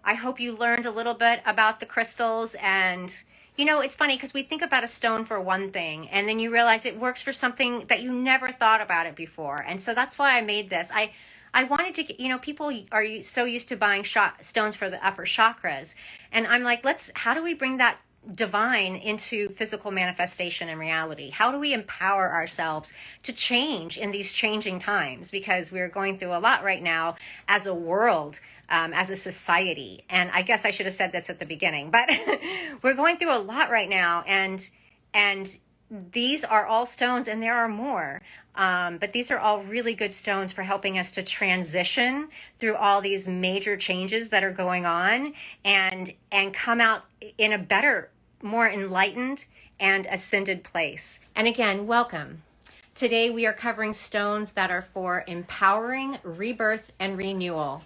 I hope you learned a little bit about the crystals. And, you know, it's funny because we think about a stone for one thing, and then you realize it works for something that you never thought about it before. And so that's why I made this. I wanted to, you know, people are so used to buying stones for the upper chakras. And I'm like, how do we bring that divine into physical manifestation and reality? How do we empower ourselves to change in these changing times? Because we're going through a lot right now as a world, as a society. And I guess I should have said this at the beginning, but we're going through a lot right now. And these are all stones, and there are more. But these are all really good stones for helping us to transition through all these major changes that are going on and come out in a better, more enlightened and ascended place. And again, welcome. Today we are covering stones that are for empowering rebirth and renewal.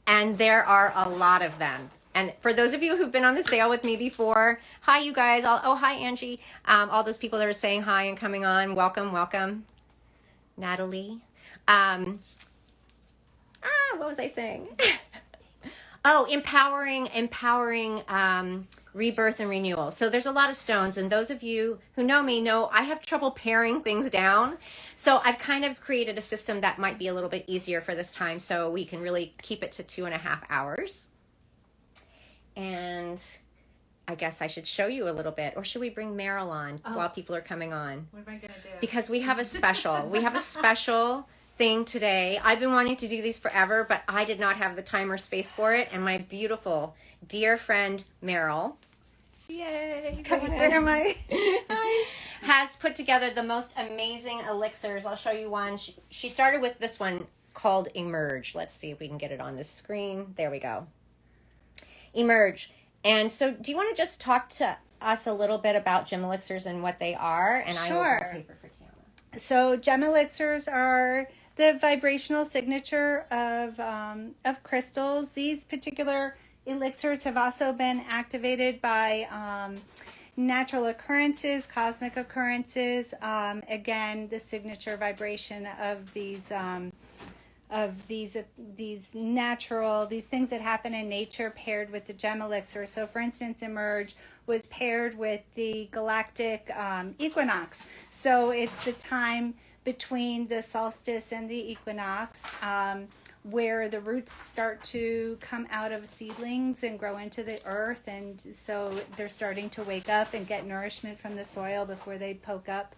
And there are a lot of them. And for those of you who've been on the sale with me before, hi you guys. Hi Angie. All those people that are saying hi and coming on, welcome. Natalie. What was I saying? Empowering rebirth and renewal. So there's a lot of stones, and those of you who know me know I have trouble paring things down. So I've kind of created a system that might be a little bit easier for this time, so we can really keep it to 2.5 hours. And I guess I should show you a little bit, or should we bring Maryl on while people are coming on? What am I gonna do? Because we have a special thing today. I've been wanting to do these forever, but I did not have the time or space for it. And my beautiful, dear friend, Maryl. Yay! Where am I? Hi. Has put together the most amazing elixirs. I'll show you one. She started with this one called Emerge. Let's see if we can get it on the screen. There we go. Emerge. And so do you want to just talk to us a little bit about gem elixirs and what they are? And I will put paper for Tiana. So gem elixirs are the vibrational signature of crystals. These particular elixirs have also been activated by natural occurrences, cosmic occurrences. Again, the signature vibration of these things that happen in nature paired with the gem elixir. So for instance, Emerge was paired with the galactic equinox. So it's the time between the solstice and the equinox where the roots start to come out of seedlings and grow into the earth. And so they're starting to wake up and get nourishment from the soil before they poke up,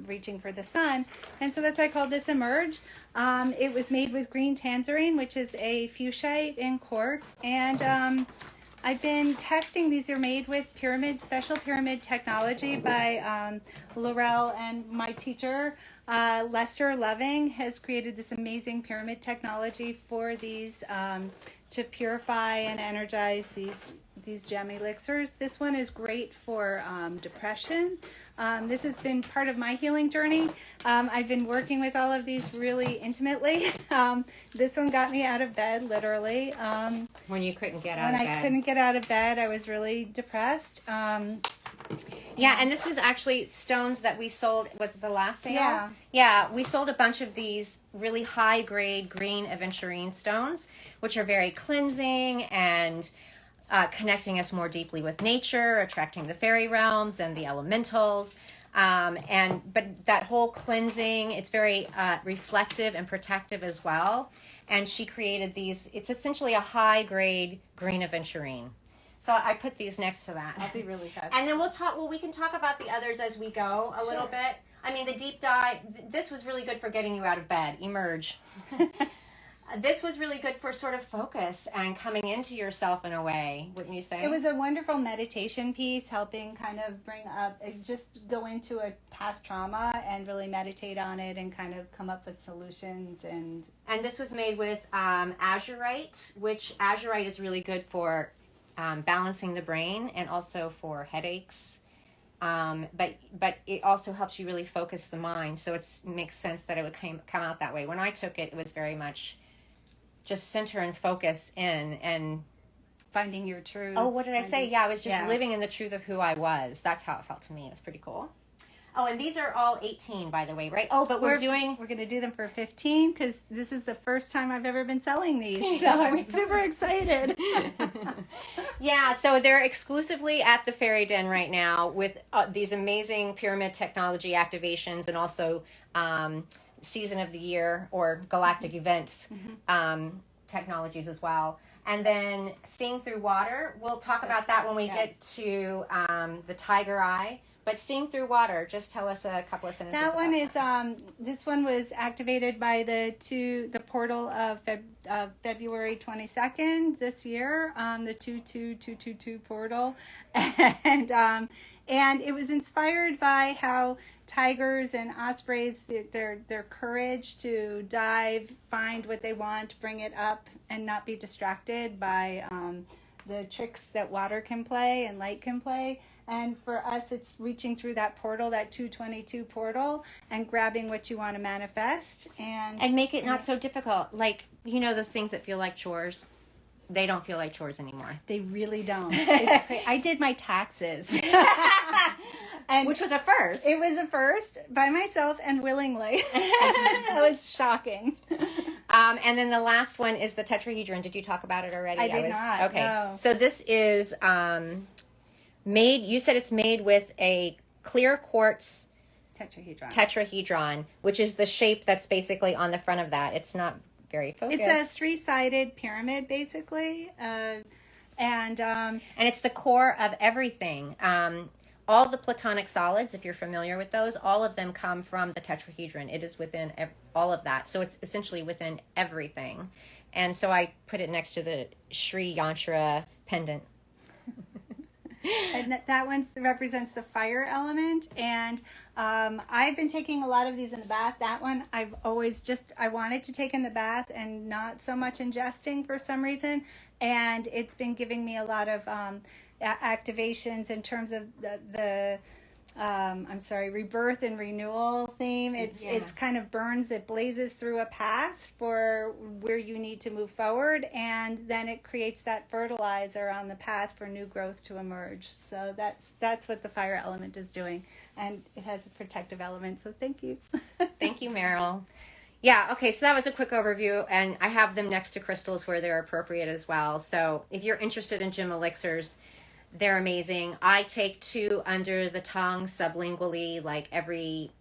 reaching for the sun. And so that's why I called this Emerge. It was made with green tangerine, which is a fuchsite in quartz. And I've been testing. These are made with special pyramid technology by Laurel, and my teacher, Lester Loving, has created this amazing pyramid technology for these to purify and energize these gem elixirs. This one is great for depression. This has been part of my healing journey. I've been working with all of these really intimately. This one got me out of bed, literally. When you couldn't get out of bed. When I couldn't get out of bed, I was really depressed. Yeah, and this was actually stones that we sold. Was it the last sale? Yeah. Yeah, we sold a bunch of these really high-grade green aventurine stones, which are very cleansing and connecting us more deeply with nature, attracting the fairy realms and the elementals. But that whole cleansing, it's very reflective and protective as well. And she created these. It's essentially a high-grade green aventurine. So I put these next to that. I'll be really fast. And then we can talk about the others as we go a little bit. I mean, the deep dive, this was really good for getting you out of bed. Emerge. This was really good for sort of focus and coming into yourself in a way, wouldn't you say? It was a wonderful meditation piece, helping kind of bring up, just go into a past trauma and really meditate on it and kind of come up with solutions. And this was made with azurite, which azurite is really good for balancing the brain and also for headaches. But it also helps you really focus the mind. So it makes sense that it would come out that way. When I took it, it was very much just center and focus in and finding your truth. Oh, what did I say? Yeah, I was just living in the truth of who I was. That's how it felt to me. It was pretty cool. Oh, and these are all 18, by the way, right? Oh, but we're going to do them for 15 because this is the first time I've ever been selling these. So I'm super excited. Yeah, so they're exclusively at the Fairy Den right now with these amazing pyramid technology activations and also season of the year or galactic events technologies as well. And then Seeing Through Water, we'll talk about that when we get to the Tiger Eye. But Seeing Through Water, just tell us a couple of sentences. That one is this one was activated by the portal of February 22nd this year, the 22222 portal, and it was inspired by how tigers and ospreys, their courage to dive, find what they want, bring it up, and not be distracted by the tricks that water can play and light can play. And for us, it's reaching through that portal, that 222 portal, and grabbing what you want to manifest. And make it not so difficult. Like, you know, those things that feel like chores. They don't feel like chores anymore. They really don't. I did my taxes. And which was a first. It was a first by myself and willingly. That was shocking. And then the last one is the tetrahedron. Did you talk about it already? I did not. Okay. No. So this is made, you said it's made with a clear quartz tetrahedron, which is the shape that's basically on the front of that. It's not very focused. It's a three-sided pyramid, basically. And it's the core of everything. All the platonic solids, if you're familiar with those, all of them come from the tetrahedron. It is within all of that. So it's essentially within everything. And so I put it next to the Sri Yantra pendant. And that one represents the fire element. And I've been taking a lot of these in the bath. That one I wanted to take in the bath and not so much ingesting for some reason. And it's been giving me a lot of activations in terms of the rebirth and renewal theme. It's kind of burns, it blazes through a path for where you need to move forward, and then it creates that fertilizer on the path for new growth to emerge. So that's what the fire element is doing, and it has a protective element. So thank you. Thank you, Maryl. Yeah, okay, so that was a quick overview, and I have them next to crystals where they're appropriate as well. So if you're interested in gem elixirs, they're amazing. I take 2 under the tongue sublingually like every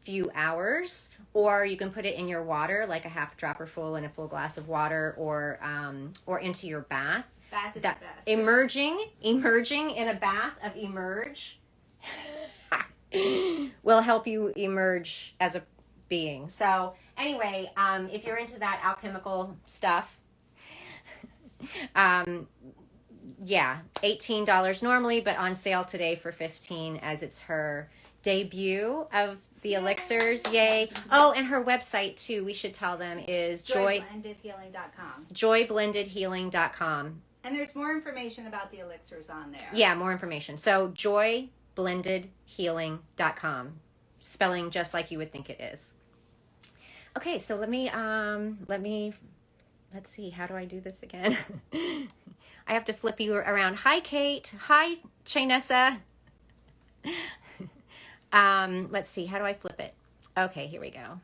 few hours, or you can put it in your water, like a half dropper full in a full glass of water, or into your bath. Bath is the best. Emerging in a bath of emerge will help you emerge as a being. So anyway, if you're into that alchemical stuff, yeah, $18 normally, but on sale today for $15 as it's her debut of the elixirs. Yay. Oh, and her website too, we should tell them, is joyblendedhealing.com. joyblendedhealing.com. And there's more information about the elixirs on there. Yeah, more information. So joyblendedhealing.com. Spelling just like you would think it is. Okay, so let's see, how do I do this again? I have to flip you around. Hi, Kate. Hi, Chainessa. Let's see, how do I flip it? Okay, here we go.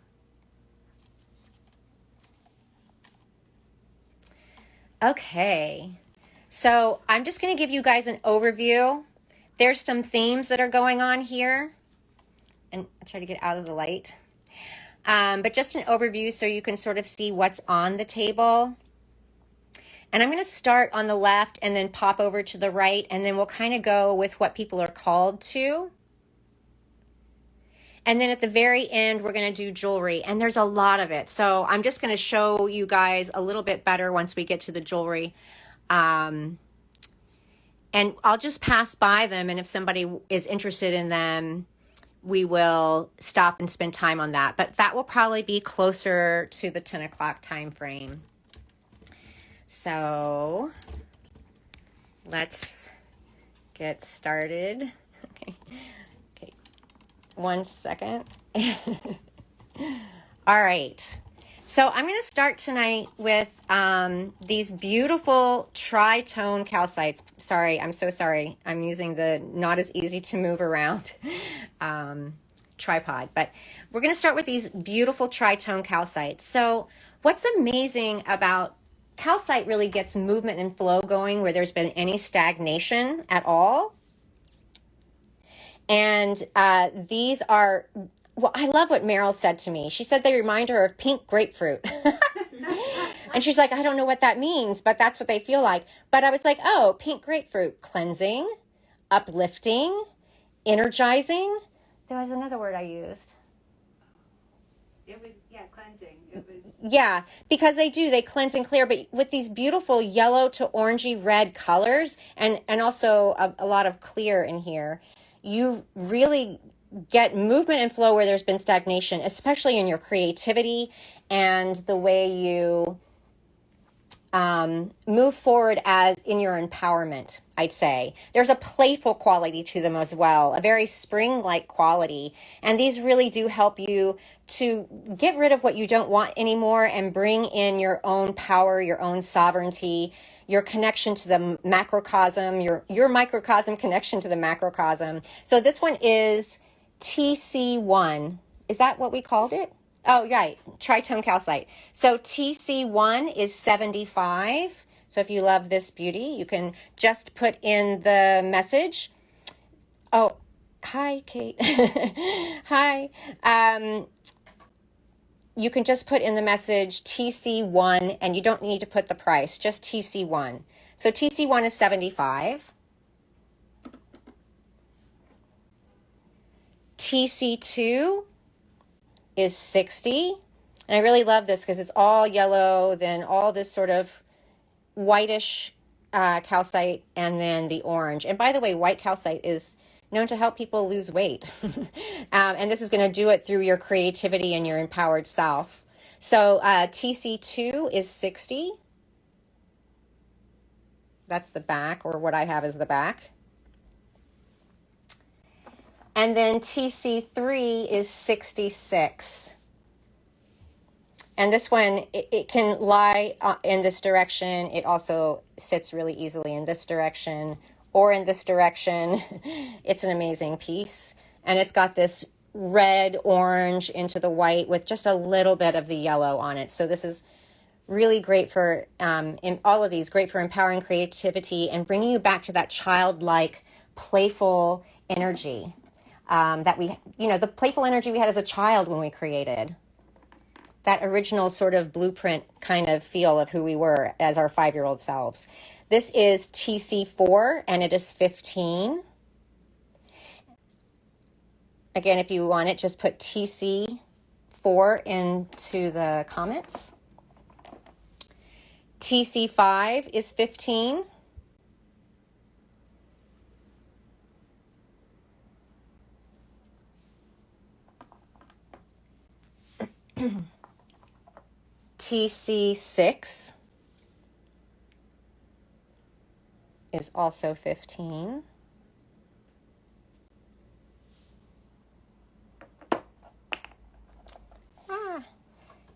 Okay, so I'm just going to give you guys an overview. There's some themes that are going on here. And I'll try to get out of the light. But just an overview so you can sort of see what's on the table. And I'm going to start on the left and then pop over to the right, and then we'll kind of go with what people are called to. And then at the very end, we're going to do jewelry, and there's a lot of it. So I'm just going to show you guys a little bit better once we get to the jewelry. And I'll just pass by them, and if somebody is interested in them, we will stop and spend time on that. But that will probably be closer to the 10 o'clock time frame. So let's get started. Okay. 1 second. All right. So I'm going to start tonight with these beautiful tritone calcites. Sorry, I'm so sorry. I'm using the not as easy to move around tripod. But we're going to start with these beautiful tritone calcites. So what's amazing about calcite really gets movement and flow going where there's been any stagnation at all. And these are, well, I love what Maryl said to me. She said they remind her of pink grapefruit. And she's like, I don't know what that means, but that's what they feel like. But I was like, oh, pink grapefruit, cleansing, uplifting, energizing. There was another word I used. It was, cleansing. It was. Yeah, because they cleanse and clear, but with these beautiful yellow to orangey red colors and also a lot of clear in here, you really get movement and flow where there's been stagnation, especially in your creativity and the way you move forward as in your empowerment, I'd say. There's a playful quality to them as well, a very spring-like quality. And these really do help you to get rid of what you don't want anymore and bring in your own power, your own sovereignty, your connection to the macrocosm, your microcosm connection to the macrocosm. So this one is TC1. Is that what we called it? Oh, right. Tritone calcite. So TC1 is 75. So if you love this beauty, you can just put in the message. Oh, hi, Kate. Hi. You can just put in the message TC1 and you don't need to put the price, just TC1. So TC1 is 75. TC2 is 60. And I really love this because it's all yellow, then all this sort of whitish calcite, and then the orange. And by the way, white calcite is known to help people lose weight. And this is going to do it through your creativity and your empowered self. So TC2 is 60. That's the back, or what I have is the back. And then TC3 is 66. And this one, it can lie in this direction. It also sits really easily in this direction or in this direction. It's an amazing piece. And it's got this red, orange into the white with just a little bit of the yellow on it. So this is really great for, in all of these, great for empowering creativity and bringing you back to that childlike, playful energy. That we, the playful energy we had as a child when we created. That original sort of blueprint kind of feel of who we were as our 5-year-old selves. This is TC4 and it is 15. Again, if you want it, just put TC4 into the comments. TC5 is 15. TC6 is also 15.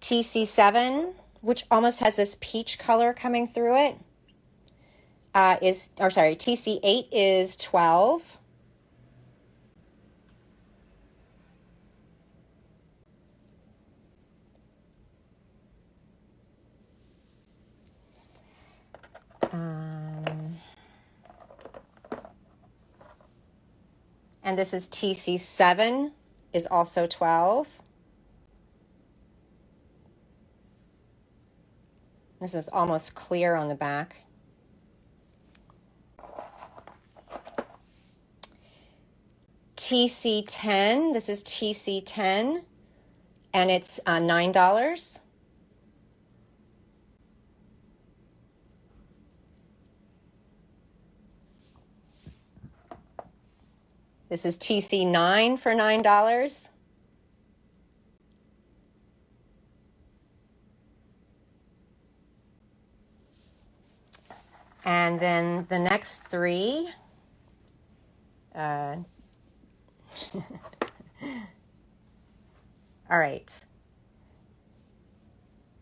TC7, which almost has this peach color coming through it, TC8 is 12. And this is TC7 is also 12. This is almost clear on the back. TC10, this is TC10, and it's $9. This is TC9 for $9. And then the next three, all right.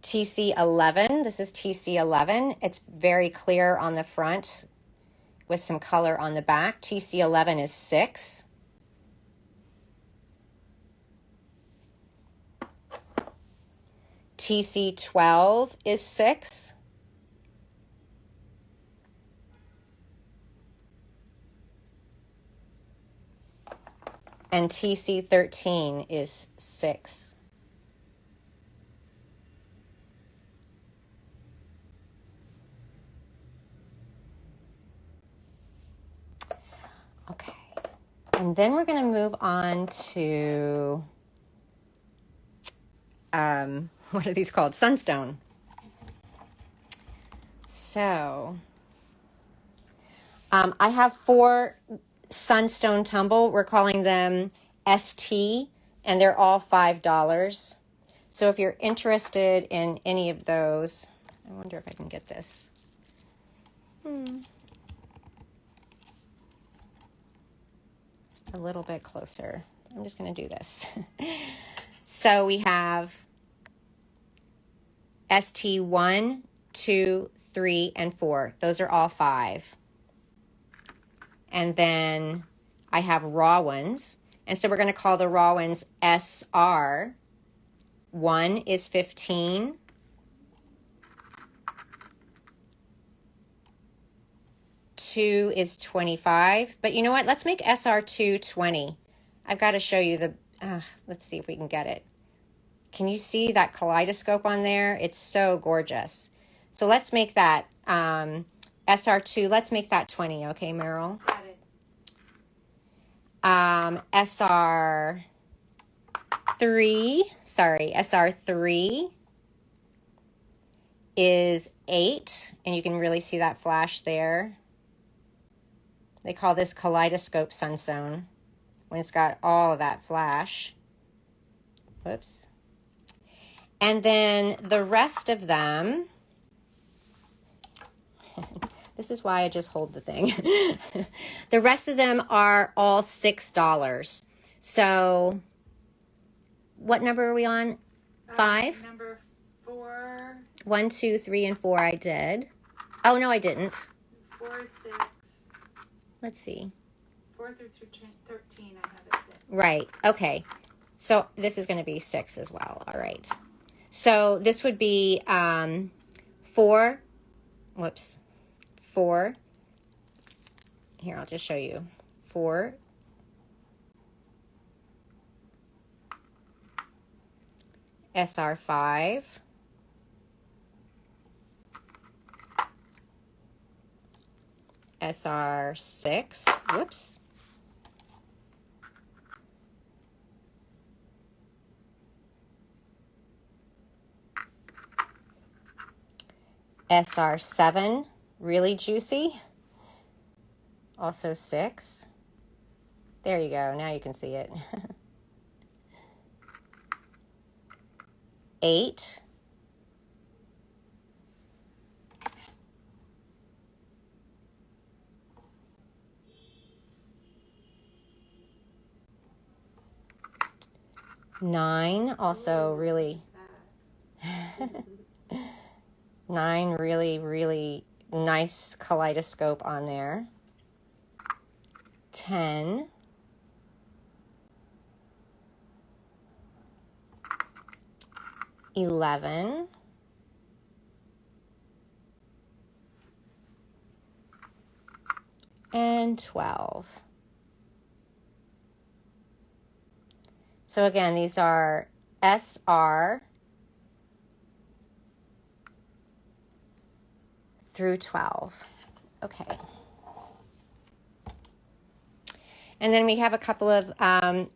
TC11. This is TC11. It's very clear on the front with some color on the back. TC11 is 6. TC12 is 6. And TC13 is 6. Okay. And then we're going to move on to, what are these called? Sunstone. So, I have 4 Sunstone Tumble. We're calling them ST, and they're all $5. So if you're interested in any of those, I wonder if I can get this. A little bit closer. I'm just going to do this. So we have ST1, 2, 3, and 4. Those are all 5. And then I have raw ones. And so we're going to call the raw ones SR. 1 is 15. 2 is 25. But you know what? Let's make SR2 20. I've got to show you the, let's see if we can get it. Can you see that kaleidoscope on there? It's so gorgeous. So let's make that SR2, let's make that 20, okay, Maryl? Got it. SR3 is 8, and you can really see that flash there. They call this kaleidoscope sunstone when it's got all of that flash. Whoops. And then the rest of them, this is why I just hold the thing. The rest of them are all $6. So what number are we on? 5? Number 4. 1, 2, 3, and 4 I did. Oh, no, I didn't. 4 is 6. Let's see. 4 through 13 I have a 6. Right. Okay. So this is going to be 6 as well. All right. So this would be 4. Whoops. 4. Here, I'll just show you. 4. SR5. SR6. Whoops. SR7, really juicy. Also 6. There you go. Now you can see it. 8. Nine, also really 9, really nice kaleidoscope on there. 10. 11. 12. So again, these are SR through 12. Okay. And then we have a couple of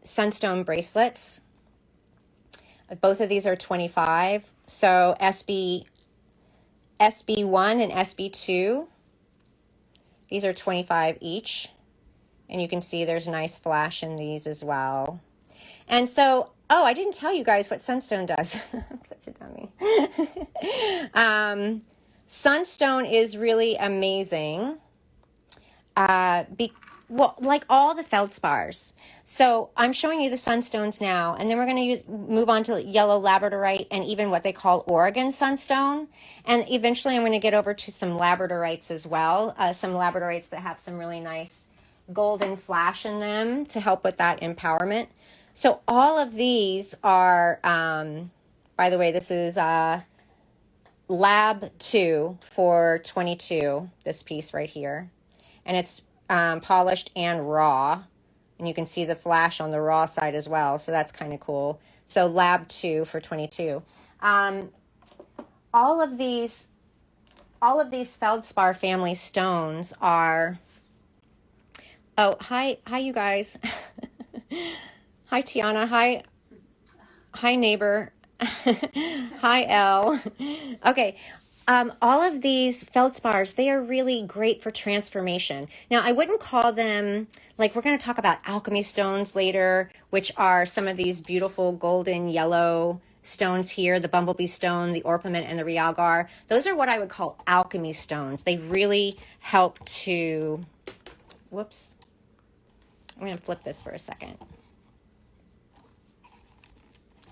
sunstone bracelets. Both of these are 25. So SB1 and SB2, these are 25 each. And you can see there's nice flash in these as well. And so, oh, I didn't tell you guys what sunstone does. I'm such a dummy. Sunstone is really amazing Well, like all the feldspars. So I'm showing you the sunstones now, and then we're going to move on to yellow labradorite and even what they call Oregon sunstone. And eventually I'm going to get over to some labradorites as well, some labradorites that have some really nice golden flash in them to help with that empowerment. So all of these are, by the way, this is Lab 2 for 22, this piece right here. And it's polished and raw. And you can see the flash on the raw side as well. So that's kind of cool. So Lab 2 for 22. All of these feldspar family stones are... Oh, hi you guys. Hi Tiana. Hi neighbor. Hi Elle. Okay. All of these feldspars, they are really great for transformation. Now, I wouldn't call them, like we're going to talk about alchemy stones later, which are some of these beautiful golden yellow stones here, the bumblebee stone, the orpiment, and the realgar. Those are what I would call alchemy stones. They really help to, whoops, I'm going to flip this for a second.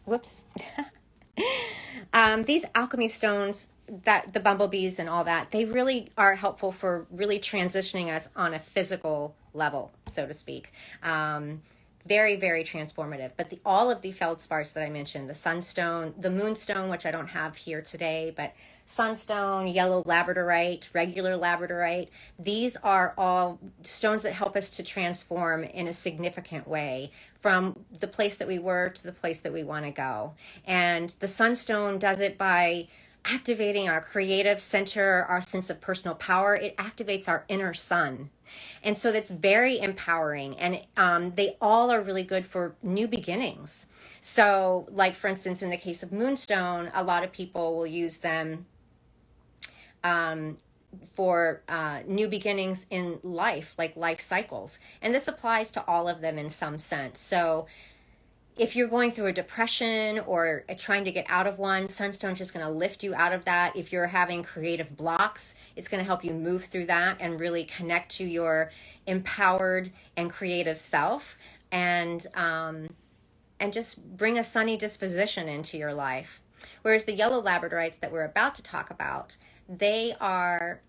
Whoops. These alchemy stones, that the bumblebees and all that, they really are helpful for really transitioning us on a physical level, so to speak. Very, very transformative. But all of the feldspars that I mentioned, the sunstone, the moonstone, which I don't have here today, but sunstone, yellow labradorite, regular labradorite, these are all stones that help us to transform in a significant way from the place that we were to the place that we want to go. And the sunstone does it by activating our creative center, our sense of personal power. It activates our inner sun. And so that's very empowering. And they all are really good for new beginnings. So like, for instance, in the case of moonstone, a lot of people will use them for new beginnings in life, like life cycles. And this applies to all of them in some sense. So if you're going through a depression or trying to get out of one, sunstone's just going to lift you out of that. If you're having creative blocks, it's going to help you move through that and really connect to your empowered and creative self, and just bring a sunny disposition into your life. Whereas the yellow labradorites that we're about to talk about, they are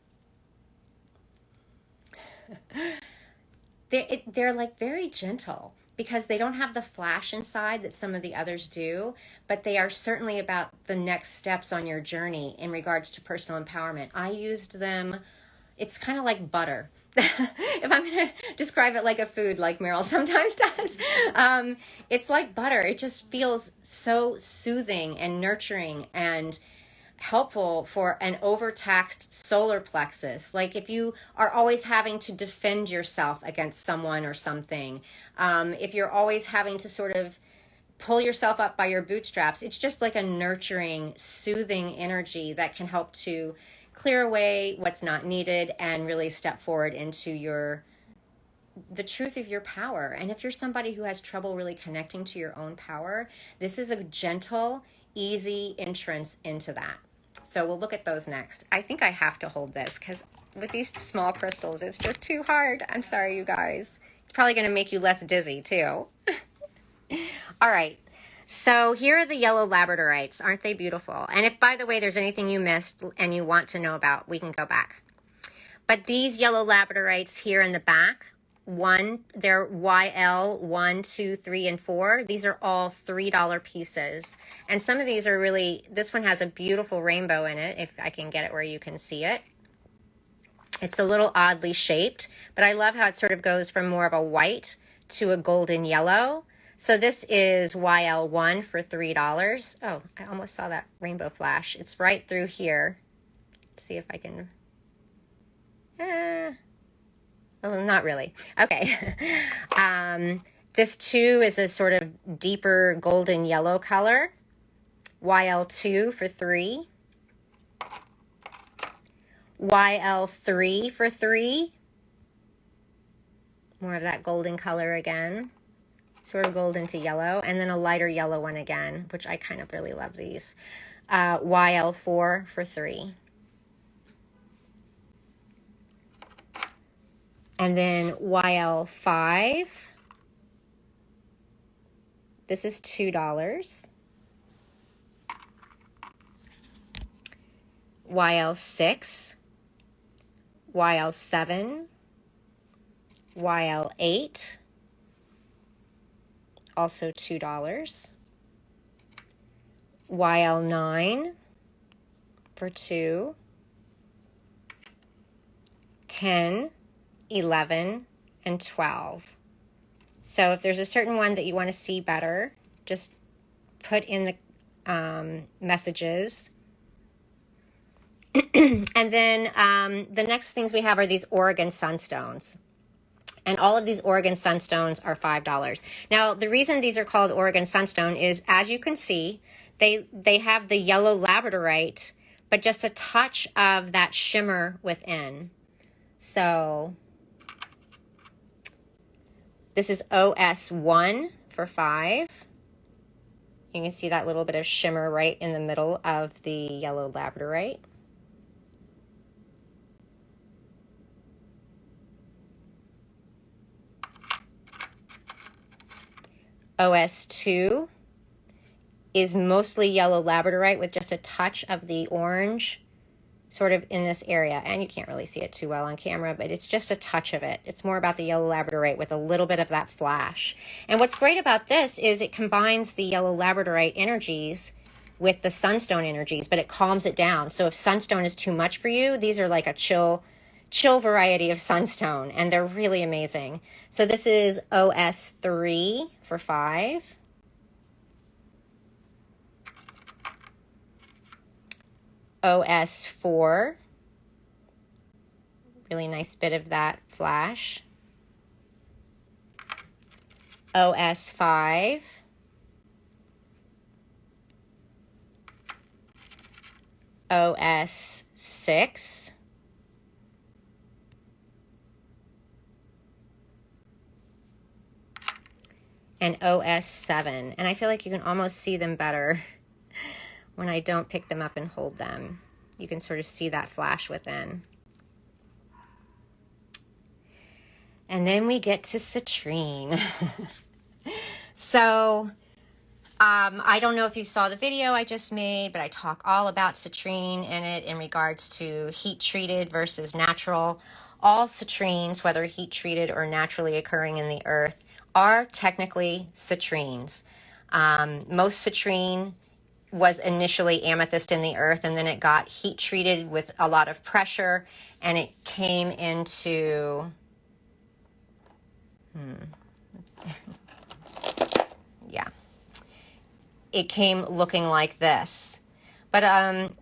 they're like very gentle, because they don't have the flash inside that some of the others do, but they are certainly about the next steps on your journey in regards to personal empowerment. I used them, it's kind of like butter. If I'm going to describe it like a food, like Maryl sometimes does, it's like butter. It just feels so soothing and nurturing and helpful for an overtaxed solar plexus. Like if you are always having to defend yourself against someone or something, if you're always having to sort of pull yourself up by your bootstraps, it's just like a nurturing, soothing energy that can help to clear away what's not needed and really step forward into the truth of your power. And if you're somebody who has trouble really connecting to your own power, this is a gentle, easy entrance into that. So we'll look at those next. I think I have to hold this because with these small crystals, it's just too hard. I'm sorry, you guys. It's probably going to make you less dizzy too. All right. So here are the yellow labradorites. Aren't they beautiful? And if, by the way, there's anything you missed and you want to know about, we can go back. But these yellow labradorites here in the back, they're YL 1, 2, 3, and 4. These are all $3 pieces. And some of these are really, this one has a beautiful rainbow in it, if I can get it where you can see it. It's a little oddly shaped, but I love how it sort of goes from more of a white to a golden yellow. So this is YL1 for $3. Oh, I almost saw that rainbow flash. It's right through here. Let's see if I can... Well, not really. Okay. This too is a sort of deeper golden yellow color. YL2 for $3. YL3 for $3. More of that golden color again. Sort of golden to yellow. And then a lighter yellow one again, which I kind of really love these. YL4 for $3. And then YL5, this is $2. YL6, YL7, YL8, also $2. YL9 for 2, 10, 11, and 12. So if there's a certain one that you want to see better, just put in the messages. And then the next things we have are these Oregon sunstones. And all of these Oregon sunstones are $5. Now, the reason these are called Oregon sunstone is, as you can see, they have the yellow labradorite, but just a touch of that shimmer within. So this is OS1 for 5. You can see that little bit of shimmer right in the middle of the yellow labradorite. OS2 is mostly yellow labradorite with just a touch of the orange sort of in this area. And you can't really see it too well on camera, but it's just a touch of it. It's more about the yellow labradorite with a little bit of that flash. And what's great about this is it combines the yellow labradorite energies with the sunstone energies, but it calms it down. So if sunstone is too much for you, these are like a chill variety of sunstone, and they're really amazing. So this is OS3 for 5. OS4, really nice bit of that flash. OS5, OS6, and OS7. And I feel like you can almost see them better when I don't pick them up and hold them. You can sort of see that flash within. And then we get to citrine. So I don't know if you saw the video I just made, but I talk all about citrine in it in regards to heat treated versus natural. All citrines, whether heat treated or naturally occurring in the earth, are technically citrines. Most citrine was initially amethyst in the earth, and then it got heat treated with a lot of pressure, and it came into it came looking like this. But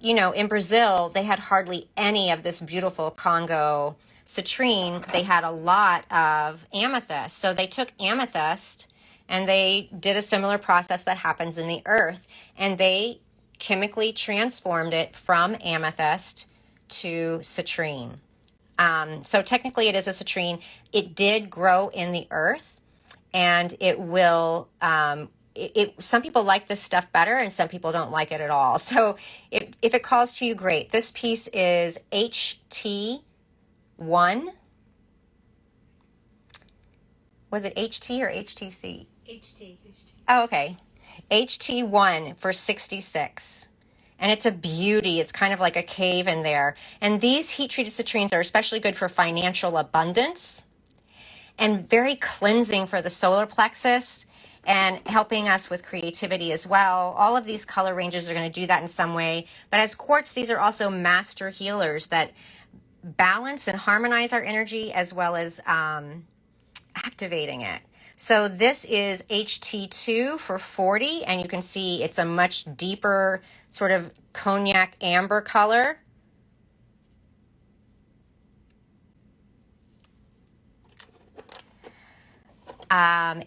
you know, in Brazil they had hardly any of this beautiful Congo citrine. They had a lot of amethyst. So they took amethyst and they did a similar process that happens in the earth, and they chemically transformed it from amethyst to citrine. So technically it is a citrine. It did grow in the earth, and it will, some people like this stuff better and some people don't like it at all. So if it calls to you, great. This piece is HT1. Was it HT or HTC? HT. Oh, okay. HT1 for 66. And it's a beauty. It's kind of like a cave in there. And these heat-treated citrines are especially good for financial abundance and very cleansing for the solar plexus and helping us with creativity as well. All of these color ranges are going to do that in some way. But as quartz, these are also master healers that balance and harmonize our energy as well as activating it. So this is HT2 for 40, and you can see it's a much deeper sort of cognac amber color.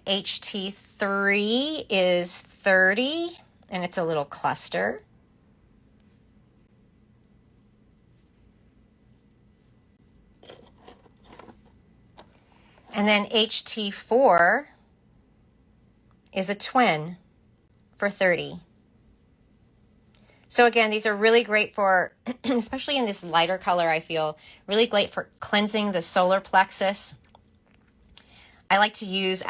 HT3 is 30, and it's a little cluster. And then HT4 is a twin for 30. So again, these are really great for, especially in this lighter color, I feel, really great for cleansing the solar plexus I like to use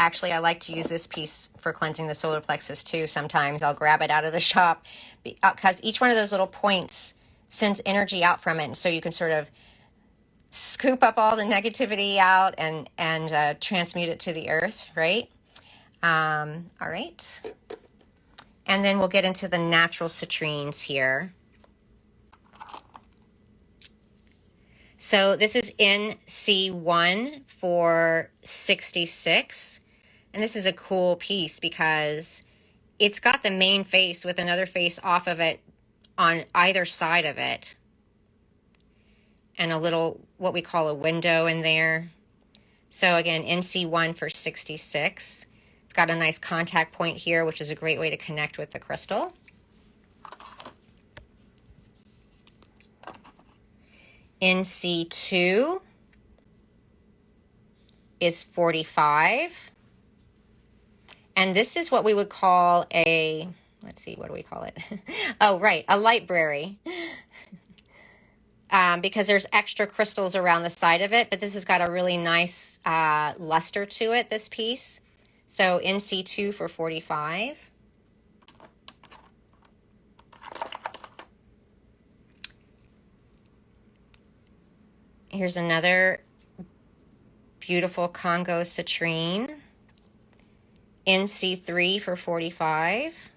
this piece for cleansing the solar plexus too. Sometimes I'll grab it out of the shop because each one of those little points sends energy out from it. And so you can sort of scoop up all the negativity out and transmute it to the earth, right? All right. And then we'll get into the natural citrines here. So this is NC1 for 66. And this is a cool piece because it's got the main face with another face off of it on either side of it. And a little, what we call a window in there. So again, NC1 for 66. It's got a nice contact point here, which is a great way to connect with the crystal. NC2 is 45. And this is what we would call a, let's see, what do we call it? Oh, right, a library. Because there's extra crystals around the side of it, but this has got a really nice luster to it, this piece. So NC2 for 45. Here's another beautiful Congo citrine. NC3 for 45.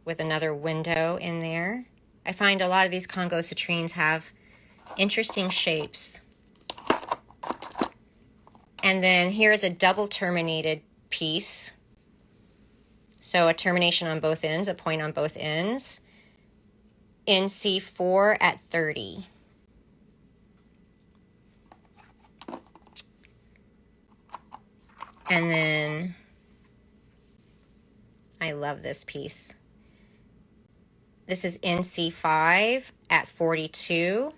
With another window in there. I find a lot of these Congo citrines have interesting shapes. And then here's a double terminated piece. So a termination on both ends, a point on both ends. NC4 at 30. And then I love this piece. This is NC5 at 42.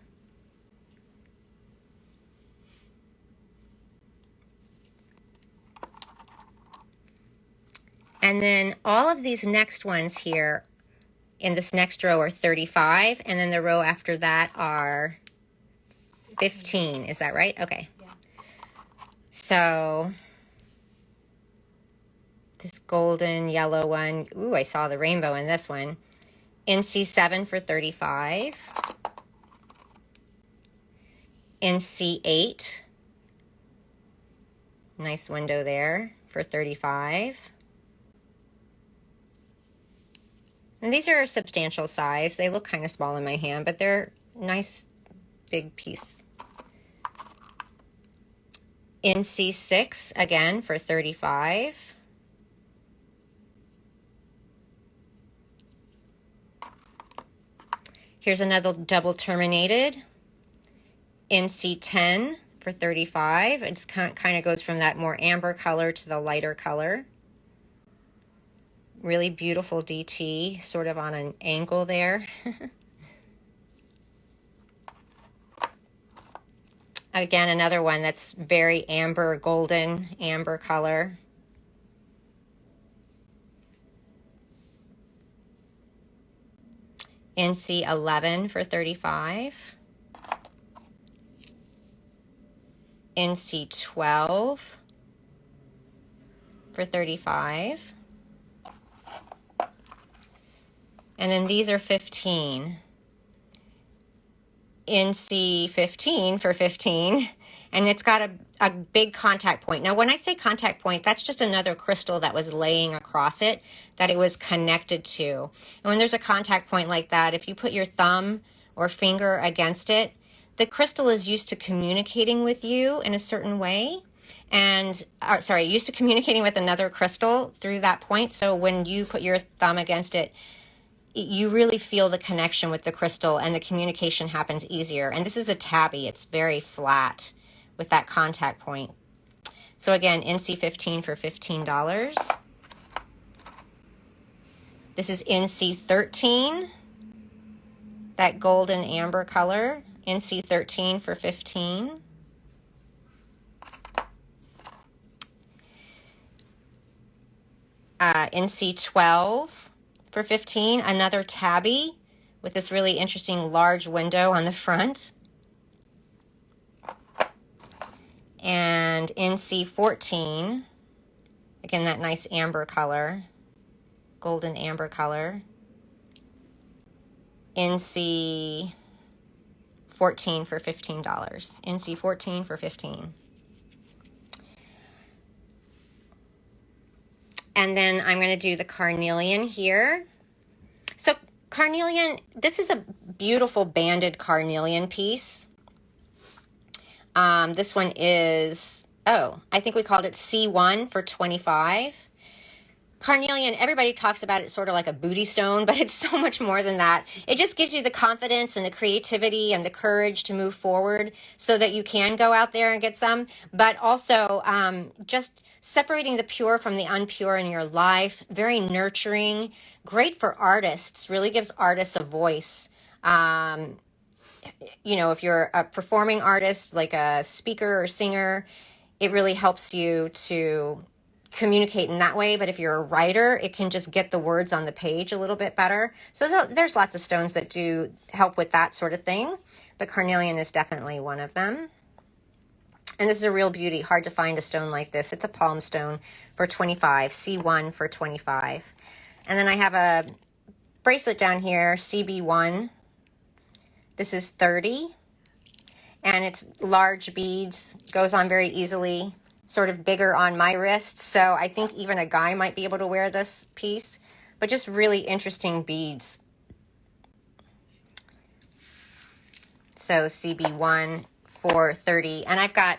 And then all of these next ones here in this next row are 35, and then the row after that are 15. Is that right? Okay. Yeah. So this golden yellow one, ooh, I saw the rainbow in this one. NC7 for 35. NC8. Nice window there for 35. And these are a substantial size. They look kind of small in my hand, but they're nice big piece. NC6 again for 35. Here's another double terminated. NC10 for 35. It just kind of goes from that more amber color to the lighter color. Really beautiful DT, sort of on an angle there. Again, another one that's very amber, golden amber color. NC11 for 35. NC12 for 35. And then these are 15. NC15 for 15. And it's got a big contact point. Now, when I say contact point, that's just another crystal that was laying across it that it was connected to. And when there's a contact point like that, if you put your thumb or finger against it, the crystal is used to communicating with you in a certain way. And, used to communicating with another crystal through that point. So when you put your thumb against it, you really feel the connection with the crystal and the communication happens easier. And this is a tabby. It's very flat with that contact point. So again, NC15 for $15. This is NC13, that golden amber color. NC13 for 15. NC12 for 15, another tabby with this really interesting large window on the front. and NC14. Again, that nice amber color, golden amber color. NC14 for $15. NC14 for $15. And then I'm going to do the carnelian here. So carnelian, this is a beautiful banded carnelian piece. This one is, I think we called it C1 for $25. Carnelian, everybody talks about it sort of like a booty stone, but it's so much more than that. It just gives you the confidence and the creativity and the courage to move forward so that you can go out there and get some, but also just separating the pure from the unpure in your life. Very nurturing, great for artists, really gives artists a voice. You know, if you're a performing artist, like a speaker or singer, it really helps you to communicate in that way. But if you're a writer, it can just get the words on the page a little bit better. So there's lots of stones that do help with that sort of thing, but carnelian is definitely one of them. And this is a real beauty. Hard to find a stone like this. It's a palm stone for $25, C1 for $25. And then I have a bracelet down here, CB1. This is $30, and it's large beads, goes on very easily, sort of bigger on my wrist. So I think even a guy might be able to wear this piece, but just really interesting beads. So CB1 for $30. And I've got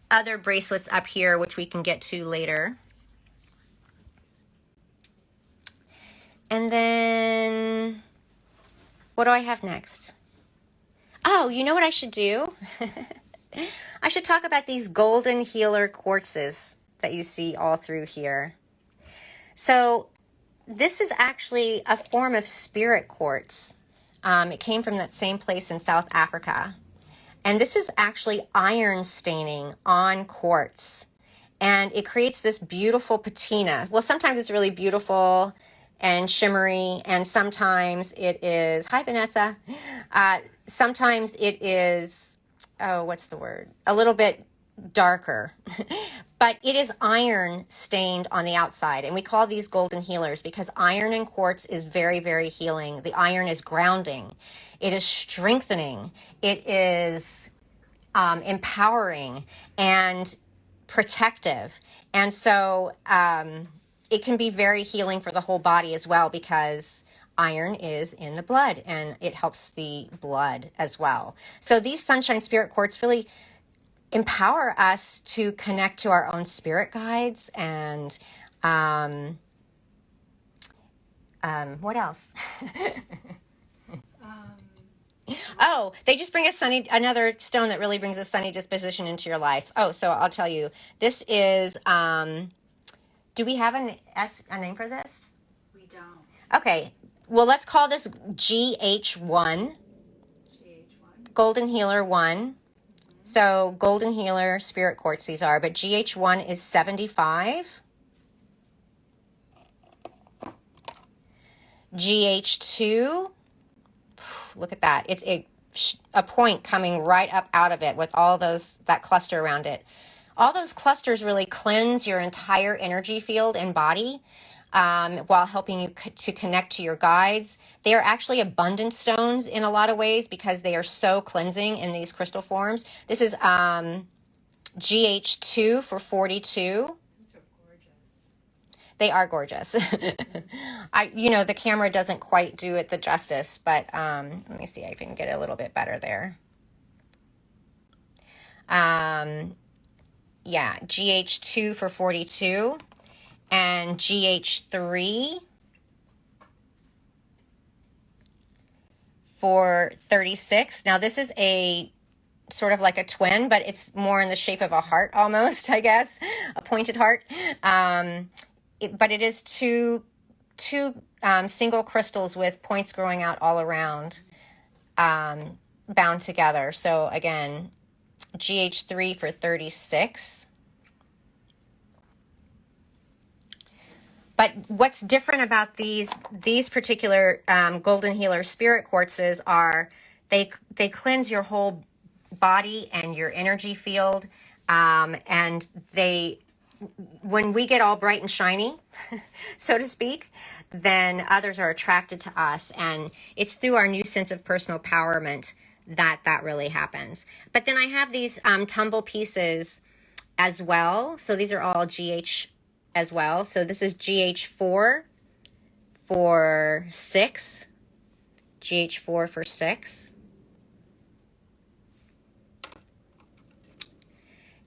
other bracelets up here, which we can get to later. And then what do I have next? Oh, you know what I should do? I should talk about these golden healer quartzes that you see all through here. So this is actually a form of spirit quartz. It came from that same place in South Africa. And this is actually iron staining on quartz. And it creates this beautiful patina. Well, sometimes it's really beautiful and shimmery, and sometimes it is, hi Vanessa, sometimes it is, what's the word? A little bit darker, but it is iron stained on the outside. And we call these golden healers because iron and quartz is very, very healing. The iron is grounding. It is strengthening. It is empowering and protective. And so it can be very healing for the whole body as well, because iron is in the blood and it helps the blood as well. So these sunshine spirit quartz really empower us to connect to our own spirit guides. And what else? Oh, they just bring another stone that really brings a sunny disposition into your life. Oh, so I'll tell you, this is, do we have a name for this? We don't. Okay. Well, let's call this GH1. Golden Healer 1. So Golden Healer Spirit Quartz these are, but GH1 is 75. GH2, look at that. It's a point coming right up out of it with all that cluster around it. All those clusters really cleanse your entire energy field and body while helping you to connect to your guides. They are actually abundant stones in a lot of ways because they are so cleansing in these crystal forms. This is GH2 for 42. They are gorgeous. The camera doesn't quite do it the justice, but let me see if I can get it a little bit better there. Yeah, GH2 for 42 and GH3 for 36. Now this is a sort of like a twin, but it's more in the shape of a heart almost, I guess, a pointed heart. But it is two single crystals with points growing out all around, bound together. So again, GH3 for 36. But what's different about these particular Golden Healer Spirit Quartzes are they cleanse your whole body and your energy field. And when we get all bright and shiny, so to speak, then others are attracted to us. And it's through our new sense of personal empowerment that really happens. But then I have these tumble pieces as well. So these are all GH as well. So this is GH4 for 6, GH4 for 6,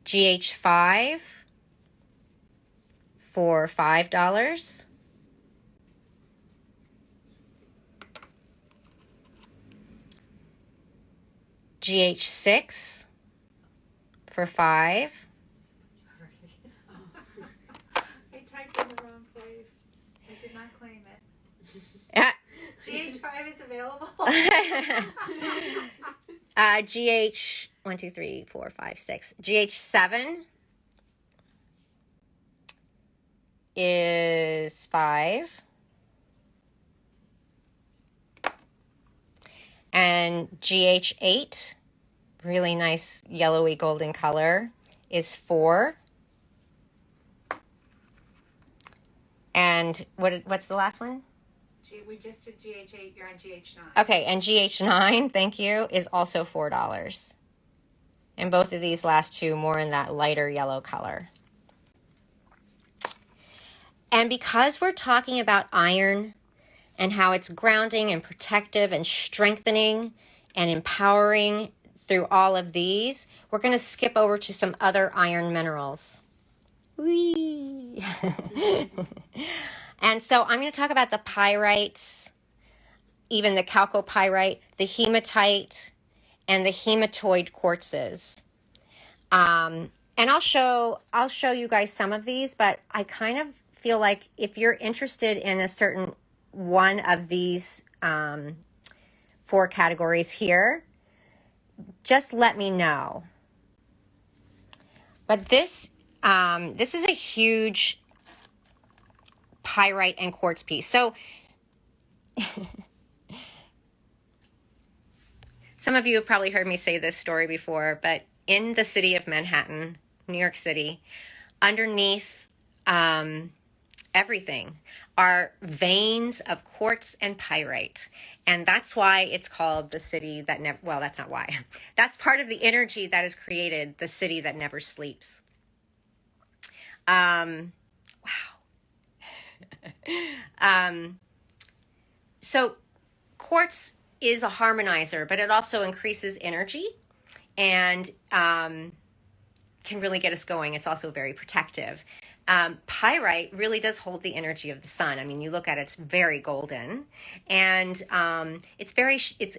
GH5 for $5, GH6 for 5. I typed in the wrong place. I did not claim it. GH5 is available. GH 1, 2, 3, 4, 5, 6. GH7 is 5. And GH8, really nice yellowy golden color, is 4. And what's the last one? We just did GH8, you're on GH9. Okay, and GH9, thank you, is also $4. And both of these last two more in that lighter yellow color. And because we're talking about iron and how it's grounding and protective and strengthening and empowering through all of these, we're going to skip over to some other iron minerals. Whee! And so I'm going to talk about the pyrites, even the chalcopyrite, the hematite, and the hematoid quartzes. And I'll show you guys some of these, but I kind of feel like if you're interested in a certain one of these 4 categories here, just let me know. But this is a huge pyrite and quartz piece. So some of you have probably heard me say this story before, but in the city of Manhattan, New York City, underneath everything are veins of quartz and pyrite. And that's why it's called the city that never, well, that's not why. That's part of the energy that has created the city that never sleeps. Wow. So quartz is a harmonizer, but it also increases energy and can really get us going. It's also very protective. Pyrite really does hold the energy of the sun. I mean, you look at it, it's very golden, and it's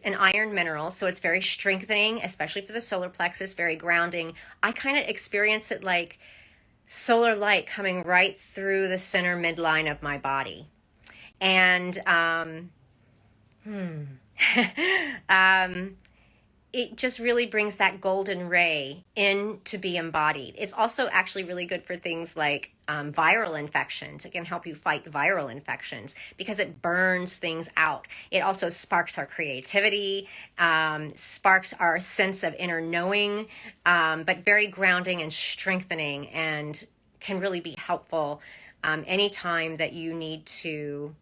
an iron mineral, so it's very strengthening, especially for the solar plexus, very grounding. I kind of experience it like solar light coming right through the center midline of my body. And it just really brings that golden ray in to be embodied. It's also actually really good for things like viral infections. It can help you fight viral infections because it burns things out. It also sparks our creativity, sparks our sense of inner knowing, but very grounding and strengthening, and can really be helpful anytime that you need to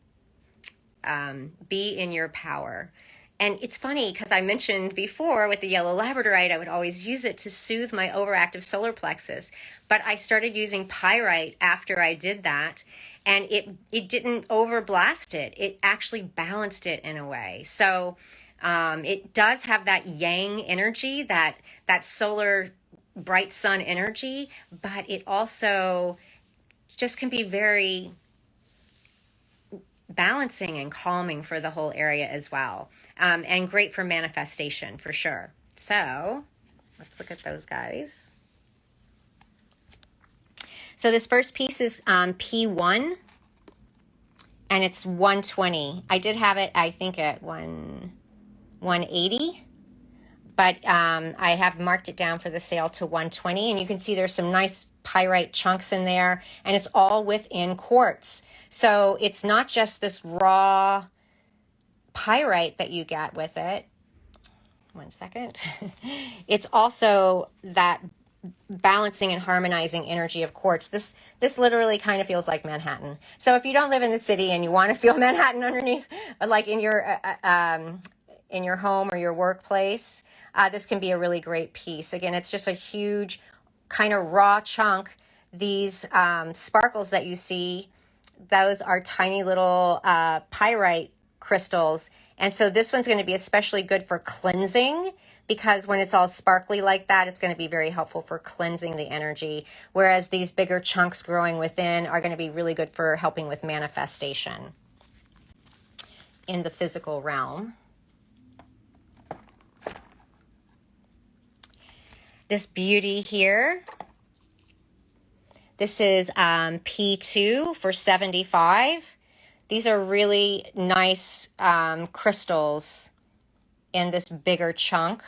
be in your power. And it's funny because I mentioned before with the yellow labradorite, I would always use it to soothe my overactive solar plexus. But I started using pyrite after I did that, and it didn't overblast it. It actually balanced it in a way. So it does have that yang energy, that solar bright sun energy, but it also just can be very balancing and calming for the whole area as well. And great for manifestation for sure. So let's look at those guys. So this first piece is P1, and it's 120. I did have it, I think, at 180, but I have marked it down for the sale to 120, and you can see there's some nice pyrite chunks in there, and it's all within quartz. So it's not just this raw pyrite that you get with it. One second. It's also that balancing and harmonizing energy of quartz. This literally kind of feels like Manhattan. So if you don't live in the city and you want to feel Manhattan underneath, like in your home or your workplace, this can be a really great piece. Again, it's just a huge kind of raw chunk. These sparkles that you see, those are tiny little pyrite crystals. And so this one's going to be especially good for cleansing, because when it's all sparkly like that, it's going to be very helpful for cleansing the energy. Whereas these bigger chunks growing within are going to be really good for helping with manifestation in the physical realm. This beauty here, this is P2 for 75. These are really nice crystals in this bigger chunk.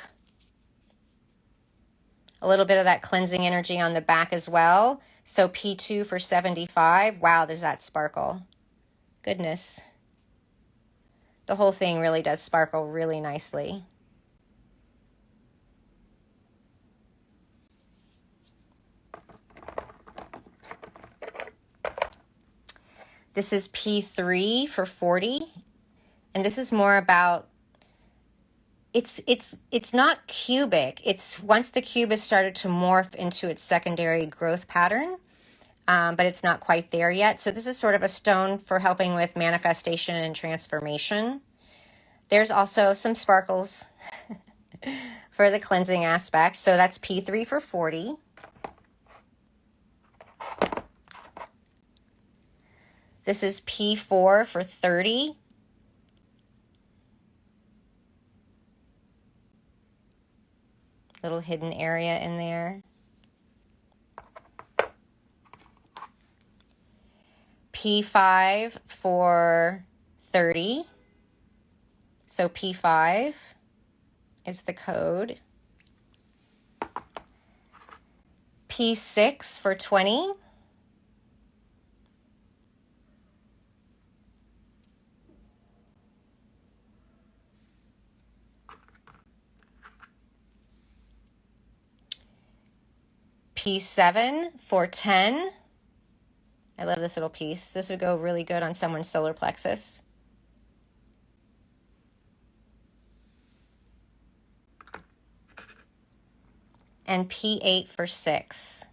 A little bit of that cleansing energy on the back as well. So P2 for 75. Wow, does that sparkle. Goodness. The whole thing really does sparkle really nicely. This is P3 for 40. And this is more about, it's not cubic. It's once the cube has started to morph into its secondary growth pattern, but it's not quite there yet. So this is sort of a stone for helping with manifestation and transformation. There's also some sparkles for the cleansing aspect. So that's P3 for 40. This is P4 for 30. Little hidden area in there. P5 for 30. So P5 is the code. P6 for 20. P7 for 10. I love this little piece. This would go really good on someone's solar plexus. And P8 for 6.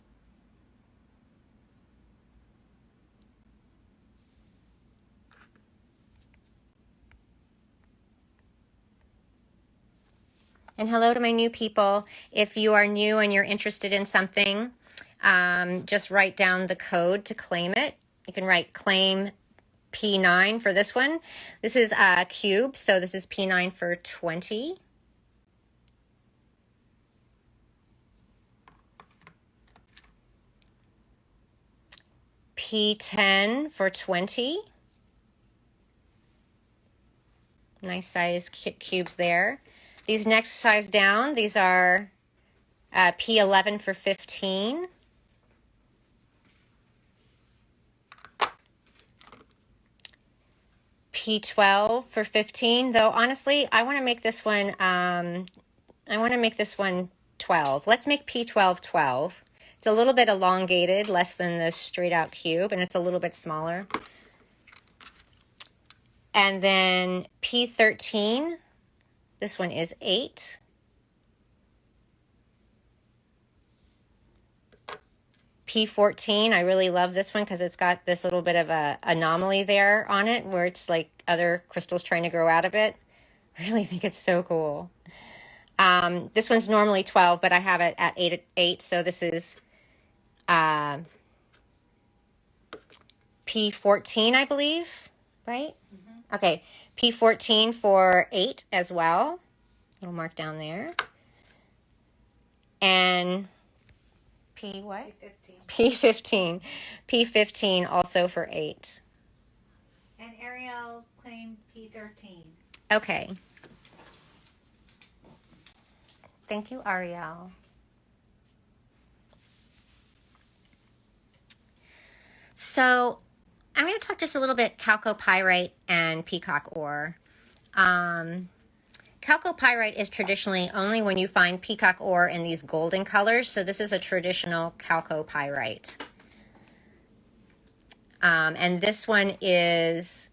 And hello to my new people. If you are new and you're interested in something, just write down the code to claim it. You can write claim P9 for this one. This is a cube, so this is P9 for 20. P10 for 20. Nice size cubes there. These next size down, these are P11 for 15. P12 for 15, though honestly, I want to make this one 12. Let's make P12 12. It's a little bit elongated, less than the straight out cube, and it's a little bit smaller. And then P13, this one is 8. P14, I really love this one because it's got this little bit of a anomaly there on it where it's like other crystals trying to grow out of it. I really think it's so cool. This one's normally 12, but I have it at 8, so this is P14, I believe, right? Mm-hmm. Okay, P14 for 8 as well. Little mark down there. And P what? P15. P15 also for 8. And Ariel claimed P13. Okay. Thank you, Ariel. So I'm going to talk just a little bit chalcopyrite and peacock ore. Because Chalcopyrite is traditionally only when you find peacock ore in these golden colors. So this is a traditional chalcopyrite. And this one is,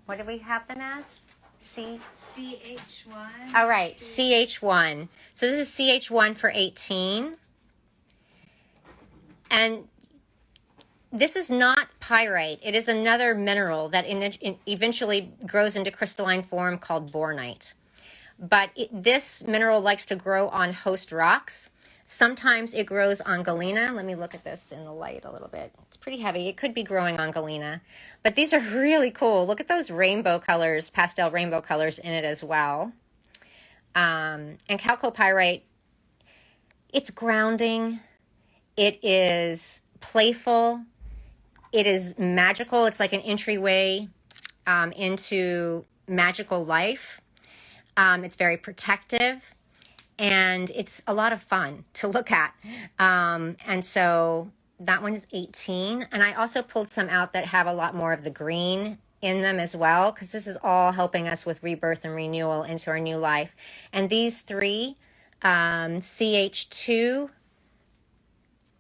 what do we have them as? CH1. All right, CH1. So this is CH1 for 18. And this is not pyrite. It is another mineral that eventually grows into crystalline form called bornite. But this mineral likes to grow on host rocks. Sometimes it grows on galena. Let me look at this in the light a little bit. It's pretty heavy. It could be growing on galena. But these are really cool. Look at those rainbow colors, pastel rainbow colors in it as well. And chalcopyrite, it's grounding. It is playful. It is magical. It's like an entryway into magical life. It's very protective, and it's a lot of fun to look at. And so that one is 18. And I also pulled some out that have a lot more of the green in them as well, because this is all helping us with rebirth and renewal into our new life. And these three, CH2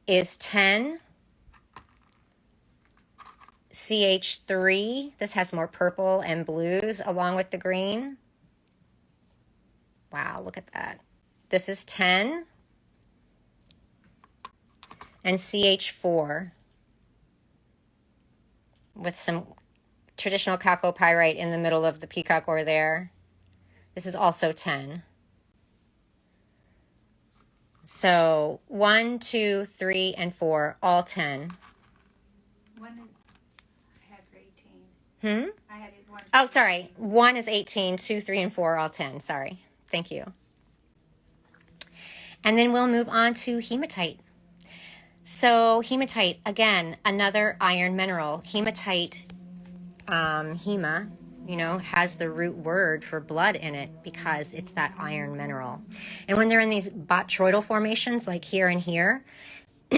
is 10. CH3, this has more purple and blues along with the green. Wow, look at that. This is 10. And CH4 with some traditional chalcopyrite in the middle of the peacock ore there. This is also 10. So 1, 2, 3, and 4, all 10. I had it 1. Oh, sorry. 1 is 18, 2, 3, and 4 are all 10. Sorry. Thank you. And then we'll move on to hematite. So hematite, again, another iron mineral. Hematite, hema, has the root word for blood in it because it's that iron mineral. And when they're in these botryoidal formations, like here and here,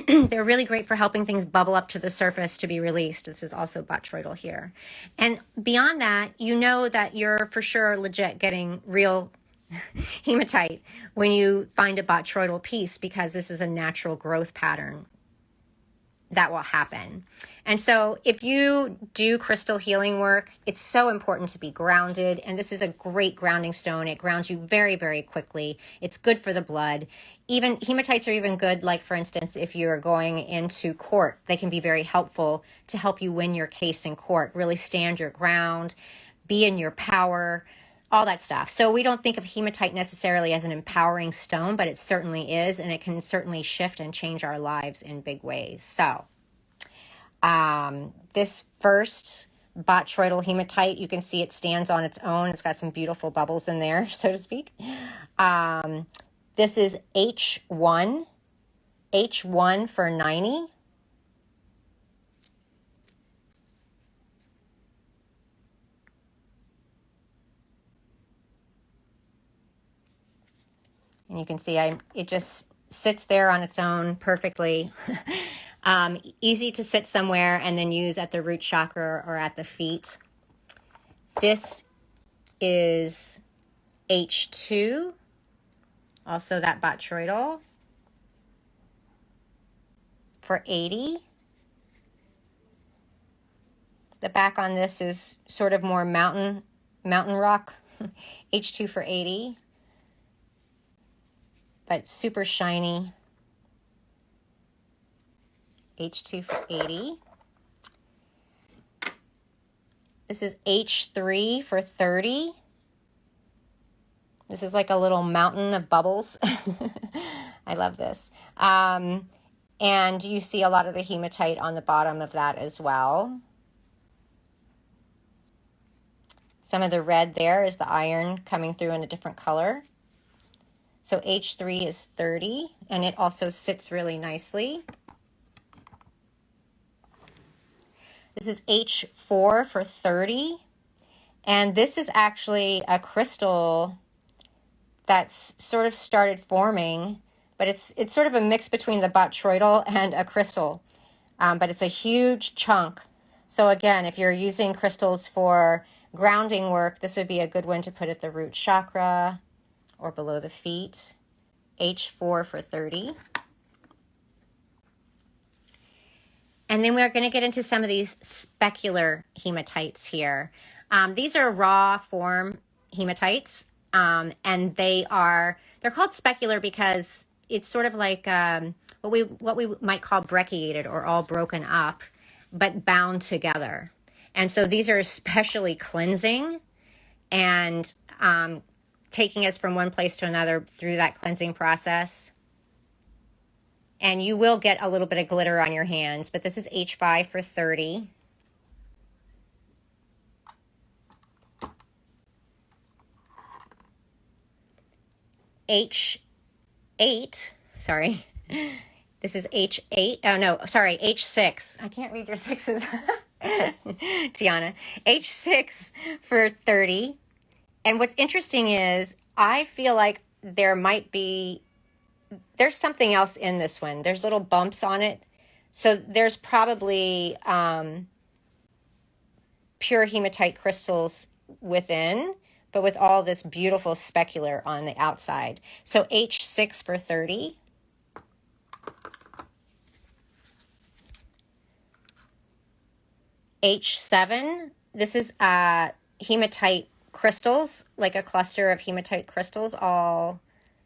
they're really great for helping things bubble up to the surface to be released. This is also botryoidal here. And beyond that, you know that you're for sure legit getting real hematite when you find a botryoidal piece, because this is a natural growth pattern that will happen. And so if you do crystal healing work, it's so important to be grounded. And this is a great grounding stone. It grounds you very, very quickly. It's good for the blood. Even hematites are even good, like for instance, if you're going into court, they can be very helpful to help you win your case in court, really stand your ground, be in your power, all that stuff. So we don't think of hematite necessarily as an empowering stone, but it certainly is, and it can certainly shift and change our lives in big ways. So this first botryoidal hematite, you can see it stands on its own. It's got some beautiful bubbles in there, so to speak. This is H1, H1 for 90. And you can see it just sits there on its own perfectly. Easy to sit somewhere and then use at the root chakra or at the feet. This is H2, also that botryoidal, for 80. The back on this is sort of more mountain rock, H2 for 80. But super shiny. H2 for 80. This is H3 for 30. This is like a little mountain of bubbles. I love this. And you see a lot of the hematite on the bottom of that as well. Some of the red there is the iron coming through in a different color. So H3 is 30, and it also sits really nicely. This is H4 for 30, and this is actually a crystal that's sort of started forming, but it's sort of a mix between the botryoidal and a crystal, but it's a huge chunk. So again, if you're using crystals for grounding work, this would be a good one to put at the root chakra or below the feet. H4 for 30. And then we're going to get into some of these specular hematites here. These are raw form hematites, and they're called specular because it's sort of like what we might call brecciated, or all broken up, but bound together. And so these are especially cleansing and taking us from one place to another through that cleansing process. And you will get a little bit of glitter on your hands, but this is H5 for 30. H8, sorry. This is H8. Oh, no, sorry, H6. I can't read your sixes. Tiana. H6 for 30. And what's interesting is I feel like there's something else in this one. There's little bumps on it. So there's probably pure hematite crystals within, but with all this beautiful specular on the outside. So H6 for 30. H7, this is hematite crystals, like a cluster of hematite crystals all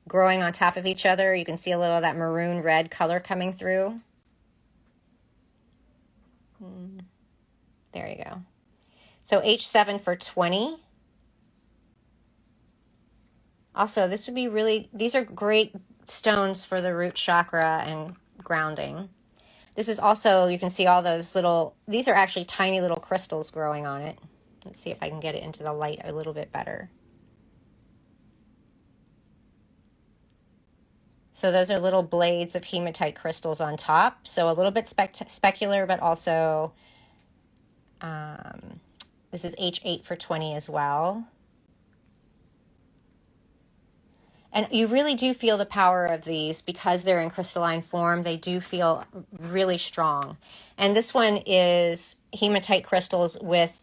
growing on top of each other. You can see a little of that maroon red color coming through. There you go. So H7 for 20. Also, this would be these are great stones for the root chakra and grounding. This is also, you can see all those these are actually tiny little crystals growing on it. Let's see if I can get it into the light a little bit better. So those are little blades of hematite crystals on top. So a little bit specular, but also this is H8 for 20 as well. And you really do feel the power of these because they're in crystalline form. They do feel really strong. And this one is hematite crystals with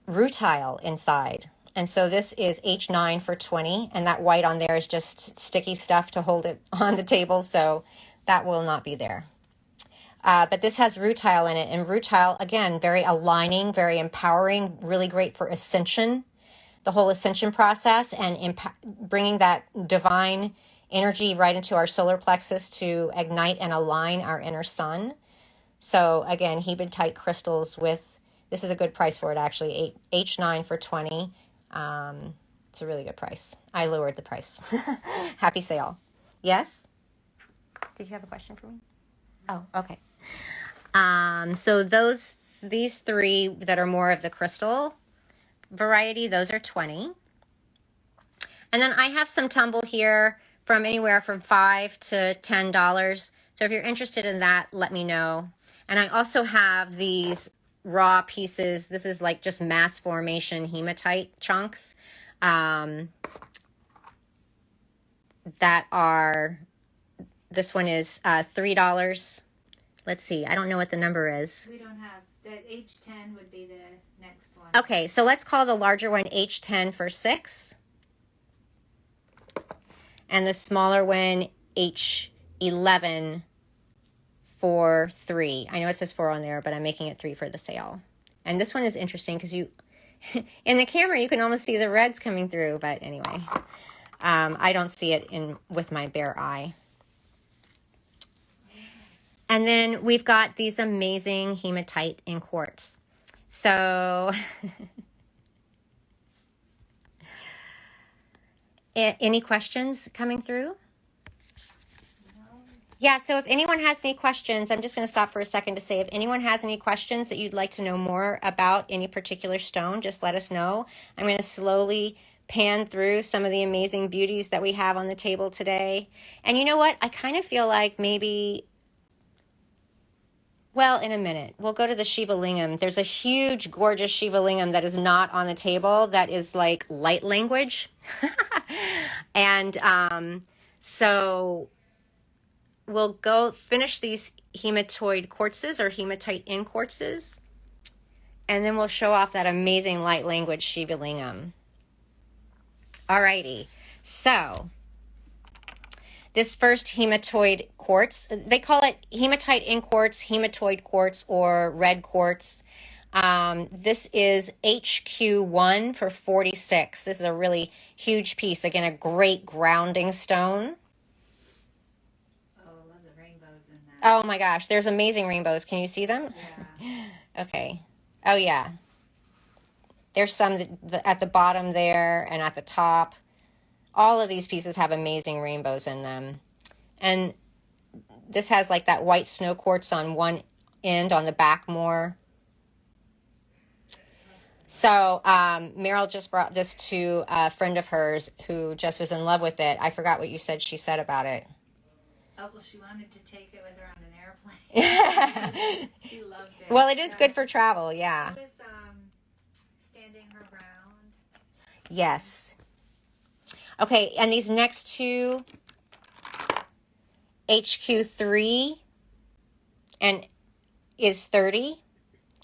rutile inside. And so this is H9 for 20. And that white on there is just sticky stuff to hold it on the table. So that will not be there. But this has rutile in it. And rutile, again, very aligning, very empowering, really great for ascension. The whole ascension process and bringing that divine energy right into our solar plexus to ignite and align our inner sun. So again, hematite crystals this is a good price for it actually, H9 for 20. It's a really good price. I lowered the price. Happy sale. Yes? Did you have a question for me? Oh, okay. So these three that are more of the crystal variety, those are 20. And then I have some tumble here from anywhere from $5 to $10. So if you're interested in that, let me know. And I also have these raw pieces. This is like just mass formation hematite chunks this one is $3. Let's see, I don't know what the number is. We don't have, the H10 would be the next one. Okay, so let's call the larger one H10 for 6. And the smaller one H11 for 3. I know it says 4 on there, but I'm making it 3 for the sale. And this one is interesting because in the camera you can almost see the reds coming through, but anyway, I don't see it with my bare eye. And then we've got these amazing hematite in quartz. So any questions coming through? Yeah, so if anyone has any questions, I'm just going to stop for a second to say if anyone has any questions that you'd like to know more about any particular stone, just let us know. I'm going to slowly pan through some of the amazing beauties that we have on the table today. And you know what? I kind of feel like maybe, well, in a minute, we'll go to the Shiva Lingam. There's a huge, gorgeous Shiva Lingam that is not on the table that is like light language. And so we'll go finish these hematoid quartzes or hematite in quartzes. And then we'll show off that amazing light language Shiva Lingam. Alrighty, so this first hematoid quartz, they call it hematite in quartz, hematoid quartz, or red quartz. This is HQ1 for 46. This is a really huge piece. Again, a great grounding stone. Oh, I love the rainbows in that. Oh my gosh, there's amazing rainbows. Can you see them? Yeah. Okay. Oh yeah. There's some at the bottom there and at the top. All of these pieces have amazing rainbows in them. And this has like that white snow quartz on one end, on the back more. So Maryl just brought this to a friend of hers who just was in love with it. I forgot what you said she said about it. Oh, well, she wanted to take it with her on an airplane. She loved it. Well, it is good for travel, yeah. It was standing her ground. Yes. Okay, and these next two, HQ3 and is 30.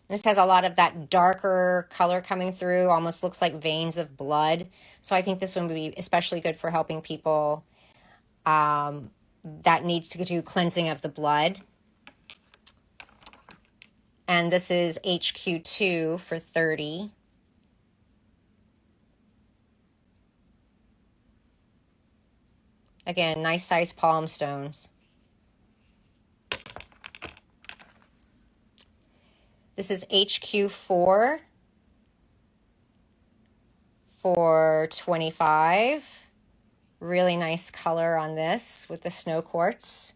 This has a lot of that darker color coming through, almost looks like veins of blood. So I think this one would be especially good for helping people that needs to do cleansing of the blood. And this is HQ2 for 30. Again, nice size palm stones. This is HQ4 for 25. Really nice color on this with the snow quartz.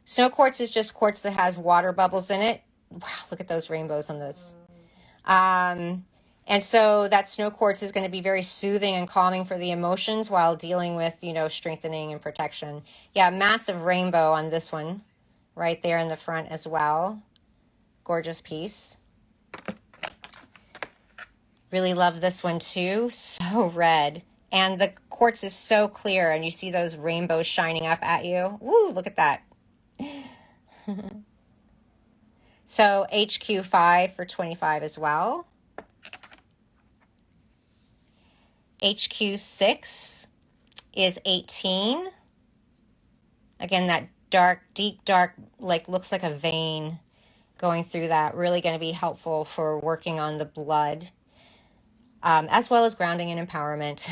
Snow quartz is just quartz that has water bubbles in it. Wow, look at those rainbows on this. And so that snow quartz is going to be very soothing and calming for the emotions while dealing with, you know, strengthening and protection. Yeah, massive rainbow on this one right there in the front as well. Gorgeous piece. Really love this one too. So red. And the quartz is so clear and you see those rainbows shining up at you. Woo, look at that. So HQ5 for 25 as well. HQ6 is 18. Again, that dark, deep dark, like looks like a vein going through that. Really going to be helpful for working on the blood, as well as grounding and empowerment.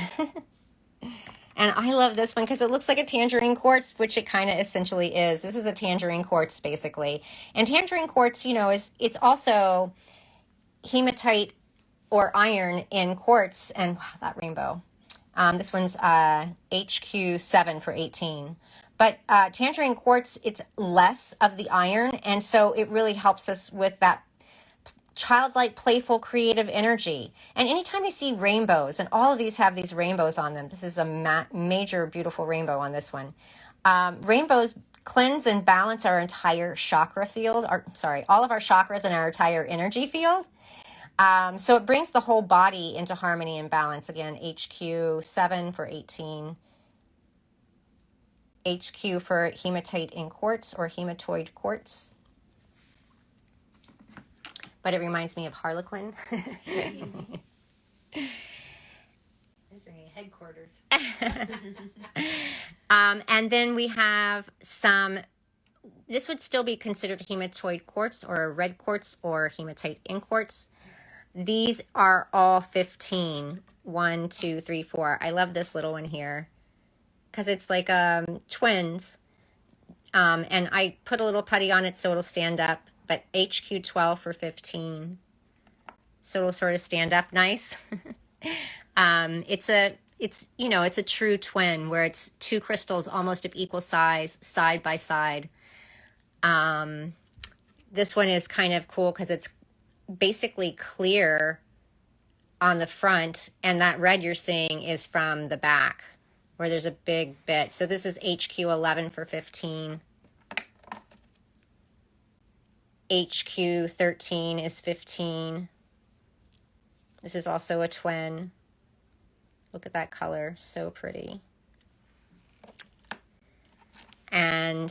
And I love this one because it looks like a tangerine quartz, which it kind of essentially is. This is a tangerine quartz, basically. And tangerine quartz, you know, it's also hematite or iron in quartz. And wow, that rainbow. This one's HQ7 for 18. But tangerine quartz, it's less of the iron. And so it really helps us with that childlike, playful, creative energy. And anytime you see rainbows, and all of these have these rainbows on them, this is a major, beautiful rainbow on this one. Rainbows cleanse and balance our entire chakra field, all of our chakras and our entire energy field. So it brings the whole body into harmony and balance. Again, HQ7 for 18. HQ for hematite in quartz or hematoid quartz. But it reminds me of Harlequin. Headquarters. And then we have some, this would still be considered hematoid quartz or a red quartz or hematite in quartz. These are all 15. 1, 2, 3, 4. I love this little one here because it's like twins. And I put a little putty on it so it'll stand up. But HQ12 for 15. So it'll sort of stand up nice. It's a true twin where it's two crystals almost of equal size, side by side. This one is kind of cool because it's basically clear on the front, and that red you're seeing is from the back where there's a big bit. So this is HQ11 for 15. HQ13 is 15. This is also a twin. Look at that color, so pretty. And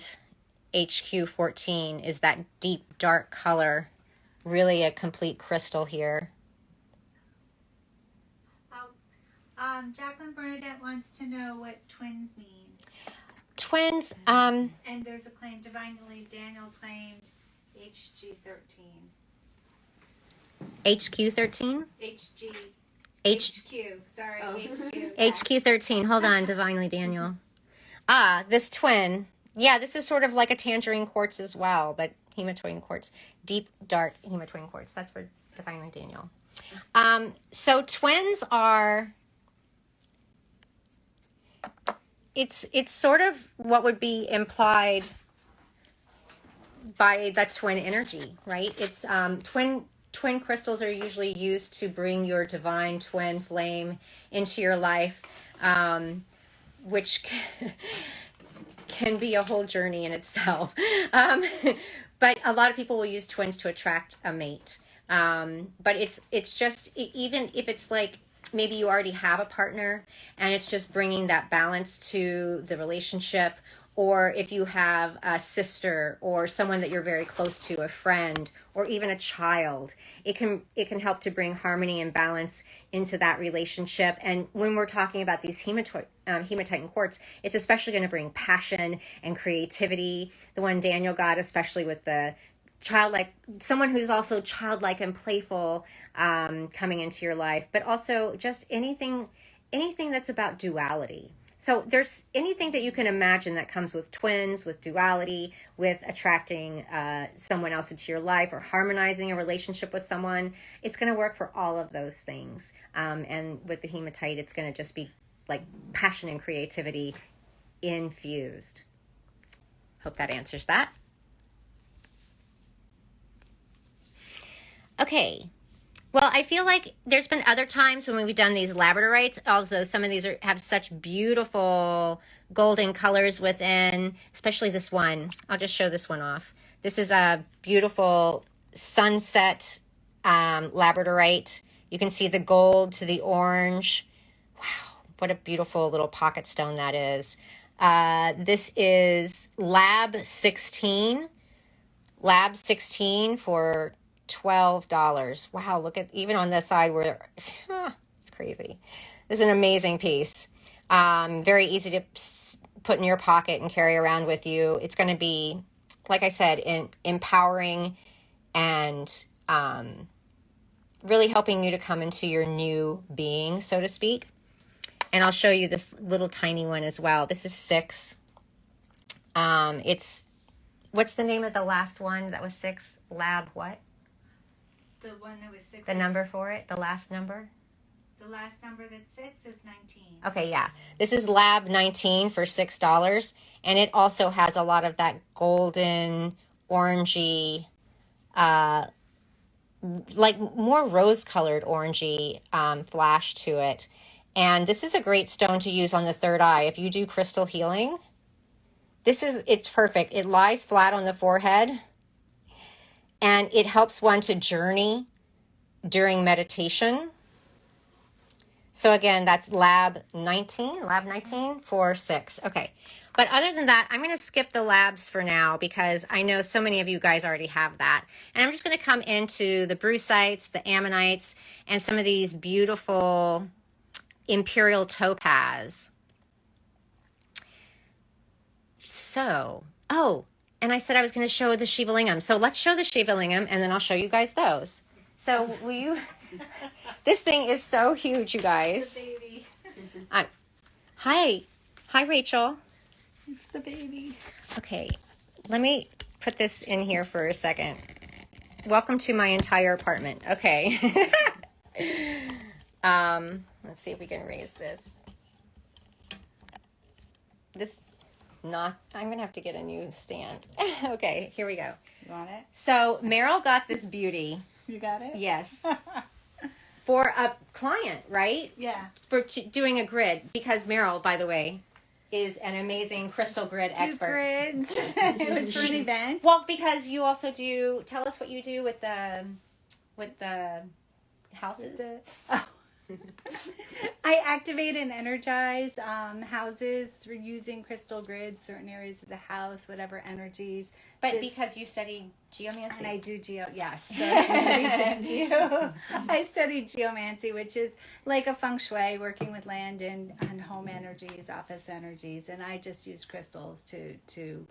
HQ14 is that deep dark color really a complete crystal here. Jacqueline Bernadette wants to know what twins mean. Twins, And there's a claim, divinely Daniel claimed HG13. HQ13? HQ, sorry, HQ. HQ13, hold on, divinely Daniel. This twin, yeah, this is sort of like a tangerine quartz as well, but hematoid quartz, deep, dark hematoid quartz. That's for divinely Daniel. So twins are, it's sort of what would be implied by that twin energy, right? It's twin crystals are usually used to bring your divine twin flame into your life, which can be a whole journey in itself. But a lot of people will use twins to attract a mate. But it's just, even if it's like maybe you already have a partner and it's just bringing that balance to the relationship, or if you have a sister or someone that you're very close to, a friend, or even a child, it can help to bring harmony and balance into that relationship. And when we're talking about these hematite and quartz, it's especially going to bring passion and creativity. The one Daniel got, especially with the childlike, someone who's also childlike and playful coming into your life, but also just anything that's about duality. So there's anything that you can imagine that comes with twins, with duality, with attracting someone else into your life, or harmonizing a relationship with someone. It's going to work for all of those things. And with the hematite, it's going to just be like passion and creativity infused. Hope that answers that. Okay. Well, I feel like there's been other times when we've done these labradorites. Also, some of these have such beautiful golden colors within, especially this one. I'll just show this one off. This is a beautiful sunset labradorite. You can see the gold to the orange. Wow, what a beautiful little pocket stone that is. This is Lab 16. Lab 16 for $12. Wow, look at, even on this side where it's crazy. This is an amazing piece. Very easy to put in your pocket and carry around with you. It's going to be, like I said, empowering and really helping you to come into your new being, so to speak. And I'll show you this little tiny one as well. This is 6. It's, what's the name of the last one that was 6? Lab what? The one that was 6. The number for it, the last number? The last number that's 6 is 19. Okay, yeah. This is Lab 19 for $6. And it also has a lot of that golden, orangey, like more rose-colored orangey flash to it. And this is a great stone to use on the third eye. If you do crystal healing, it's perfect. It lies flat on the forehead. And it helps one to journey during meditation. So again, that's Lab 19 for $6. Okay. But other than that, I'm going to skip the labs for now because I know so many of you guys already have that. And I'm just going to come into the brucites, the ammonites, and some of these beautiful imperial topaz. So, and I said I was going to show the Shiva Lingam. So let's show the Shiva Lingam, and then I'll show you guys those. So will you... This thing is so huge, you guys. The baby. Hi, Rachel. It's the baby. Okay, let me put this in here for a second. Welcome to my entire apartment. Okay. Let's see if we can raise this. I'm going to have to get a new stand. Okay, here we go. You want it? So Maryl got this beauty. You got it? Yes. For a client, right? Yeah. For doing a grid. Because Maryl, by the way, is an amazing crystal grid expert. Grids. It was for an event. Well, because you also tell us what you do with the houses. I activate and energize houses through using crystal grids, certain areas of the house, whatever energies. But because you study geomancy. And I do yes. So thank you. I studied geomancy, which is like a feng shui, working with land and home energies, office energies. And I just use crystals to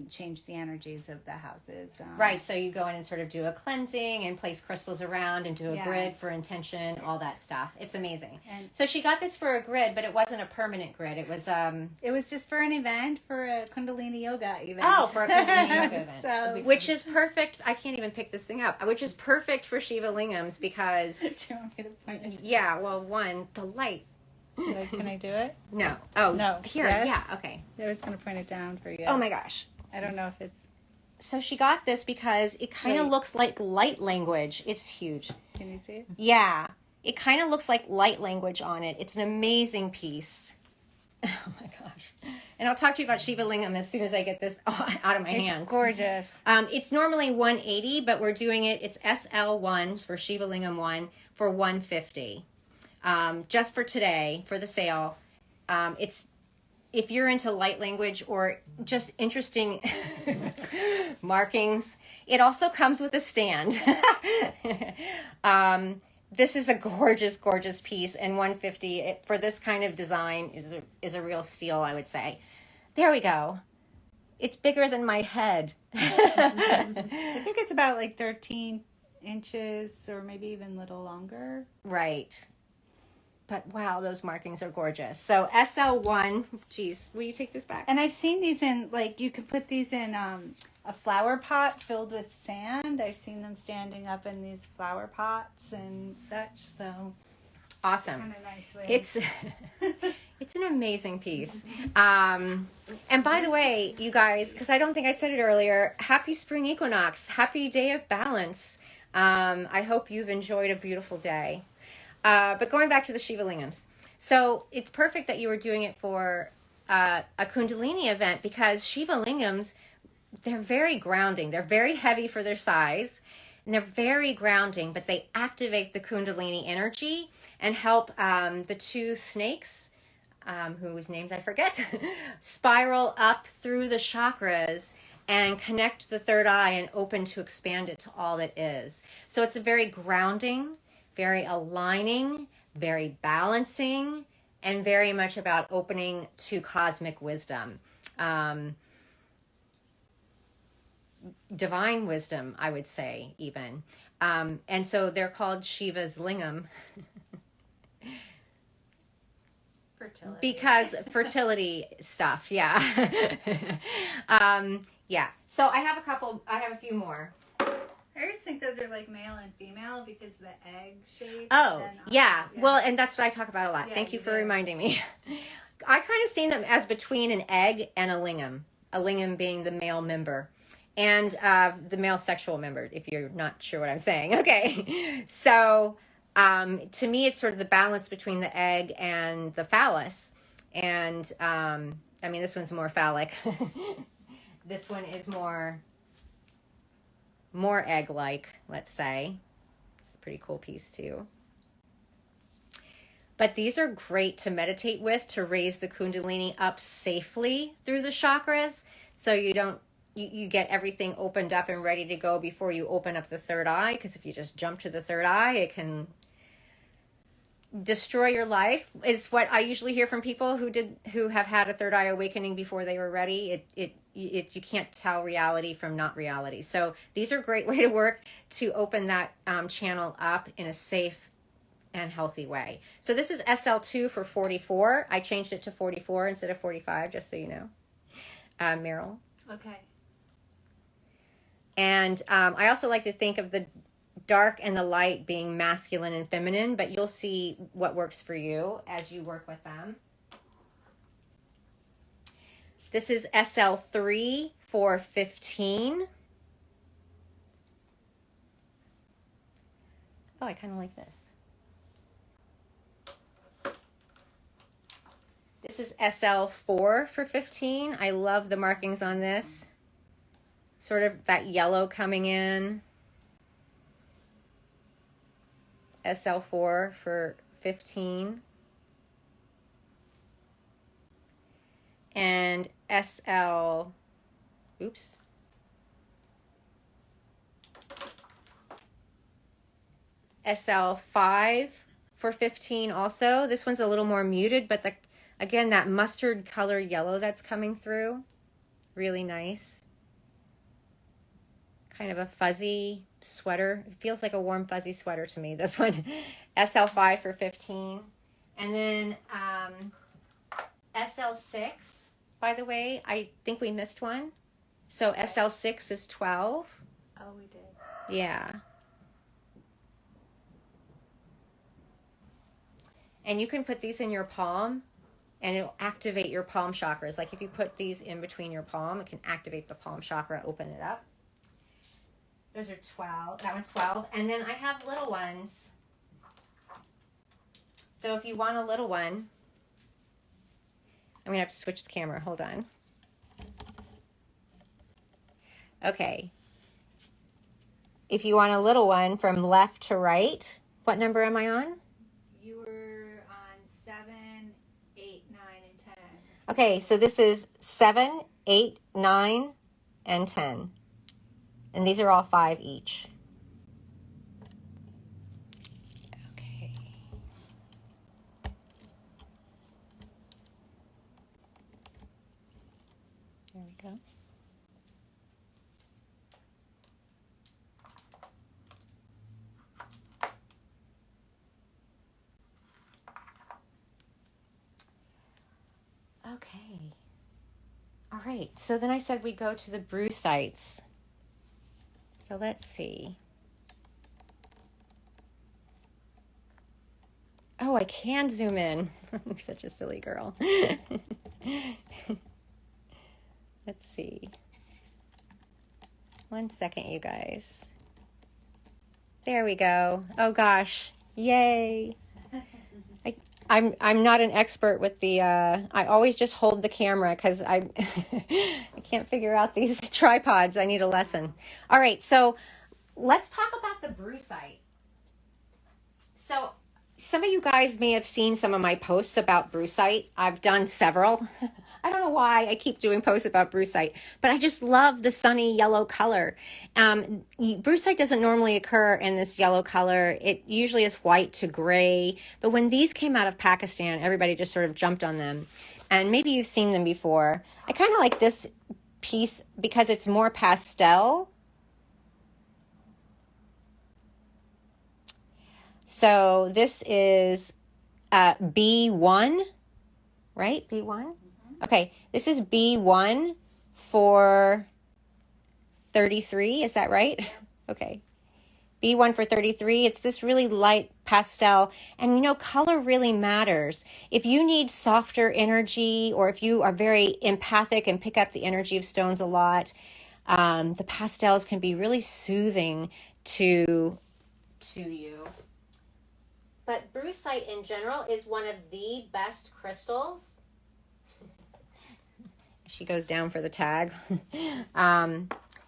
change the energies of the houses. Right, so you go in and sort of do a cleansing and place crystals around and do a grid for intention, all that stuff. It's amazing. And so she got this for a grid, but it wasn't a permanent grid. It was just for an event, for a Kundalini yoga event. Oh, for a Kundalini yoga event. So, which is perfect. I can't even pick this thing up. Which is perfect for Shiva Lingams because... Do you want me to point it? Yeah, well, one, the light. Can I do it? No. Oh, no. Here, yes? Yeah, okay. I was going to point it down for you. Oh my gosh. I don't know if it's... So she got this because it kind of looks like light language. It's huge. Can you see it? Yeah. It kind of looks like light language on it. It's an amazing piece. Oh my gosh. And I'll talk to you about Shiva Lingam as soon as I get this out of my hands. It's gorgeous. It's normally 180, but we're doing it. It's SL1 for Shiva Lingam 1 for 150. Just for today, for the sale. It's if you're into light language or just interesting markings, it also comes with a stand. This is a gorgeous, gorgeous piece, and 150 for this kind of design is a real steal, I would say. There we go. It's bigger than my head. I think it's about like 13 inches or maybe even a little longer. Right. But wow, those markings are gorgeous. So SL1, geez, will you take this back? And I've seen these in, like, you could put these in a flower pot filled with sand. I've seen them standing up in these flower pots and such. So awesome. Kind of nice way. It's an amazing piece. And by the way, you guys, because I don't think I said it earlier, happy spring equinox, happy day of balance. I hope you've enjoyed a beautiful day. But going back to the Shiva Lingams. So it's perfect that you were doing it for a Kundalini event because Shiva Lingams, they're very grounding. They're very heavy for their size. And they're very grounding, but they activate the Kundalini energy and help the two snakes, whose names I forget, spiral up through the chakras and connect the third eye and open to expand it to all it is. So it's a very grounding, very aligning, very balancing, and very much about opening to cosmic wisdom. Divine wisdom, I would say, even. And so they're called Shiva's Lingam. Fertility. Because fertility stuff, yeah. Yeah. So I have a few more. I always think those are like male and female because of the egg shape. Oh, yeah. Well, and that's what I talk about a lot. Yeah, Thank you for do. reminding me. I kind of seen them as between an egg and a lingam. A lingam being the male member. And the male sexual member, if you're not sure what I'm saying. Okay. So to me, it's sort of the balance between the egg and the phallus. And I mean, this one's more phallic. This one is more egg-like, let's say. It's a pretty cool piece too. But these are great to meditate with, to raise the Kundalini up safely through the chakras, so you get everything opened up and ready to go before you open up the third eye, because if you just jump to the third eye, it can destroy your life, is what I usually hear from people who have had a third eye awakening before they were ready. You can't tell reality from not reality. So these are a great way to work to open that channel up in a safe and healthy way. So this is SL2 for 44. I changed it to 44 instead of 45, just so you know. Maryl. Okay. And I also like to think of the dark and the light being masculine and feminine, but you'll see what works for you as you work with them. This is SL3 for 15. Oh, I kind of like this. This is SL4 for 15. I love the markings on this. Sort of that yellow coming in. SL4 for 15. And SL, oops. SL5 for 15 also. This one's a little more muted, but again, that mustard color yellow that's coming through, really nice. Kind of a fuzzy sweater. It feels like a warm fuzzy sweater to me, this one. SL5 for 15. And then SL6, by the way, I think we missed one. So SL6 is 12. Oh, we did. Yeah. And you can put these in your palm and it'll activate your palm chakras. Like if you put these in between your palm, it can activate the palm chakra, open it up. Those are 12. That one's 12. And then I have little ones. So if you want a little one, I'm going to have to switch the camera. Hold on. Okay. If you want a little one from left to right, what number am I on? You were on 7, 8, 9, and 10. Okay, so this is 7, 8, 9, and 10. And these are all 5 each. Okay. There we go. Okay. All right. So then I said we go to the brew sites. So let's see. Oh, I can zoom in. I'm such a silly girl. Let's see. 1 second, you guys. There we go. Oh gosh. Yay. I'm not an expert with the, I always just hold the camera because I can't figure out these tripods. I need a lesson. All right, so let's talk about the brew site. So some of you guys may have seen some of my posts about brew site. I've done several. I don't know why I keep doing posts about brew site, but I just love the sunny yellow color. Brew site doesn't normally occur in this yellow color. It usually is white to gray, but when these came out of Pakistan, everybody just sort of jumped on them. And maybe you've seen them before. I kind of like this piece because it's more pastel. So this is B1, right? B1? Okay, this is B1 for 33, is that right? Yeah. Okay. B1 for 33, it's this really light pastel. And you know, color really matters. If you need softer energy, or if you are very empathic and pick up the energy of stones a lot, the pastels can be really soothing to you. But brucite in general is one of the best crystals. She goes down for the tag.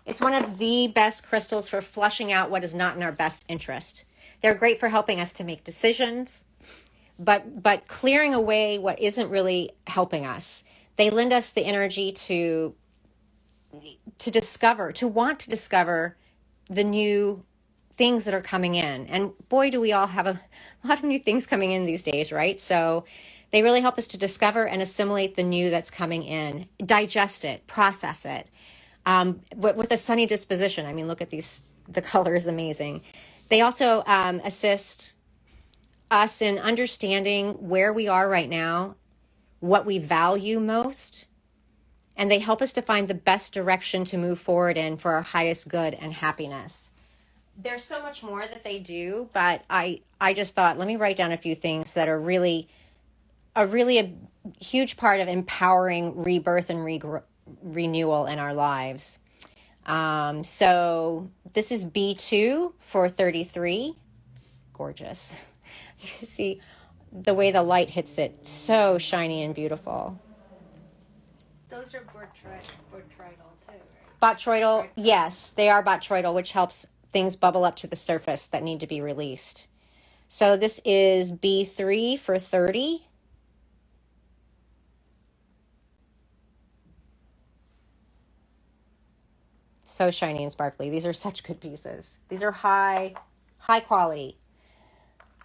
It's one of the best crystals for flushing out what is not in our best interest. They're great for helping us to make decisions, but clearing away what isn't really helping us. They lend us the energy to discover, to want to discover the new things that are coming in. And boy, do we all have a lot of new things coming in these days, right? So they really help us to discover and assimilate the new that's coming in, digest it, process it, with a sunny disposition. I mean, look at these, the color is amazing. They also assist us in understanding where we are right now, what we value most, and they help us to find the best direction to move forward in for our highest good and happiness. There's so much more that they do, but I just thought, let me write down a few things that are really a huge part of empowering rebirth and renewal in our lives. So this is B2 for 33. Gorgeous. You see the way the light hits it, so shiny and beautiful. Those are botryoidal too, right? Botryoidal, yes, they are botryoidal, which helps things bubble up to the surface that need to be released. So this is B3 for 30. So shiny and sparkly. These are such good pieces. These are high quality,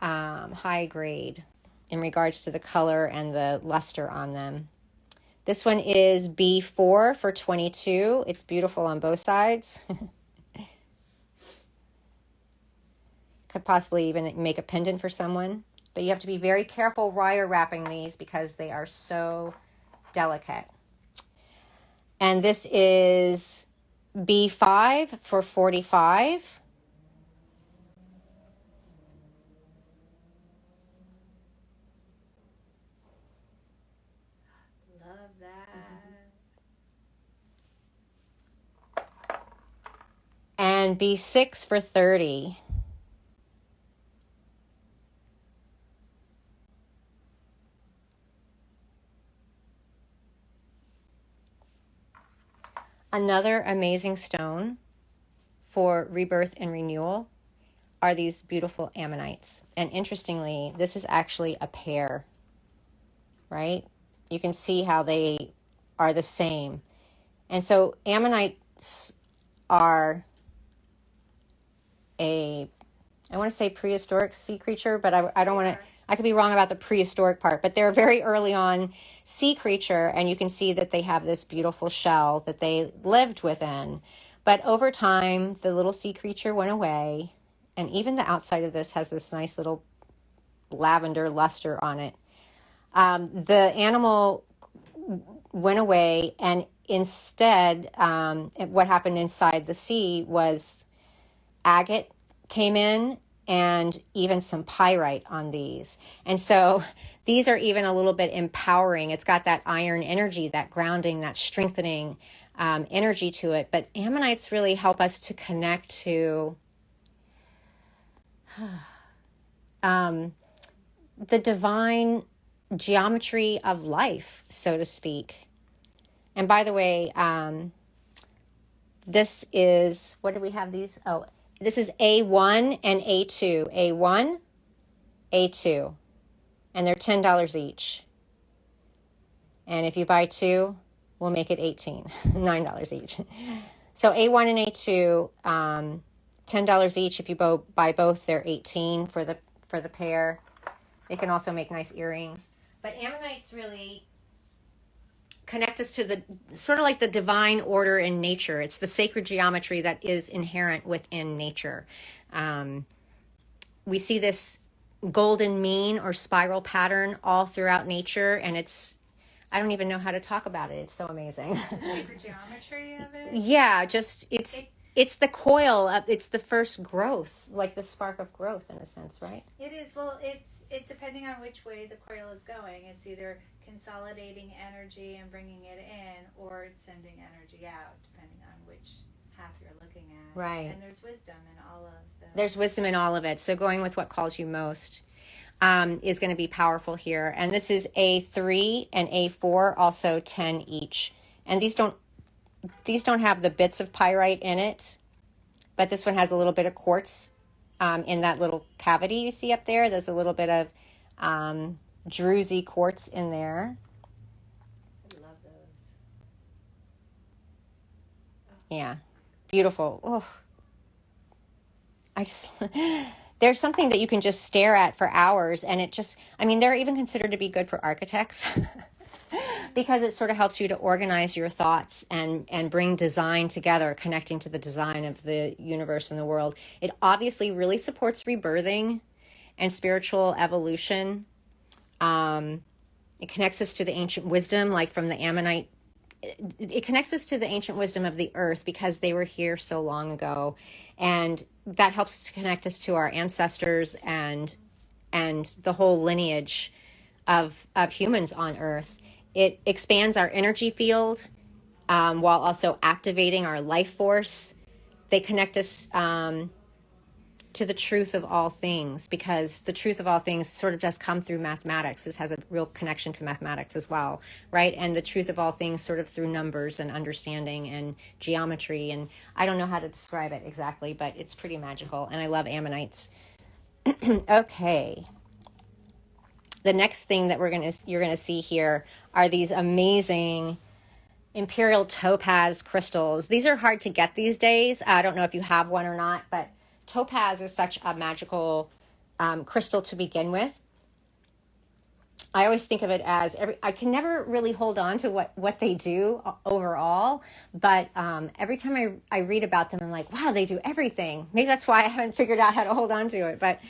high grade in regards to the color and the luster on them. This one is B4 for 22. It's beautiful on both sides. Could possibly even make a pendant for someone. But you have to be very careful wire wrapping these because they are so delicate. And this is B5 for 45. Love that. And B6 for 30. Another amazing stone for rebirth and renewal are these beautiful ammonites. And interestingly, this is actually a pair, right? You can see how they are the same. And so ammonites are I want to say prehistoric sea creature, but I don't want to, I could be wrong about the prehistoric part, but they're a very early on sea creature, and you can see that they have this beautiful shell that they lived within. But over time, the little sea creature went away, and even the outside of this has this nice little lavender luster on it. The animal went away, and instead, what happened inside the sea was agate came in, and even some pyrite on these. And so these are even a little bit empowering. It's got that iron energy, that grounding, that strengthening energy to it. But ammonites really help us to connect to the divine geometry of life, so to speak. And by the way, this is, what do we have these? Oh, this is A1 and A2. A1, A2. And they're $10 each. And if you buy two, we'll make it 18, $9 each. So A1 and A2, $10 each. If you buy both, they're 18 for the pair. They can also make nice earrings. But ammonites really connect us to the sort of like the divine order in nature. It's the sacred geometry that is inherent within nature. We see this golden mean or spiral pattern all throughout nature, and I don't even know how to talk about it. It's so amazing. The sacred geometry of it? Yeah, just it's the coil of, it's the first growth, like the spark of growth in a sense, right? It is. Well, it's depending on which way the coil is going. It's either consolidating energy and bringing it in, or it's sending energy out, depending on which half you're looking at. Right. And there's wisdom in all of them. There's wisdom in all of it. So going with what calls you most is going to be powerful here. And this is A3 and A4, also 10 each. And these don't have the bits of pyrite in it, but this one has a little bit of quartz in that little cavity you see up there. There's a little bit of druzy quartz in there. I love those. Yeah, beautiful. Oh, there's something that you can just stare at for hours, and they're even considered to be good for architects. Because it sort of helps you to organize your thoughts and bring design together, connecting to the design of the universe and the world. It obviously really supports rebirthing and spiritual evolution. It connects us to the ancient wisdom, like from the Ammonite. It connects us to the ancient wisdom of the earth because they were here so long ago. And that helps to connect us to our ancestors and the whole lineage of humans on earth. It expands our energy field while also activating our life force. They connect us to the truth of all things, because the truth of all things sort of does come through mathematics. This has a real connection to mathematics as well, right? And the truth of all things sort of through numbers and understanding and geometry. And I don't know how to describe it exactly, but it's pretty magical. And I love ammonites. Okay. The next thing that you're gonna see here are these amazing imperial topaz crystals. These are hard to get these days. I don't know if you have one or not, but topaz is such a magical crystal to begin with. I always think of it as I can never really hold on to what they do overall, but every time I read about them, I'm like, wow, they do everything. Maybe that's why I haven't figured out how to hold on to it. But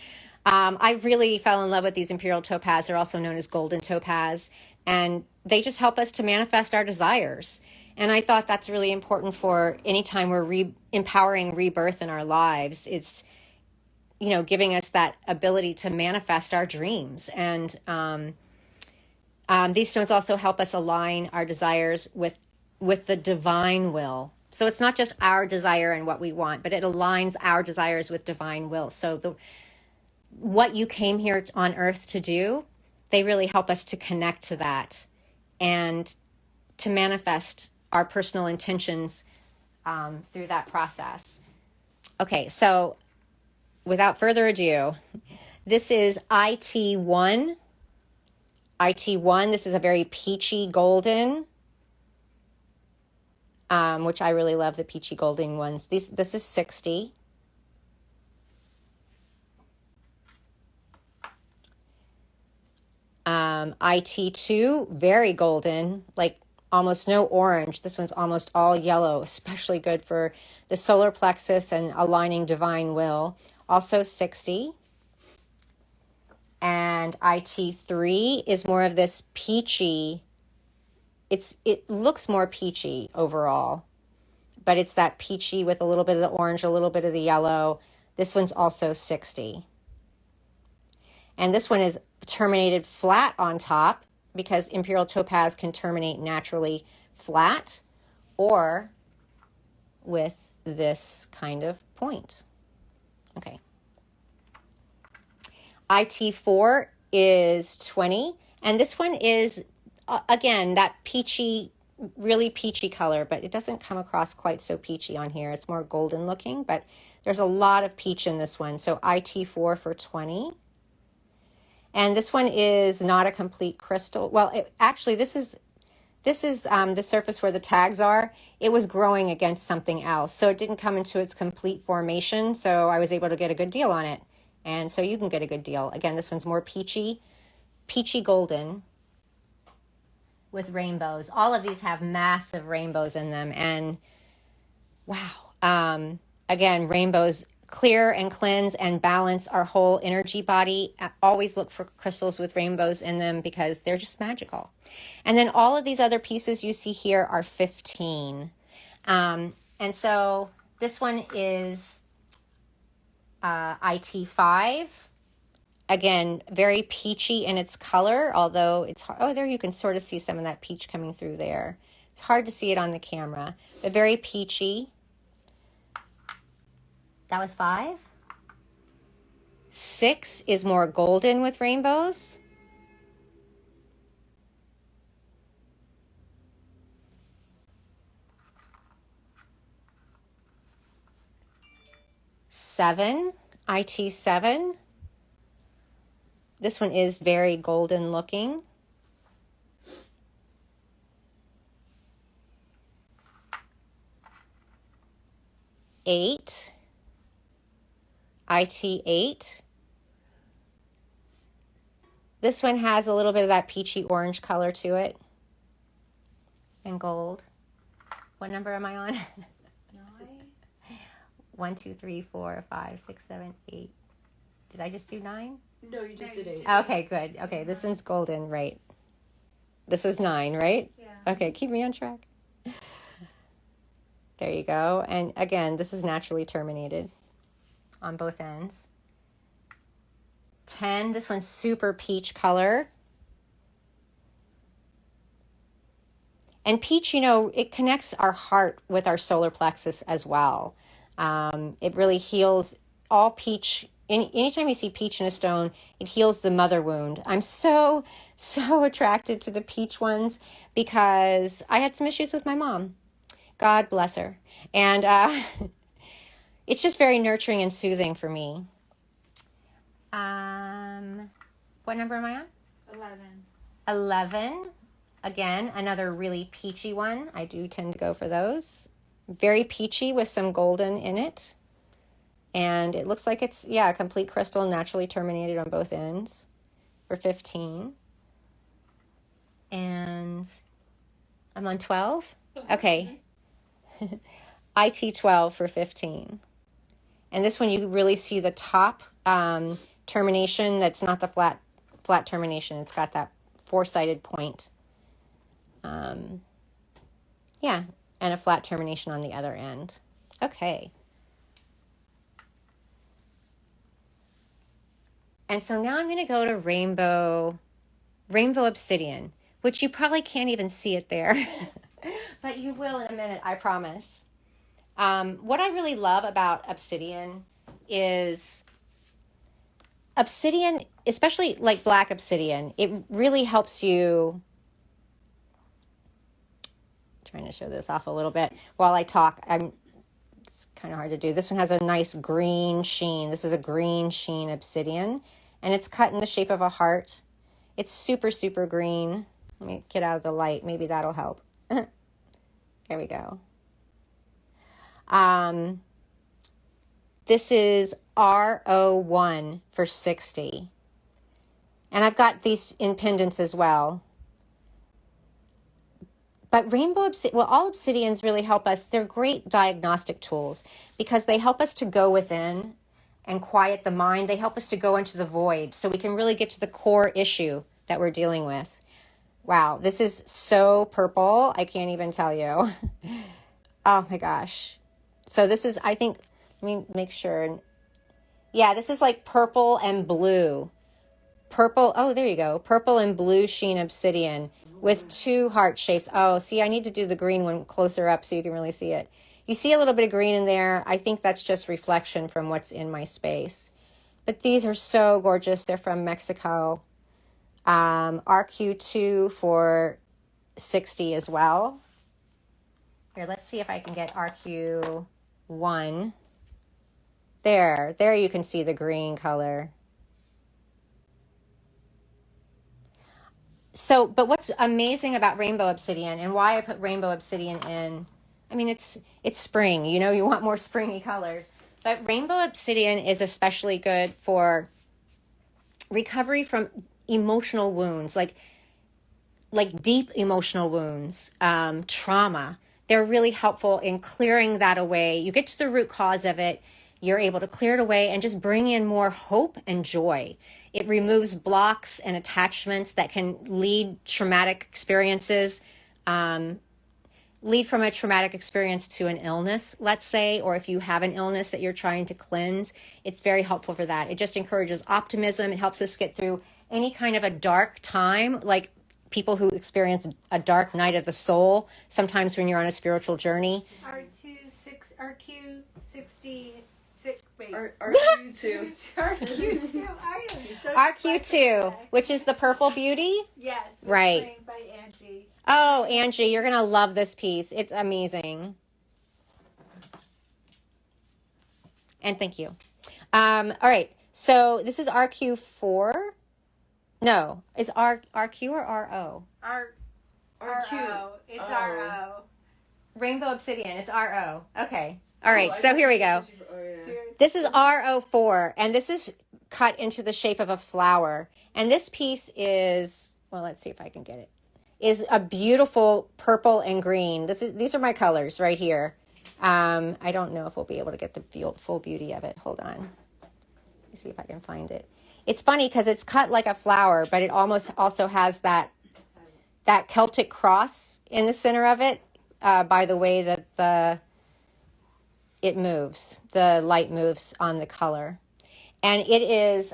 I really fell in love with these imperial topaz. They're also known as golden topaz, and they just help us to manifest our desires. And I thought that's really important for anytime we're empowering rebirth in our lives. It's, you know, giving us that ability to manifest our dreams. And these stones also help us align our desires with the divine will. So it's not just our desire and what we want, but it aligns our desires with divine will. So what you came here on earth to do, they really help us to connect to that and to manifest our personal intentions through that process. Okay, so without further ado, this is IT1. IT1, this is a very peachy golden, which I really love the peachy golden ones. This is 60. IT2, very golden, like almost no orange. This one's almost all yellow, especially good for the solar plexus and aligning divine will. Also 60. And IT3 is more of this peachy. It looks more peachy overall, but it's that peachy with a little bit of the orange, a little bit of the yellow. This one's also 60. And this one is terminated flat on top because imperial topaz can terminate naturally flat or with this kind of point. Okay. IT4 is 20. And this one is, again, that peachy, really peachy color, but it doesn't come across quite so peachy on here. It's more golden looking, but there's a lot of peach in this one. So IT4 for 20. And this one is not a complete crystal. Well, actually, this is the surface where the tags are. It was growing against something else, so it didn't come into its complete formation. So I was able to get a good deal on it, and so you can get a good deal. Again, this one's more peachy golden with rainbows. All of these have massive rainbows in them, and wow. Again, rainbows clear and cleanse and balance our whole energy body. Always look for crystals with rainbows in them because they're just magical. And then all of these other pieces you see here are 15. And so this one is IT5. Again, very peachy in its color, although it's hard. Oh, there you can sort of see some of that peach coming through there. It's hard to see it on the camera, but very peachy. That was 5. 6 is more golden with rainbows. IT7. This one is very golden looking. 8. IT8. This one has a little bit of that peachy orange color to it. And gold. What number am I on? 9. 1, 2, 3, 4, 5, 6, 7, 8. Did I just do 9? No, you just did 8. Okay, good. Okay, this one's golden, right? This is 9, right? Yeah. Okay, keep me on track. There you go. And again, this is naturally terminated on both ends. 10, this one's super peach color. And peach, you know, it connects our heart with our solar plexus as well. It really heals all peach. Anytime you see peach in a stone, it heals the mother wound. I'm so attracted to the peach ones because I had some issues with my mom. God bless her. And it's just very nurturing and soothing for me. What number am I on? 11. 11. Again, another really peachy one. I do tend to go for those. Very peachy with some golden in it. And it looks like it's, yeah, a complete crystal, naturally terminated on both ends for 15. And I'm on 12. Okay. IT 12 for 15. And this one, you really see the top termination. That's not the flat termination. It's got that four-sided point. Yeah, and a flat termination on the other end. Okay. And so now I'm going to go to rainbow obsidian, which you probably can't even see it there, but you will in a minute, I promise. What I really love about obsidian is obsidian, especially like black obsidian, it really helps you. Trying to show this off a little bit while I talk. It's kind of hard to do. This one has a nice green sheen. This is a green sheen obsidian, and it's cut in the shape of a heart. It's super, super green. Let me get out of the light. Maybe that'll help. There we go. This is RO1 for 60. And I've got these in pendants as well. But rainbow obsidian, well, all obsidians really help us. They're great diagnostic tools because they help us to go within and quiet the mind. They help us to go into the void so we can really get to the core issue that we're dealing with. Wow, this is so purple. I can't even tell you. Oh my gosh. So this is, I think, let me make sure. Yeah, this is like purple and blue. Purple, oh, there you go. Purple and blue sheen obsidian with two heart shapes. Oh, see, I need to do the green one closer up so you can really see it. You see a little bit of green in there. I think that's just reflection from what's in my space. But these are so gorgeous. They're from Mexico. RQ2 for 60 as well. Here, let's see if I can get RQ1. There you can see the green color. So, but what's amazing about rainbow obsidian and why I put rainbow obsidian in, I mean, it's spring, you know, you want more springy colors, but rainbow obsidian is especially good for recovery from emotional wounds, like deep emotional wounds, trauma. They're really helpful in clearing that away. You get to the root cause of it. You're able to clear it away and just bring in more hope and joy. It removes blocks and attachments that can lead traumatic experiences, lead from a traumatic experience to an illness, let's say, or if you have an illness that you're trying to cleanse, it's very helpful for that. It just encourages optimism. It helps us get through any kind of a dark time, like people who experience a dark night of the soul, sometimes when you're on a spiritual journey. RQ60. Wait. RQ2. RQ2. I am so RQ2, which is the purple beauty? Yes. Right. By Angie. Oh, Angie, you're going to love this piece. It's amazing. And thank you. All right. So this is RQ4. No, is RQ or RO? RQ. It's RO. Rainbow obsidian. It's RO. Okay. All right. So here we go. Yeah. This is RO4, and this is cut into the shape of a flower. And this piece is, well, let's see if I can get it, is a beautiful purple and green. These are my colors right here. I don't know if we'll be able to get the full beauty of it. Hold on. Let me see if I can find it. It's funny because it's cut like a flower, but it almost also has that Celtic cross in the center of it by the way that it moves. The light moves on the color. And it is,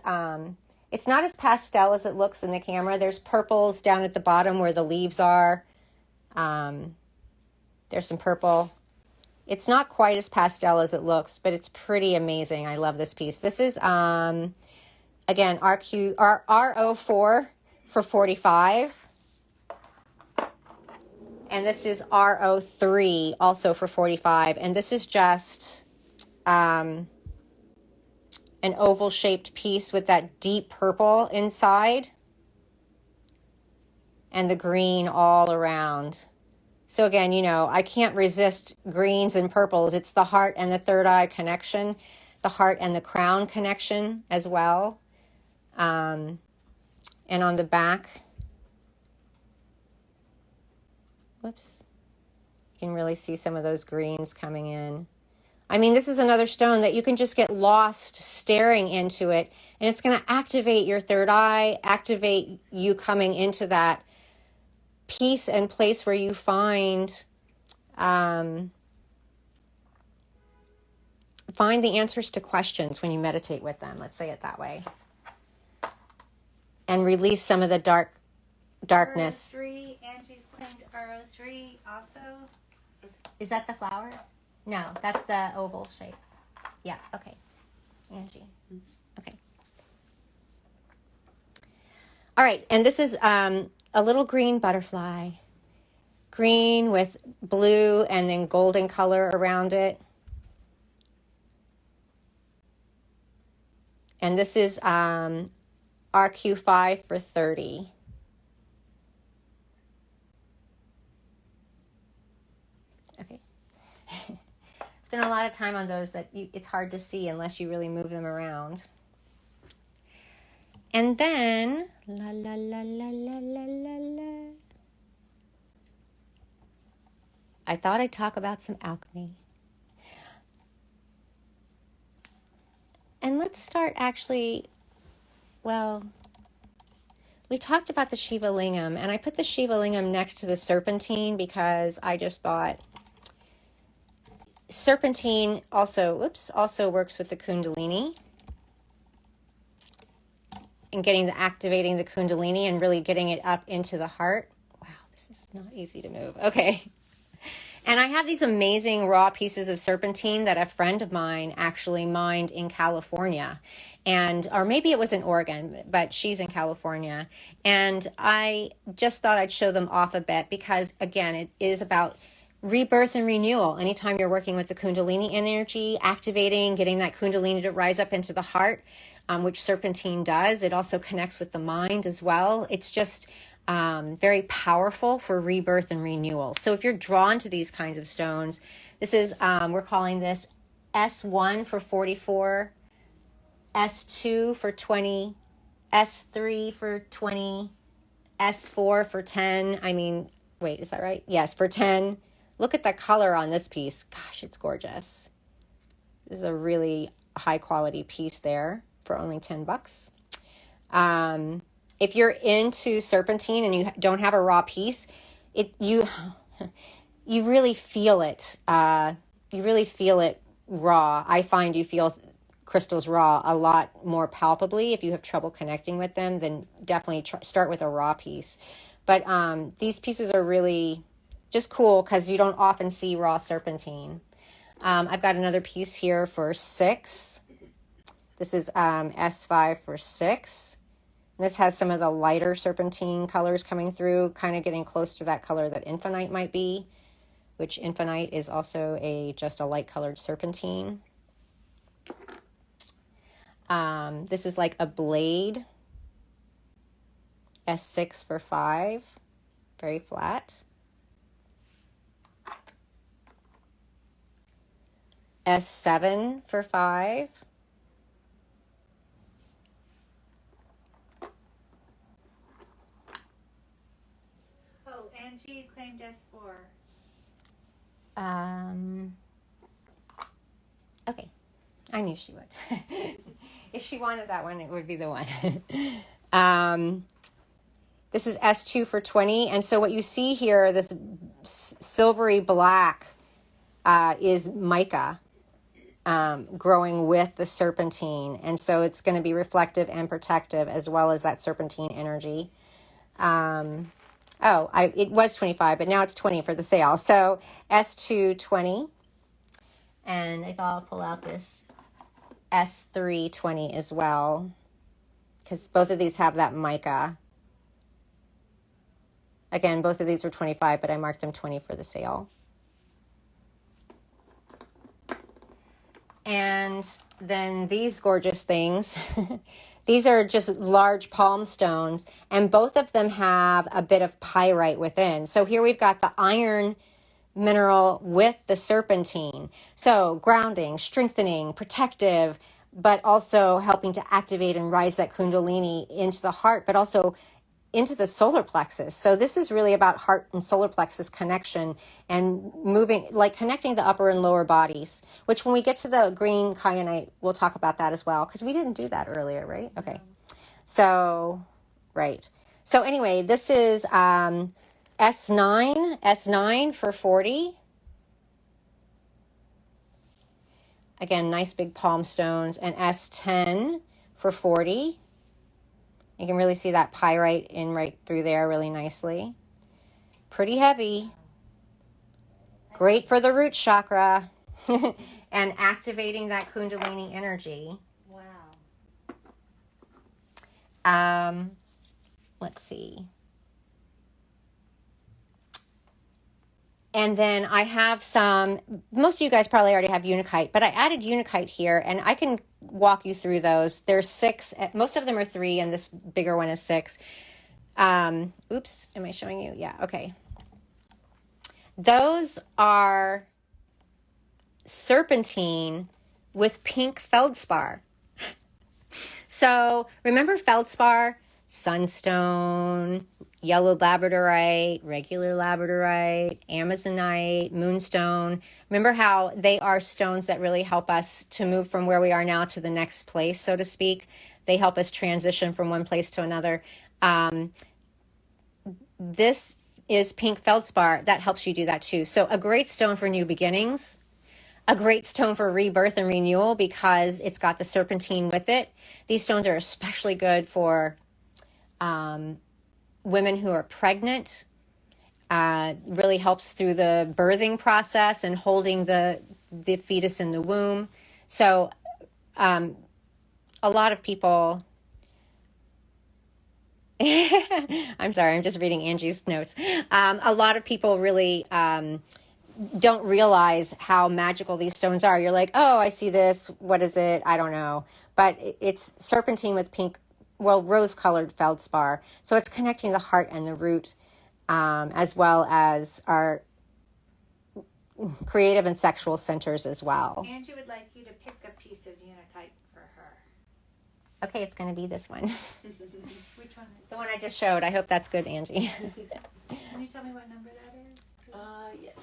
it's not as pastel as it looks in the camera. There's purples down at the bottom where the leaves are. There's some purple. It's not quite as pastel as it looks, but it's pretty amazing. I love this piece. This is, again, RO4 for 45. And this is RO3 also for 45. And this is just an an oval shaped piece with that deep purple inside and the green all around. So again, you know, I can't resist greens and purples. It's the heart and the third eye connection, the heart and the crown connection as well. And on the back, whoops, you can really see some of those greens coming in. I mean, this is another stone that you can just get lost staring into it, and it's going to activate your third eye, activate you coming into that peace and place where you find the answers to questions when you meditate with them. Let's say it that way. And release some of the darkness. 3, Angie's claimed RO3 also. Is that the flower? No, that's the oval shape. Yeah, okay. Angie. Okay. All right, and this is a little green butterfly. Green with blue and then golden color around it. And this is RQ5 for 30. Okay. Spend a lot of time on those that it's hard to see unless you really move them around. And then, la la la la la la la la. I thought I'd talk about some alchemy. And let's start actually, well, we talked about the Shiva Lingam, and I put the Shiva Lingam next to the serpentine because I just thought serpentine also works with the Kundalini and activating the Kundalini and really getting it up into the heart. Wow, this is not easy to move. Okay. And I have these amazing raw pieces of serpentine that a friend of mine actually mined in California. Or maybe it was in Oregon, but she's in California. And I just thought I'd show them off a bit because, again, it is about rebirth and renewal. Anytime you're working with the Kundalini energy, activating, getting that Kundalini to rise up into the heart, which serpentine does. It also connects with the mind as well. It's just very powerful for rebirth and renewal. So if you're drawn to these kinds of stones, this is, we're calling this S1 for 44, S2 for 20, S3 for 20, S4 for 10. I mean, wait, is that right? Yes, for 10. Look at the color on this piece. Gosh, it's gorgeous. This is a really high quality piece there for only $10. If you're into serpentine and you don't have a raw piece, you really feel it. You really feel it raw. I find you feel crystals raw a lot more palpably. If you have trouble connecting with them, then definitely start with a raw piece. But these pieces are really just cool because you don't often see raw serpentine. I've got another piece here for 6. This is S5 for 6. And this has some of the lighter serpentine colors coming through, kind of getting close to that color that infinite might be, which infinite is also just a light colored serpentine. This is like a blade, S6 for 5, very flat. S7 for 5. Angie claimed S4. Okay. I knew she would. If she wanted that one, it would be the one. This is S2 for 20. And so what you see here, this silvery black, is mica growing with the serpentine. And so it's going to be reflective and protective as well as that serpentine energy. It was 25, but now it's 20 for the sale. So S2 20. And I thought I'll pull out this S3 20 as well, because both of these have that mica. Again, both of these were 25, but I marked them 20 for the sale. And then these gorgeous things. These are just large palm stones, and both of them have a bit of pyrite within. So here we've got the iron mineral with the serpentine. So grounding, strengthening, protective, but also helping to activate and rise that kundalini into the heart, but also into the solar plexus. So this is really about heart and solar plexus connection and moving, like connecting the upper and lower bodies, which when we get to the green kyanite, we'll talk about that as well, because we didn't do that earlier, right? Okay. So, right. So anyway, this is S9 for 40. Again, nice big palm stones, and S10 for 40. You can really see that pyrite in right through there really nicely. Pretty heavy. Great for the root chakra and activating that kundalini energy. Wow. Let's see. And then I have some, most of you guys probably already have unakite, but I added unakite here, and I can walk you through those. There's 6, most of them are 3, and this bigger one is 6. Oops, am I showing you? Yeah, okay. Those are serpentine with pink feldspar. So remember feldspar? Sunstone, yellow labradorite, regular labradorite, amazonite, moonstone. Remember how they are stones that really help us to move from where we are now to the next place, so to speak. They help us transition from one place to another. This is pink feldspar. That helps you do that too. So a great stone for new beginnings. A great stone for rebirth and renewal because it's got the serpentine with it. These stones are especially good for women who are pregnant. Really helps through the birthing process and holding the fetus in the womb. So a lot of people... I'm sorry, I'm just reading Angie's notes. A lot of people really don't realize how magical these stones are. You're like, oh, I see this. What is it? I don't know. But it's serpentine with pink, well, rose-colored feldspar. So it's connecting the heart and the root, as well as our creative and sexual centers as well. Angie would like you to pick a piece of unakite for her. Okay, it's going to be this one. Which one? The one I just showed. I hope that's good, Angie. Can you tell me what number that is? Yes.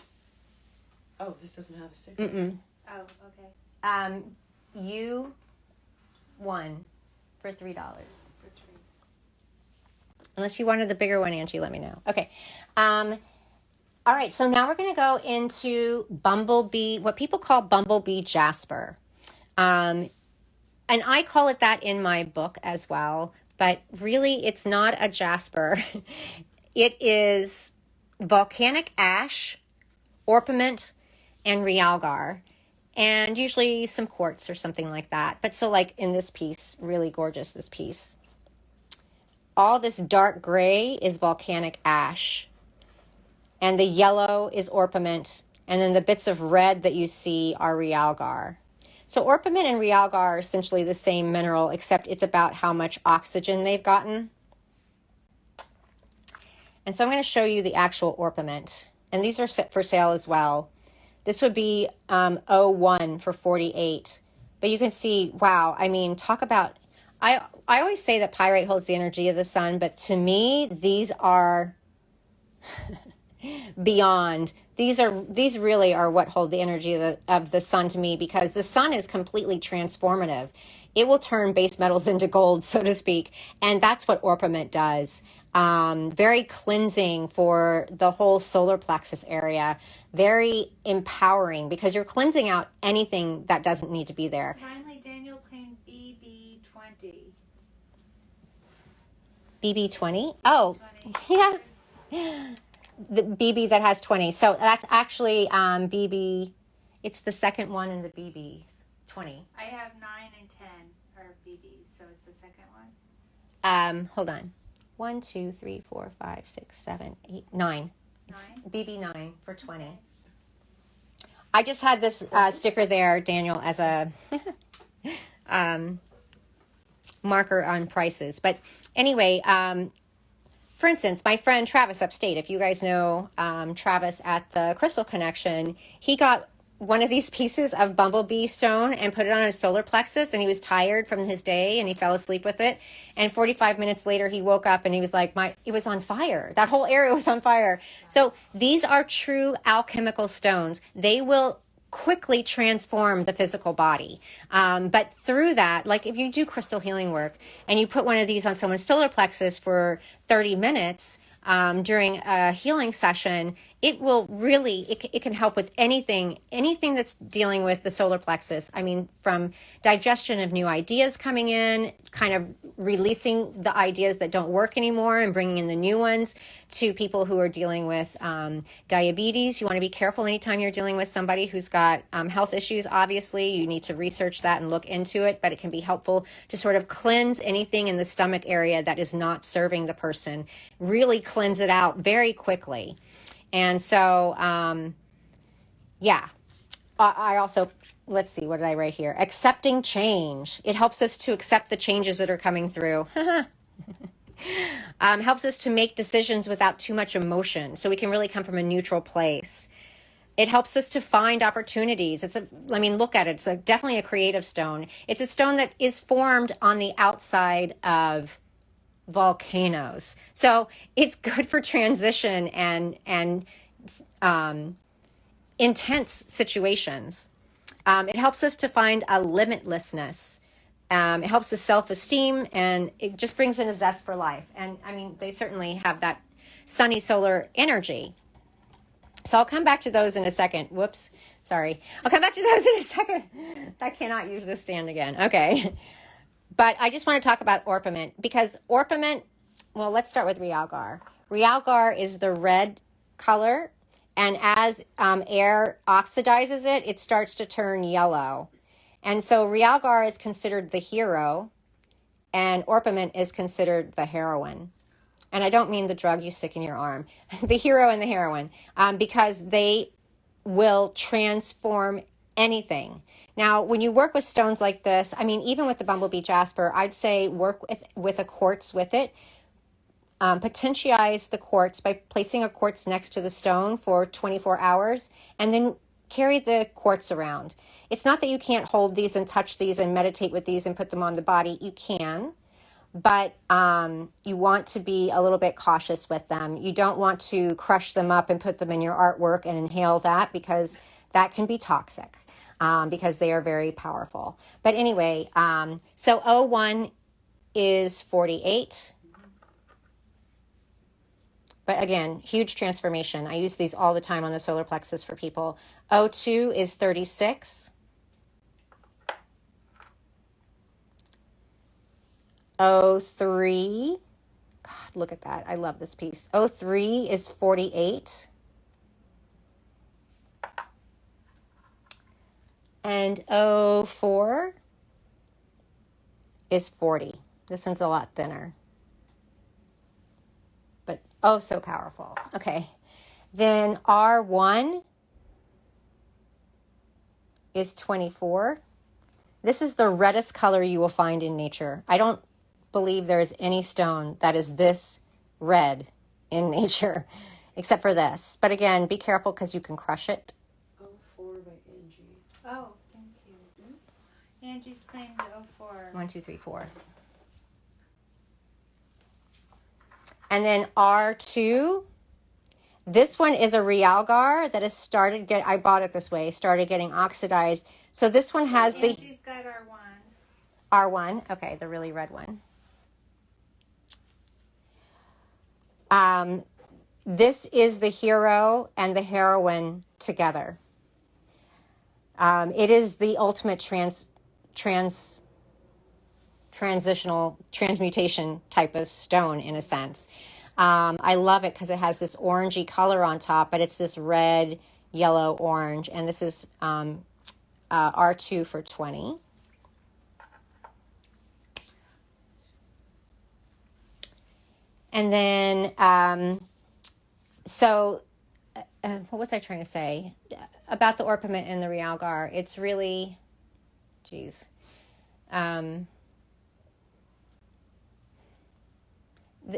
Oh, this doesn't have a sticker. Mm-mm. Oh, okay. You won for $3. For 3. Unless you wanted the bigger one, Angie, let me know. Okay. All right, so now we're going to go into bumblebee, what people call bumblebee jasper. And I call it that in my book as well, but really it's not a jasper. It is volcanic ash, orpiment, and realgar, and usually some quartz or something like that. But so like in this piece, really gorgeous, this piece. All this dark gray is volcanic ash, and the yellow is orpiment, and then the bits of red that you see are realgar. So orpiment and realgar are essentially the same mineral, except it's about how much oxygen they've gotten. And so I'm going to show you the actual orpiment, and these are set for sale as well. This would be 01 for 48. But you can see, wow, I mean, talk about, I always say that pyrite holds the energy of the sun, but to me, these are beyond. These really are what hold the energy of the sun to me, because the sun is completely transformative. It will turn base metals into gold, so to speak. And that's what orpiment does. Very cleansing for the whole solar plexus area. Very empowering because you're cleansing out anything that doesn't need to be there. Finally, Daniel claimed BB20. BB20? Oh, 20. yeah. The BB that has 20. So that's actually BB. It's the second one in the BB 20. I have 9 and 10 are BBs, so it's the second one. Hold on. 1, 2, 3, 4, 5, 6, 7, 8, 9. It's 9? BB9 for 20. I just had this sticker there, Daniel, as a marker on prices. But anyway, for instance, my friend Travis upstate, if you guys know Travis at the Crystal Connection, he got one of these pieces of bumblebee stone and put it on his solar plexus, and he was tired from his day and he fell asleep with it. And 45 minutes later, he woke up and he was like, it was on fire. That whole area was on fire. So these are true alchemical stones. They will quickly transform the physical body. But through that, like if you do crystal healing work and you put one of these on someone's solar plexus for 30 minutes, during a healing session, it will really, it can help with anything that's dealing with the solar plexus. I mean, from digestion of new ideas coming in, kind of releasing the ideas that don't work anymore and bringing in the new ones, to people who are dealing with diabetes. You want to be careful anytime you're dealing with somebody who's got health issues. Obviously, you need to research that and look into it, but it can be helpful to sort of cleanse anything in the stomach area that is not serving the person. Really cleanse it out very quickly. And so, I also, let's see, what did I write here? Accepting change. It helps us to accept the changes that are coming through. Helps us to make decisions without too much emotion, so we can really come from a neutral place. It helps us to find opportunities. Look at it. It's definitely a creative stone. It's a stone that is formed on the outside of volcanoes. So it's good for transition and intense situations. It helps us to find a limitlessness. It helps the self-esteem, and it just brings in a zest for life. And I mean, they certainly have that sunny solar energy. So I'll come back to those in a second. Whoops. Sorry. I'll come back to those in a second. I cannot use this stand again. Okay. But I just want to talk about orpiment, because orpiment, well, let's start with realgar. Realgar is the red color, and as air oxidizes it, it starts to turn yellow. And so realgar is considered the hero, and orpiment is considered the heroine. And I don't mean the drug you stick in your arm, the hero and the heroine, because they will transform anything. Now, when you work with stones like this, I mean, even with the bumblebee jasper, I'd say work with a quartz with it. Potentialize the quartz by placing a quartz next to the stone for 24 hours, and then carry the quartz around. It's not that you can't hold these and touch these and meditate with these and put them on the body. You can, but you want to be a little bit cautious with them. You don't want to crush them up and put them in your artwork and inhale that, because that can be toxic. Because they are very powerful. But anyway, so O1 is 48. But again, huge transformation. I use these all the time on the solar plexus for people. O2 is 36. O3, God, look at that. I love this piece. O3 is 48. And O4 is 40. This one's a lot thinner, but oh, so powerful. Okay. Then R1 is 24. This is the reddest color you will find in nature. I don't believe there is any stone that is this red in nature, except for this. But again, be careful, because you can crush it. Oh, thank you. Angie's claimed 04. 1, 2, 3, 4. And then R2. This one is a realgar that has started I bought it this way, started getting oxidized. So this one has Angie's got R1. R1, okay, the really red one. This is the hero and the heroine together. It is the ultimate transitional transmutation type of stone, in a sense. I love it because it has this orangey color on top, but it's this red, yellow, orange, and this is R2 for 20. And then, what was I trying to say? about the orpiment and the realgar. It's really, geez.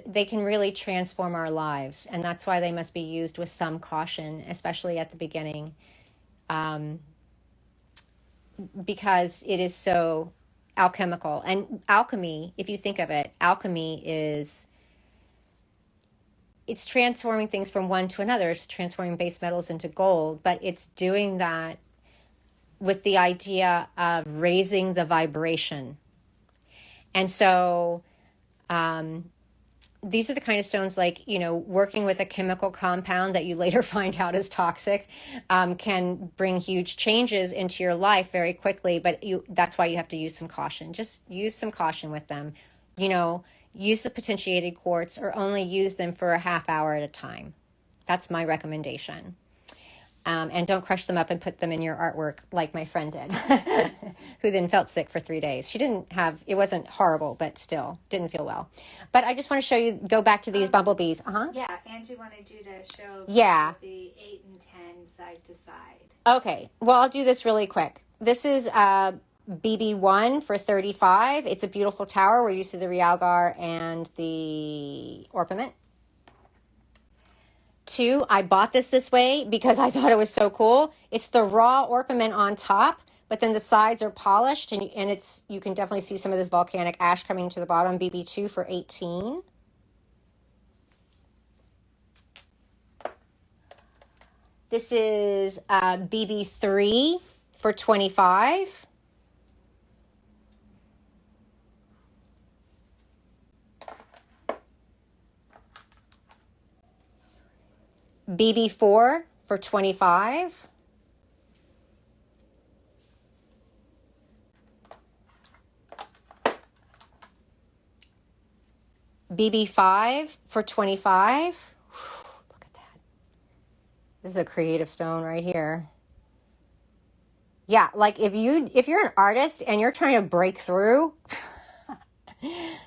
They can really transform our lives, and that's why they must be used with some caution, especially at the beginning, because it is so alchemical. And alchemy, if you think of it, alchemy is, it's transforming things from one to another. It's transforming base metals into gold, but it's doing that with the idea of raising the vibration. And so these are the kind of stones, like, you know, working with a chemical compound that you later find out is toxic, can bring huge changes into your life very quickly. But that's why you have to use some caution. Just use some caution with them. You know, use the potentiated quartz, or only use them for a half hour at a time. That's my recommendation. And don't crush them up and put them in your artwork like my friend did, who then felt sick for 3 days. She didn't have, it wasn't horrible, but still didn't feel well. But I just want to show you, go back to these bumblebees. Yeah, Angie wanted you to show the 8 and 10 side to side. Okay, well, I'll do this really quick. This is BB1 for 35. It's a beautiful tower where you see the realgar and the orpiment. 2, I bought this way because I thought it was so cool. It's the raw orpiment on top, but then the sides are polished, and it's, you can definitely see some of this volcanic ash coming to the bottom. BB2 for 18. This is BB3 for 25. BB4 for 25. BB5 for 25. Whew, look at that. This is a creative stone right here. Yeah, like if you're an artist and you're trying to break through,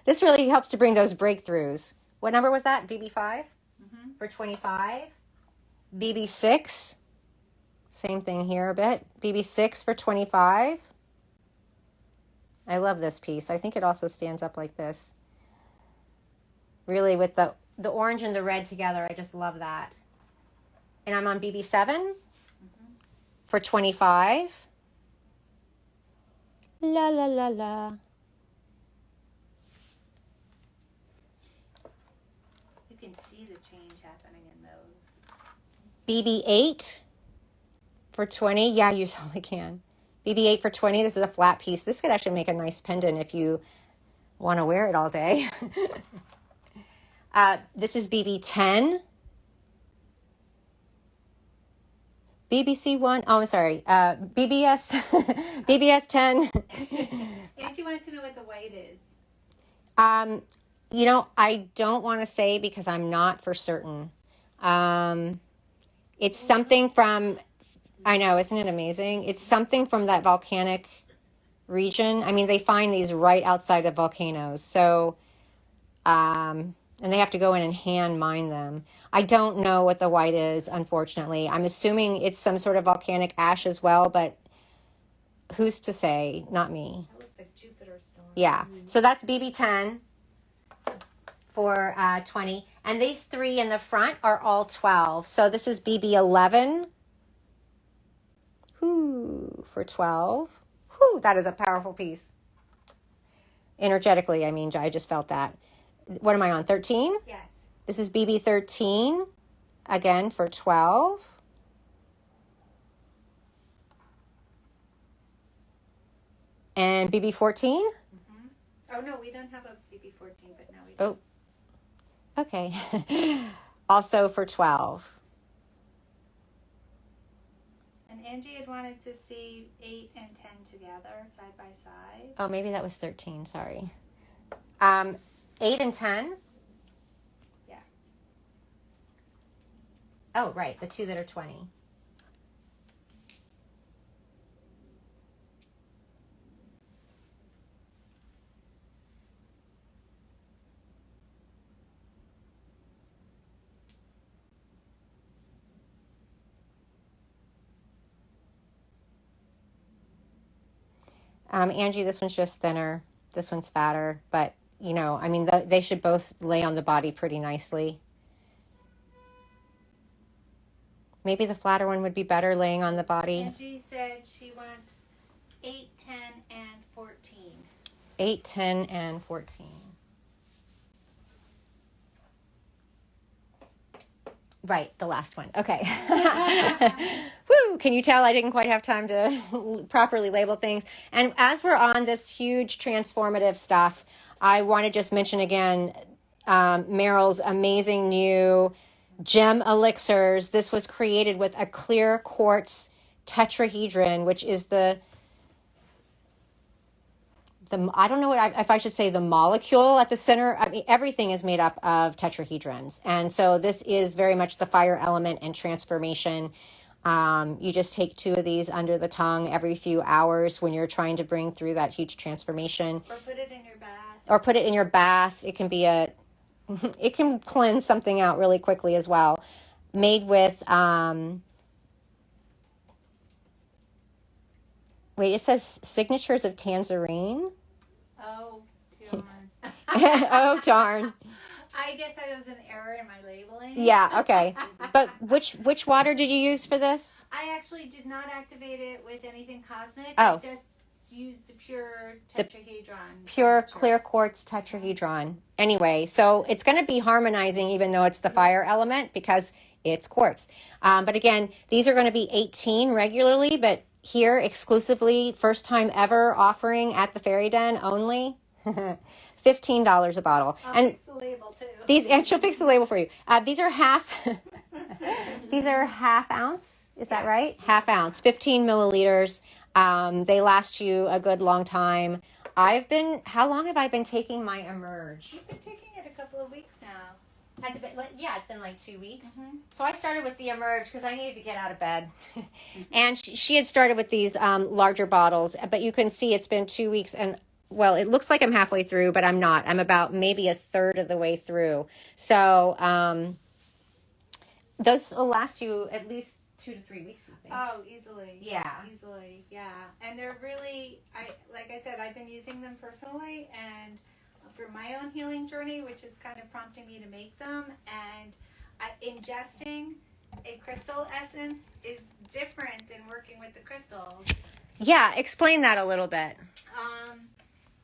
this really helps to bring those breakthroughs. What number was that? BB5 for 25. BB6, same thing here a bit. BB6 for 25. I love this piece. I think it also stands up like this. Really, with the orange and the red together, I just love that. And I'm on BB7 for 25. La la la la. You can see the change happening in those. BB8 for 20. Yeah, you totally can. BB8 for 20. This is a flat piece. This could actually make a nice pendant if you want to wear it all day. This is BB10. BBC1. Oh, I'm sorry. BBS. BBS10. Angie wants to know what the white is. You know, I don't want to say because I'm not for certain. It's something from, I know, isn't it amazing? It's something from that volcanic region. I mean, they find these right outside of volcanoes. So, and they have to go in and hand mine them. I don't know what the white is, unfortunately. I'm assuming it's some sort of volcanic ash as well, but who's to say? Not me. That looks like Jupiter stone. Yeah. So that's BB10 for 20. And these 3 in the front are all 12. So this is BB11. Whoo, for 12. Whoo, that is a powerful piece. Energetically, I mean, I just felt that. What am I on, 13? Yes. This is BB13, again for 12. And BB14? Oh, no, we don't have a BB14, but now we do. Oh, okay. Also for 12. And Angie had wanted to see 8 and 10 together, side by side. Oh, maybe that was 13, sorry. 8 and 10? Yeah. Oh, right, the 2 that are 20. Angie, this one's just thinner. This one's fatter, but you know, I mean, they should both lay on the body pretty nicely. Maybe the flatter one would be better laying on the body. Angie said she wants 8, 10, and 14. 8, 10, and 14. Right, the last one. Okay. Woo! Can you tell I didn't quite have time to properly label things? And as we're on this huge transformative stuff, I want to just mention again Meryl's amazing new gem elixirs. This was created with a clear quartz tetrahedron, which is the I don't know if I should say the molecule at the center. I mean, everything is made up of tetrahedrons. And so this is very much the fire element and transformation. You just take 2 of these under the tongue every few hours when you're trying to bring through that huge transformation. Or put it in your bath. Or put it in your bath. It can be it can cleanse something out really quickly as well. Made with, wait, it says signatures of tangerine. Oh, darn. Oh, darn. I guess that was an error in my labeling. Yeah, okay. But which water did you use for this? I actually did not activate it with anything cosmic. Oh. I just used the pure tetrahedron. Pure signature. clear quartz tetrahedron. Anyway, so it's going to be harmonizing even though it's the fire element because it's quartz. But again, these are going to be 18 regularly, but here exclusively, first time ever offering at the Faerie Den only. $15 a bottle. I'll fix the label too. And she'll fix the label for you. These are these are half ounce. Is that right? Half ounce, 15 milliliters. They last you a good long time. How long have I been taking my Emerge? You've been taking it a couple of weeks now. Has it been, yeah, it's been like 2 weeks. Mm-hmm. So I started with the Emerge because I needed to get out of bed. And she had started with these larger bottles, but you can see it's been 2 weeks and well, it looks like I'm halfway through, but I'm not. I'm about maybe a third of the way through. So those will last you at least 2 to 3 weeks, I think. Oh, easily. Yeah. Easily, yeah. And they're really, like I said, I've been using them personally and for my own healing journey, which is kind of prompting me to make them. And ingesting a crystal essence is different than working with the crystals. Yeah, explain that a little bit.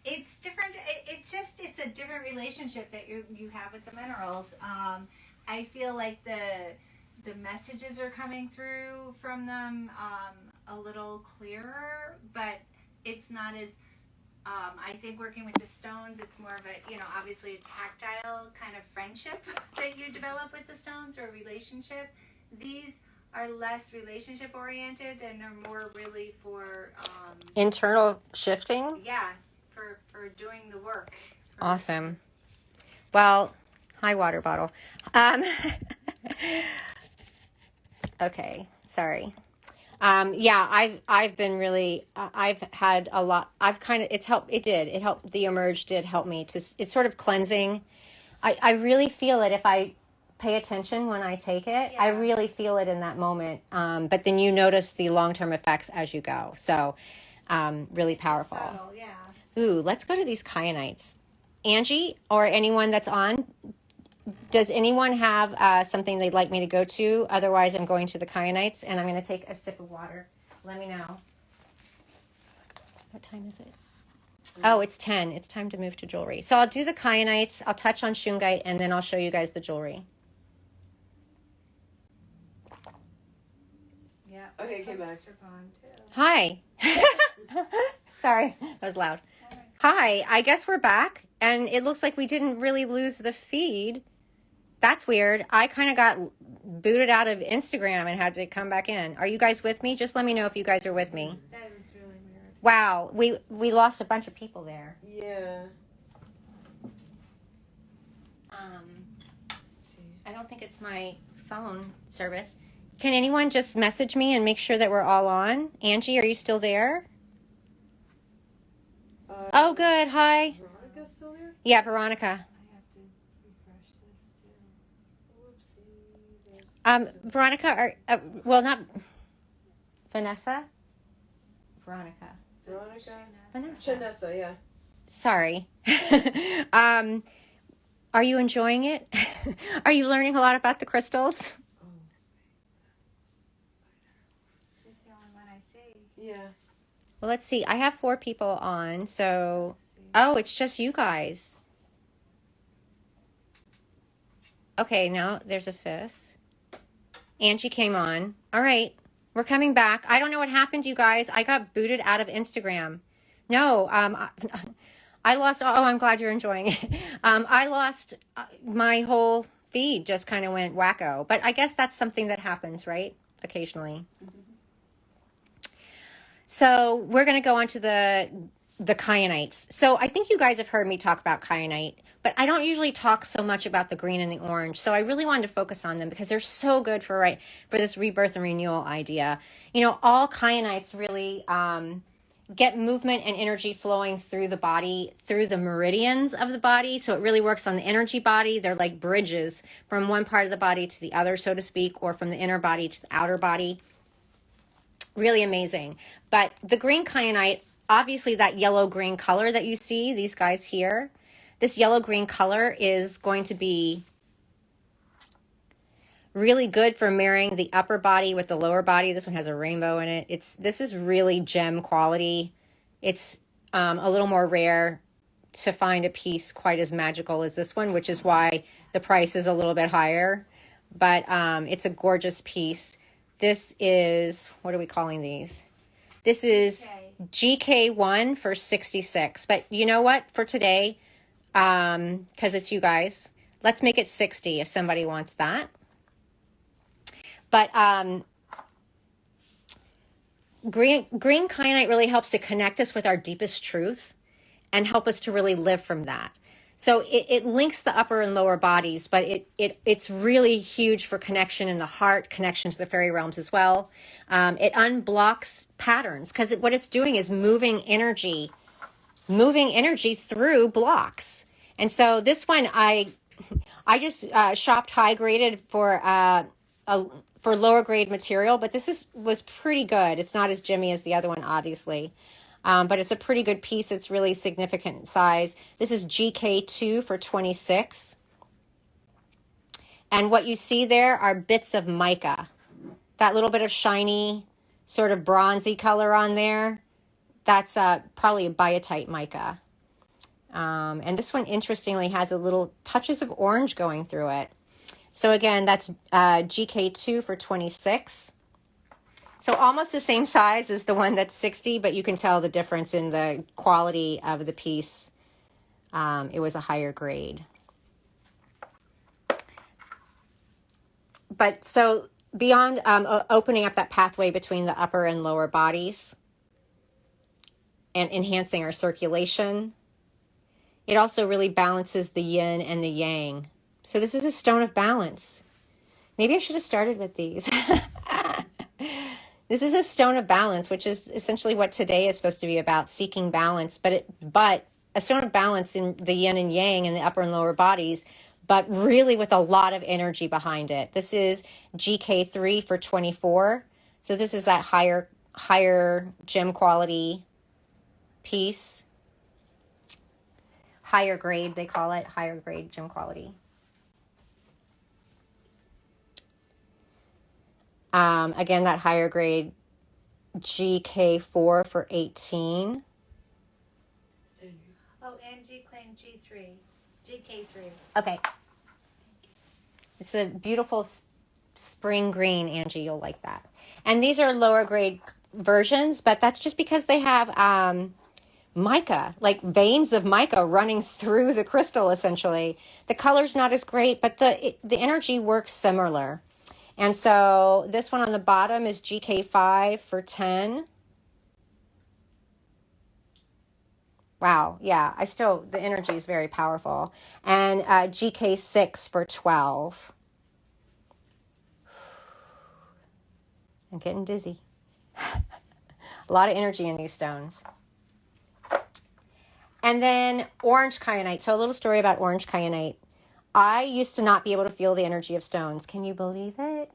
It's different. It's a different relationship that you have with the minerals. I feel like the messages are coming through from them a little clearer, but it's not as. I think working with the stones, it's more of a, obviously a tactile kind of friendship that you develop with the stones or a relationship. These are less relationship oriented and are more really for internal shifting. Yeah. For doing the work. Awesome. Well, hi, water bottle. Okay, sorry. Yeah, I've been really, I've had a lot, it's helped, it helped, the Emerge did help me it's sort of cleansing. I really feel it if I pay attention when I take it. Yeah. I really feel it in that moment. But then you notice the long-term effects as you go. So, really powerful. Subtle, yeah. Ooh, let's go to these kyanites. Angie, or anyone that's on, does anyone have something they'd like me to go to? Otherwise, I'm going to the kyanites, and I'm going to take a sip of water. Let me know. What time is it? Oh, it's 10. It's time to move to jewelry. So I'll do the kyanites, I'll touch on shungite, and then I'll show you guys the jewelry. Yeah. Okay, came back. Hi. Sorry, that was loud. Hi, I guess we're back, and it looks like we didn't really lose the feed. That's weird. I kind of got booted out of Instagram and had to come back in. Are you guys with me? Just let me know if you guys are with me. That was really weird. Wow, we lost a bunch of people there. Yeah. Let's see. I don't think it's my phone service. Can anyone just message me and make sure that we're all on? Angie, are you still there? Oh, good. Hi. Veronica's still there? Yeah, Veronica. I have to refresh this too. Whoopsie. Veronica, well, not Vanessa. Veronica. Veronica. Vanessa. Shanessa, yeah. Sorry. Are you enjoying it? Are you learning a lot about the crystals? She's the only one I see. Yeah. Well, let's see. I have 4 people on, so... Oh, it's just you guys. Okay, now there's a 5th. Angie came on. All right, we're coming back. I don't know what happened, you guys. I got booted out of Instagram. No, I lost... Oh, I'm glad you're enjoying it. I lost my whole feed, just kind of went wacko. But I guess that's something that happens, right? Occasionally. So we're going to go on to the kyanites. So I think you guys have heard me talk about kyanite, but I don't usually talk so much about the green and the orange. So I really wanted to focus on them because they're so good for this rebirth and renewal idea. You know, all kyanites really get movement and energy flowing through the body, through the meridians of the body. So it really works on the energy body. They're like bridges from one part of the body to the other, so to speak, or from the inner body to the outer body. Really amazing. But the green kyanite, obviously that yellow-green color that you see, these guys here, this yellow-green color is going to be really good for marrying the upper body with the lower body. This one has a rainbow in it. This is really gem quality. It's a little more rare to find a piece quite as magical as this one, which is why the price is a little bit higher. But it's a gorgeous piece. This is, what are we calling these? This is GK1 for 66. But you know what? For today, because it's you guys, let's make it 60 if somebody wants that. But green kyanite really helps to connect us with our deepest truth and help us to really live from that. So it links the upper and lower bodies, but it's really huge for connection in the heart, connection to the fairy realms as well. It unblocks patterns because what it's doing is moving energy through blocks. And so this one, I just shopped high graded for lower grade material, but this was pretty good. It's not as gemmy as the other one, obviously. But it's a pretty good piece. It's really significant size. This is GK2 for 26. And what you see there are bits of mica. That little bit of shiny, sort of bronzy color on there, that's probably a biotite mica. And this one, interestingly, has a little touches of orange going through it. So again, that's GK2 for 26. So almost the same size as the one that's 60, but you can tell the difference in the quality of the piece. It was a higher grade. But so beyond opening up that pathway between the upper and lower bodies and enhancing our circulation, it also really balances the yin and the yang. So this is a stone of balance. Maybe I should have started with these. This is a stone of balance, which is essentially what today is supposed to be about, seeking balance. But a stone of balance in the yin and yang in the upper and lower bodies, but really with a lot of energy behind it. This is GK3 for 24. So this is that higher gem quality piece. Higher grade, they call it, higher grade gem quality. Again, that higher grade GK4 for 18. Oh, Angie claimed GK3. Okay. It's a beautiful spring green, Angie. You'll like that. And these are lower grade versions, but that's just because they have mica, like veins of mica running through the crystal, essentially. The color's not as great, but the energy works similar. And so this one on the bottom is GK5 for 10. Wow, yeah, the energy is very powerful. And GK6 for 12. I'm getting dizzy. A lot of energy in these stones. And then orange kyanite. So a little story about orange kyanite. I used to not be able to feel the energy of stones. Can you believe it?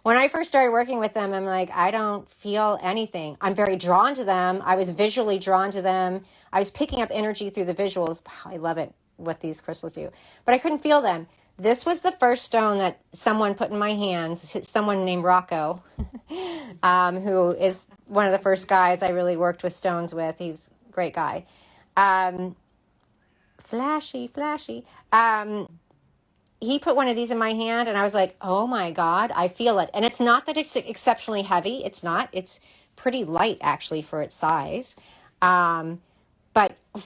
When When I first started working with them, I'm like, I don't feel anything. I'm very drawn to them. I was visually drawn to them. I was picking up energy through the visuals. Wow, I love it, what these crystals do. But I couldn't feel them. This was the first stone that someone put in my hands. It's someone named Rocco, who is one of the first guys I really worked with stones with. He's a great guy. Flashy. He put one of these in my hand and I was like, oh my God, I feel it. And it's not that it's exceptionally heavy. It's not. It's pretty light actually for its size. But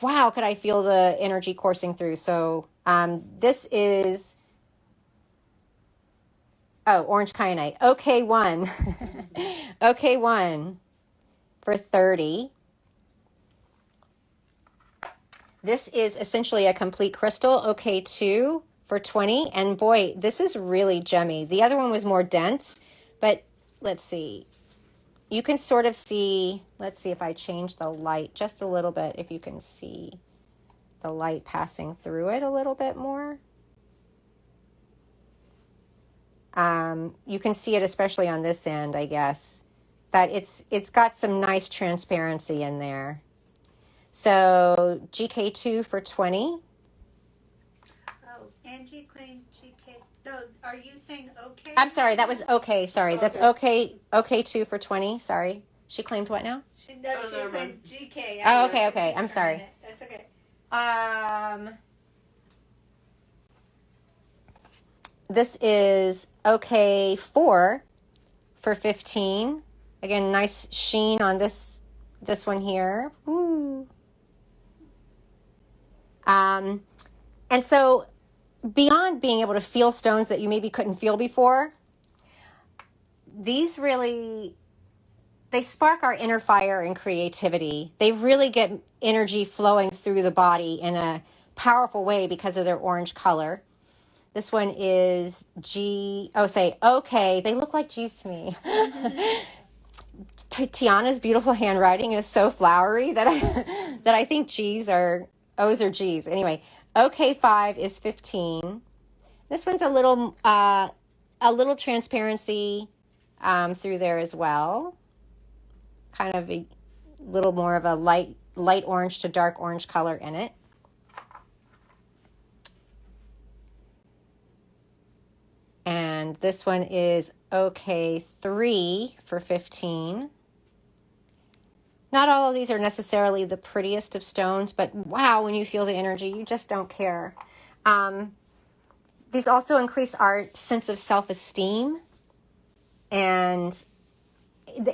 wow, could I feel the energy coursing through. So this is, orange kyanite. OK1. OK1 for 30. This is essentially a complete crystal. OK2 for 20. And boy, this is really gemmy. The other one was more dense, but let's see. You can sort of see, let's see if I change the light just a little bit, if you can see the light passing through it a little bit more. You can see it especially on this end, I guess, that it's got some nice transparency in there. So GK2 for 20. Oh, Angie claimed GK. No, are you saying okay? I'm sorry, that was okay. Sorry, that's okay. OK2 for 20. Sorry. She claimed what now? She claimed GK. Oh, okay. I'm sorry. That's okay. This is OK4 for 15. Again, nice sheen on this one here. Ooh. And so beyond being able to feel stones that you maybe couldn't feel before, these really, they spark our inner fire and creativity. They really get energy flowing through the body in a powerful way because of their orange color. This one is okay. They look like G's to me. Tiana's beautiful handwriting is so flowery that I think O's are G's. Anyway, OK5 is 15. This one's a little transparency through there as well. Kind of a little more of a light orange to dark orange color in it. And this one is OK3 for 15. Not all of these are necessarily the prettiest of stones, but wow, when you feel the energy, you just don't care. These also increase our sense of self-esteem and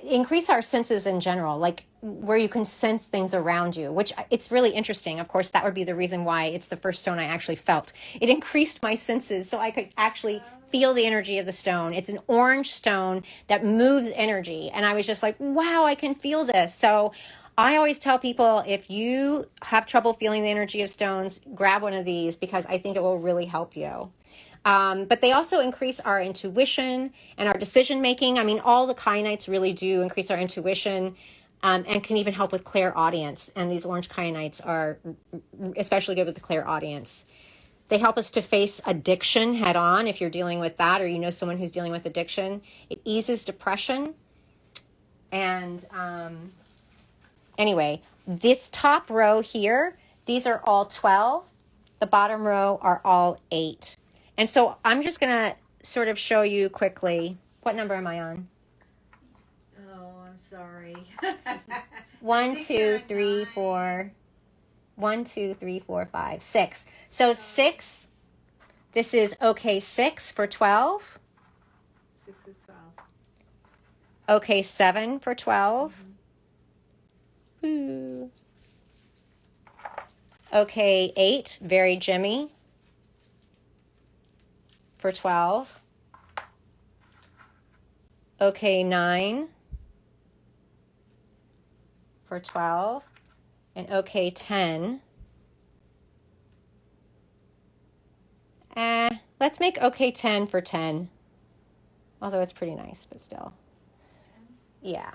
increase our senses in general, like where you can sense things around you, which it's really interesting. Of course, that would be the reason why it's the first stone I actually felt. It increased my senses so I could actually feel the energy of the stone. It's an orange stone that moves energy. And I was just like, wow, I can feel this. So I always tell people, if you have trouble feeling the energy of stones, grab one of these because I think it will really help you. But they also increase our intuition and our decision making. I mean, all the kyanites really do increase our intuition and can even help with clairaudience. And these orange kyanites are especially good with the clairaudience. They help us to face addiction head on if you're dealing with that or you know someone who's dealing with addiction. It eases depression. And anyway, this top row here, these are all 12. The bottom row are all 8. And so I'm just going to sort of show you quickly. What number am I on? Oh, I'm sorry. 1, 2, 3, 4. 1, 2, 3, 4, 5, 6. So 6, this is OK6 for 12. 6 is 12. OK7 for 12. Ooh. OK8, very Jimmy, for 12. OK9 for 12. And OK10. Let's make OK10 for 10. Although it's pretty nice, but still. Yeah.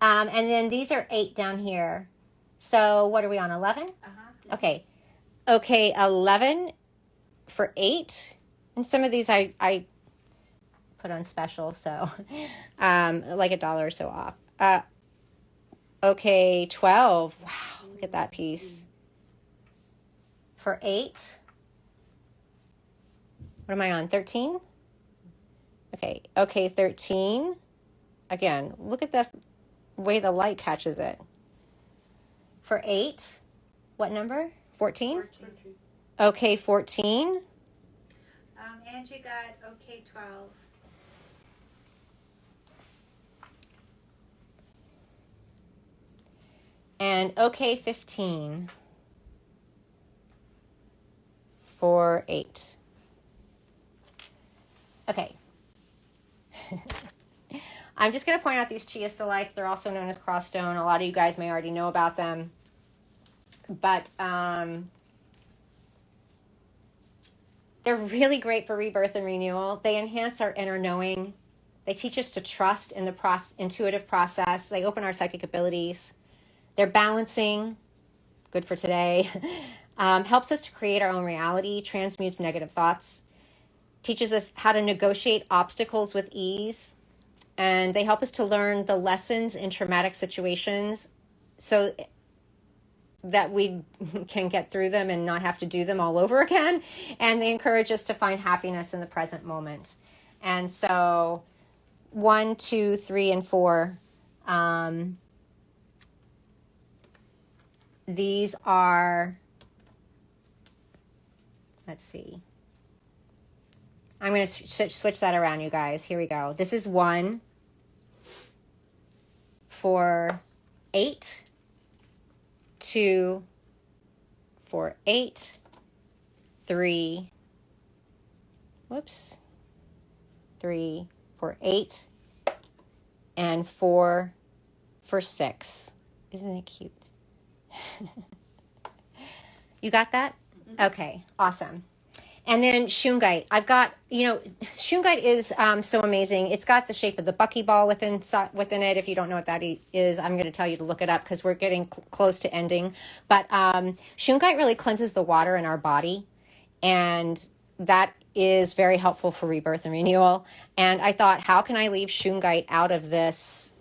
And then these are 8 down here. So what are we on, 11? Uh-huh. Okay. OK11 for 8. And some of these I put on special, so like $1 or so off. Okay, 12. Wow, look at that piece. For 8. What am I on? 13? Okay, 13. Again, look at the way the light catches it. For 8, what number? 14? 14. Okay, 14. Angie got okay 12. And okay, 15. For 8. Okay. I'm just going to point out these chiastolites. They're also known as cross stone. A lot of you guys may already know about them. But they're really great for rebirth and renewal. They enhance our inner knowing. They teach us to trust in the intuitive process. They open our psychic abilities. They're balancing, good for today. Helps us to create our own reality, transmutes negative thoughts, teaches us how to negotiate obstacles with ease, and they help us to learn the lessons in traumatic situations so that we can get through them and not have to do them all over again. And they encourage us to find happiness in the present moment. And so 1, 2, 3, and 4. These are, let's see. I'm going to switch that around, you guys. Here we go. This is 1 for 8. 2 for 8. 3. Whoops. 3 for 8. And 4 for 6. Isn't it cute? You got that? Okay, awesome. And then shungite. I've got, shungite is so amazing. It's got the shape of the buckyball within it. If you don't know what that is, I'm going to tell you to look it up because we're getting close to ending. But shungite really cleanses the water in our body, and that is very helpful for rebirth and renewal. And I thought, how can I leave shungite out of this?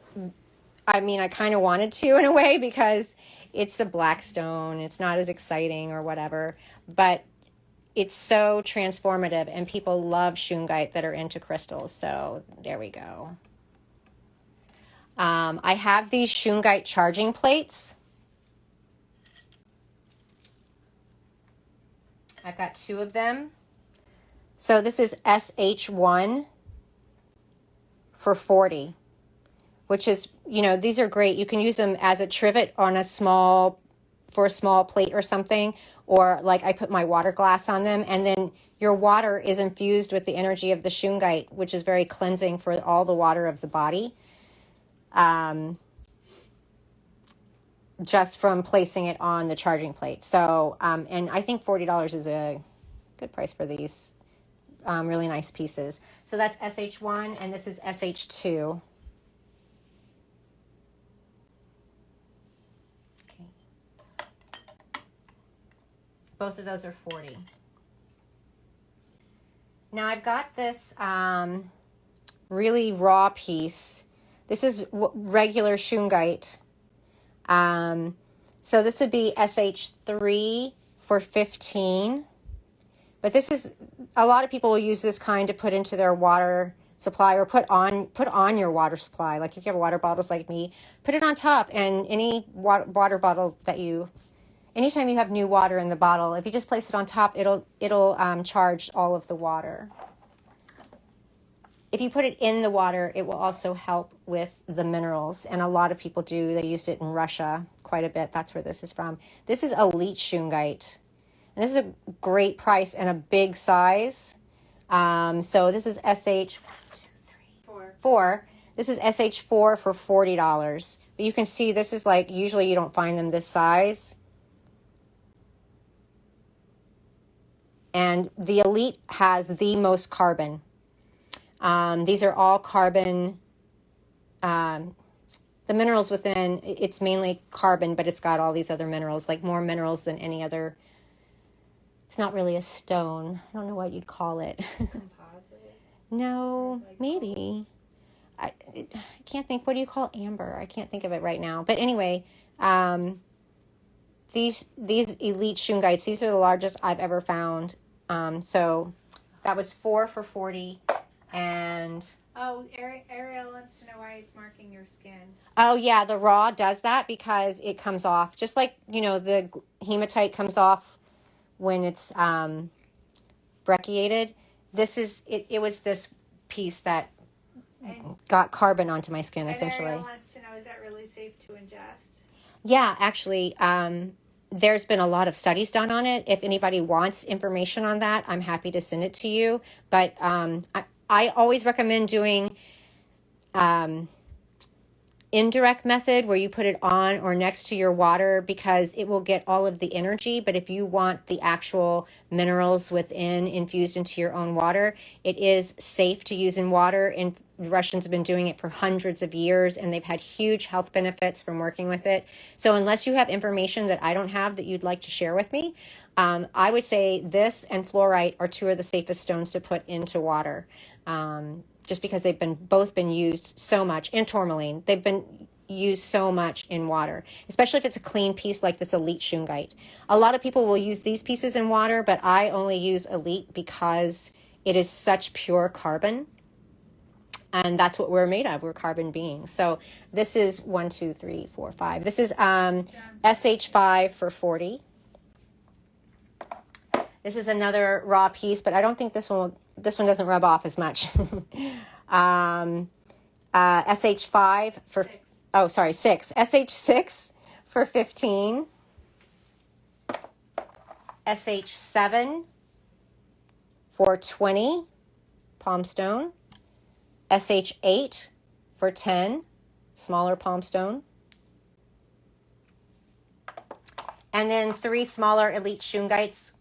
I mean, I kind of wanted to in a way because it's a black stone. It's not as exciting or whatever, but it's so transformative, and people love shungite that are into crystals. So there we go. I have these shungite charging plates. I've got 2 of them. So this is SH1 for 40, which is, these are great. You can use them as a trivet on for a small plate or something, or like I put my water glass on them, and then your water is infused with the energy of the shungite, which is very cleansing for all the water of the body. Just from placing it on the charging plate. So, and I think $40 is a good price for these really nice pieces. So that's SH1 and this is SH2. Both of those are 40. Now I've got this really raw piece. This is regular shungite. So this would be SH3 for 15. But this is, a lot of people will use this kind to put into their water supply, or put on your water supply. Like if you have water bottles like me, put it on top, and any water bottle that anytime you have new water in the bottle, if you just place it on top, it'll charge all of the water. If you put it in the water, it will also help with the minerals, and a lot of people do. They used it in Russia quite a bit. That's where this is from. This is elite shungite, and this is a great price and a big size. So this is SH4. This is SH4 for $40. But you can see this is like, usually you don't find them this size. And the Elite has the most carbon. These are all carbon. The minerals within, it's mainly carbon, but it's got all these other minerals, like more minerals than any other. It's not really a stone. I don't know what you'd call it. Composite. No, Like maybe. I can't think. What do you call amber? I can't think of it right now. But anyway, these elite shungites, these are the largest I've ever found. So that was 4 for $40. And Oh, Ariel wants to know why it's marking your skin. oh yeah, the raw does that because it comes off just like, you know, the hematite comes off when it's brecciated. This is it was this piece that got carbon onto my skin, essentially. Ariel wants to know, is that really safe to ingest? Yeah, actually, there's been a lot of studies done on it. If anybody wants information on that, I'm happy to send it to you. But I always recommend doing indirect method where you put it on or next to your water because it will get all of the energy. But if you want the actual minerals within infused into your own water, it is safe to use in water. And the Russians have been doing it for hundreds of years and they've had huge health benefits from working with it. So unless you have information that I don't have that you'd like to share with me, I would say this and fluorite are two of the safest stones to put into water. Just because they've both been used so much, and tourmaline, they've been used so much in water, especially if it's a clean piece like this elite shungite. A lot of people will use these pieces in water, but I only use elite because it is such pure carbon. And that's what we're made of. We're carbon beings. So this is 1, 2, 3, 4, 5. This is SH5 for $40. This is another raw piece, but I don't think this one doesn't rub off as much. SH5 for 6. Oh, sorry, 6. SH6 for 15. SH7 for 20. Palm stone. SH8 for 10. Smaller palm stone. And then 3 smaller elite shungites,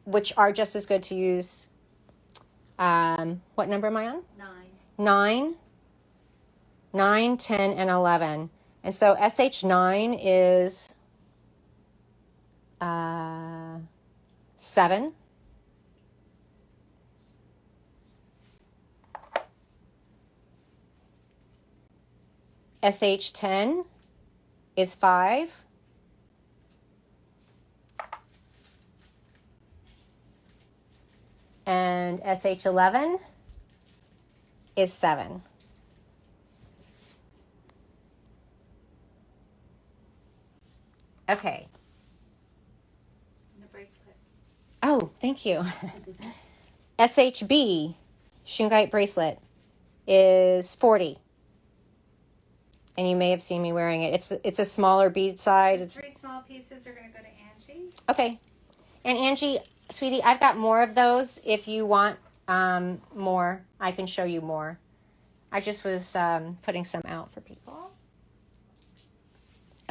which are just as good to use. What number am I on? 9, 10, and 11. And so SH9 is 7. SH10 is 5. And SH11 is 7. Okay. And the bracelet. Oh, thank you. SHB, shungite bracelet, is 40. And you may have seen me wearing it. It's a smaller bead side. The 3 small pieces are going to go to Angie. Okay. And Angie, sweetie, I've got more of those. If you want more, I can show you more. I just was putting some out for people.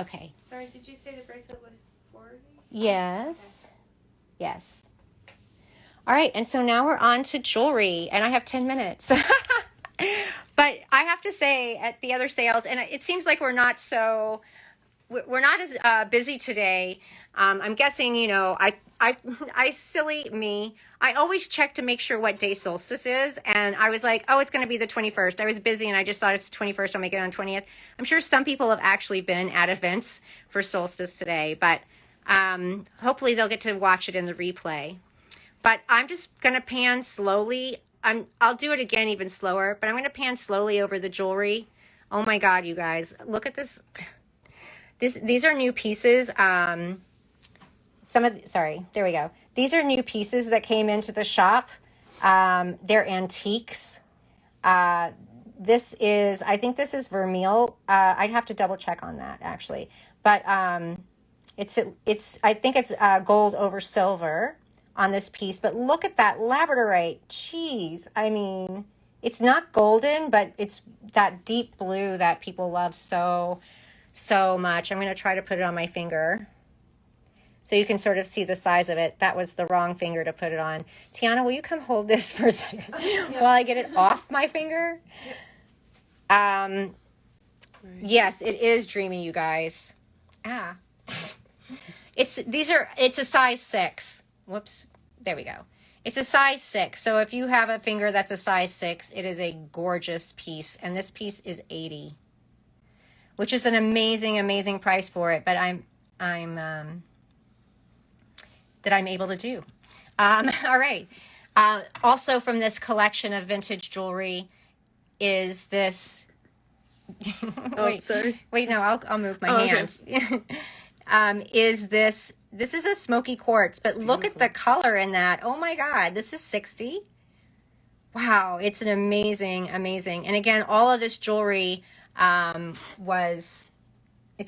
Okay. Sorry, did you say the bracelet was 40? Yes. Okay. Yes. All right. And so now we're on to jewelry, and I have 10 minutes. But I have to say, at the other sales, and it seems like we're not as busy today. I'm guessing, you know, I silly me. I always check to make sure what day solstice is. And I was like, oh, it's going to be the 21st. I was busy and I just thought it's the 21st. I'll make it on 20th. I'm sure some people have actually been at events for solstice today, but hopefully they'll get to watch it in the replay. But I'm just going to pan slowly. I'll do it again even slower, but I'm going to pan slowly over the jewelry. Oh my God, you guys, look at this. These are new pieces. There we go. These are new pieces that came into the shop. They're antiques. I think this is vermeil. I'd have to double check on that actually, but I think it's gold over silver on this piece. But look at that labradorite. Jeez, I mean, it's not golden, but it's that deep blue that people love so much. I'm going to try to put it on my finger so you can sort of see the size of it. That was the wrong finger to put it on. Tiana, will you come hold this for a second while I get it off my finger? Yes, it is dreamy, you guys. It's a size 6. Whoops. There we go. It's a size 6. So if you have a finger that's a size 6, it is a gorgeous piece. And this piece is $80, which is an amazing, amazing price for it. But I'm able to do. All right. Also from this collection of vintage jewelry is this. Oh, sorry. Wait, no, I'll move my Oh, hand. Okay. Is this is a smoky quartz, but look at the color in that. Oh my God, this is 60. Wow, it's an amazing, amazing. And again, all of this jewelry it's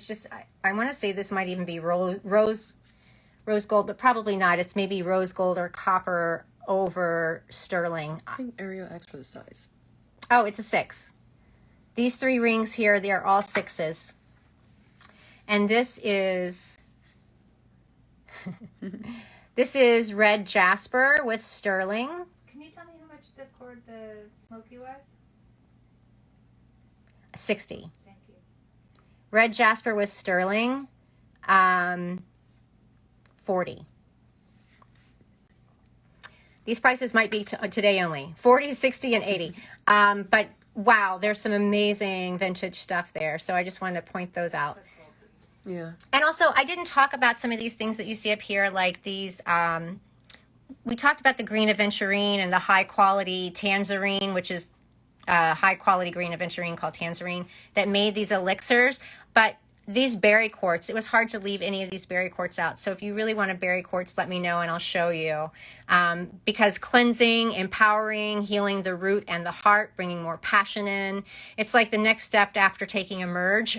just, I want to say this might even be rose gold, but probably not. It's maybe rose gold or copper over sterling. I think Ariel asked for the size. Oh, it's a 6. These 3 rings here, they are all 6s. And this is this is red jasper with sterling. Can you tell me how much the smoky was? 60. Thank you. Red jasper with sterling, 40. These prices might be today only. 40, 60, and 80. But wow, there's some amazing vintage stuff there. So I just wanted to point those out. Yeah. And also, I didn't talk about some of these things that you see up here, like these. We talked about the green aventurine and the high quality tangerine, which is high quality green aventurine called tangerine, that made these elixirs. But these berry quartz, it was hard to leave any of these berry quartz out. So if you really want a berry quartz, let me know and I'll show you. Because cleansing, empowering, healing the root and the heart, bringing more passion in. It's like the next step after taking a merge.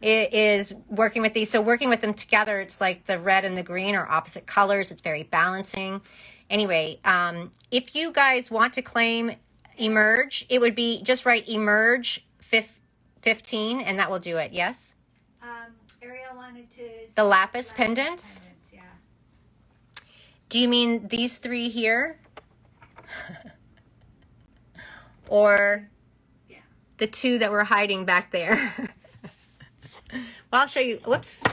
It is working with these. So working with them together, it's like the red and the green are opposite colors. It's very balancing. Anyway, if you guys want to claim Emerge, it would be just write Emerge 15 and that will do it. Yes? Ariel wanted to... The lapis pendants? Yeah. Do you mean these 3 here? Or the 2 that were hiding back there? Well, I'll show you. Whoops.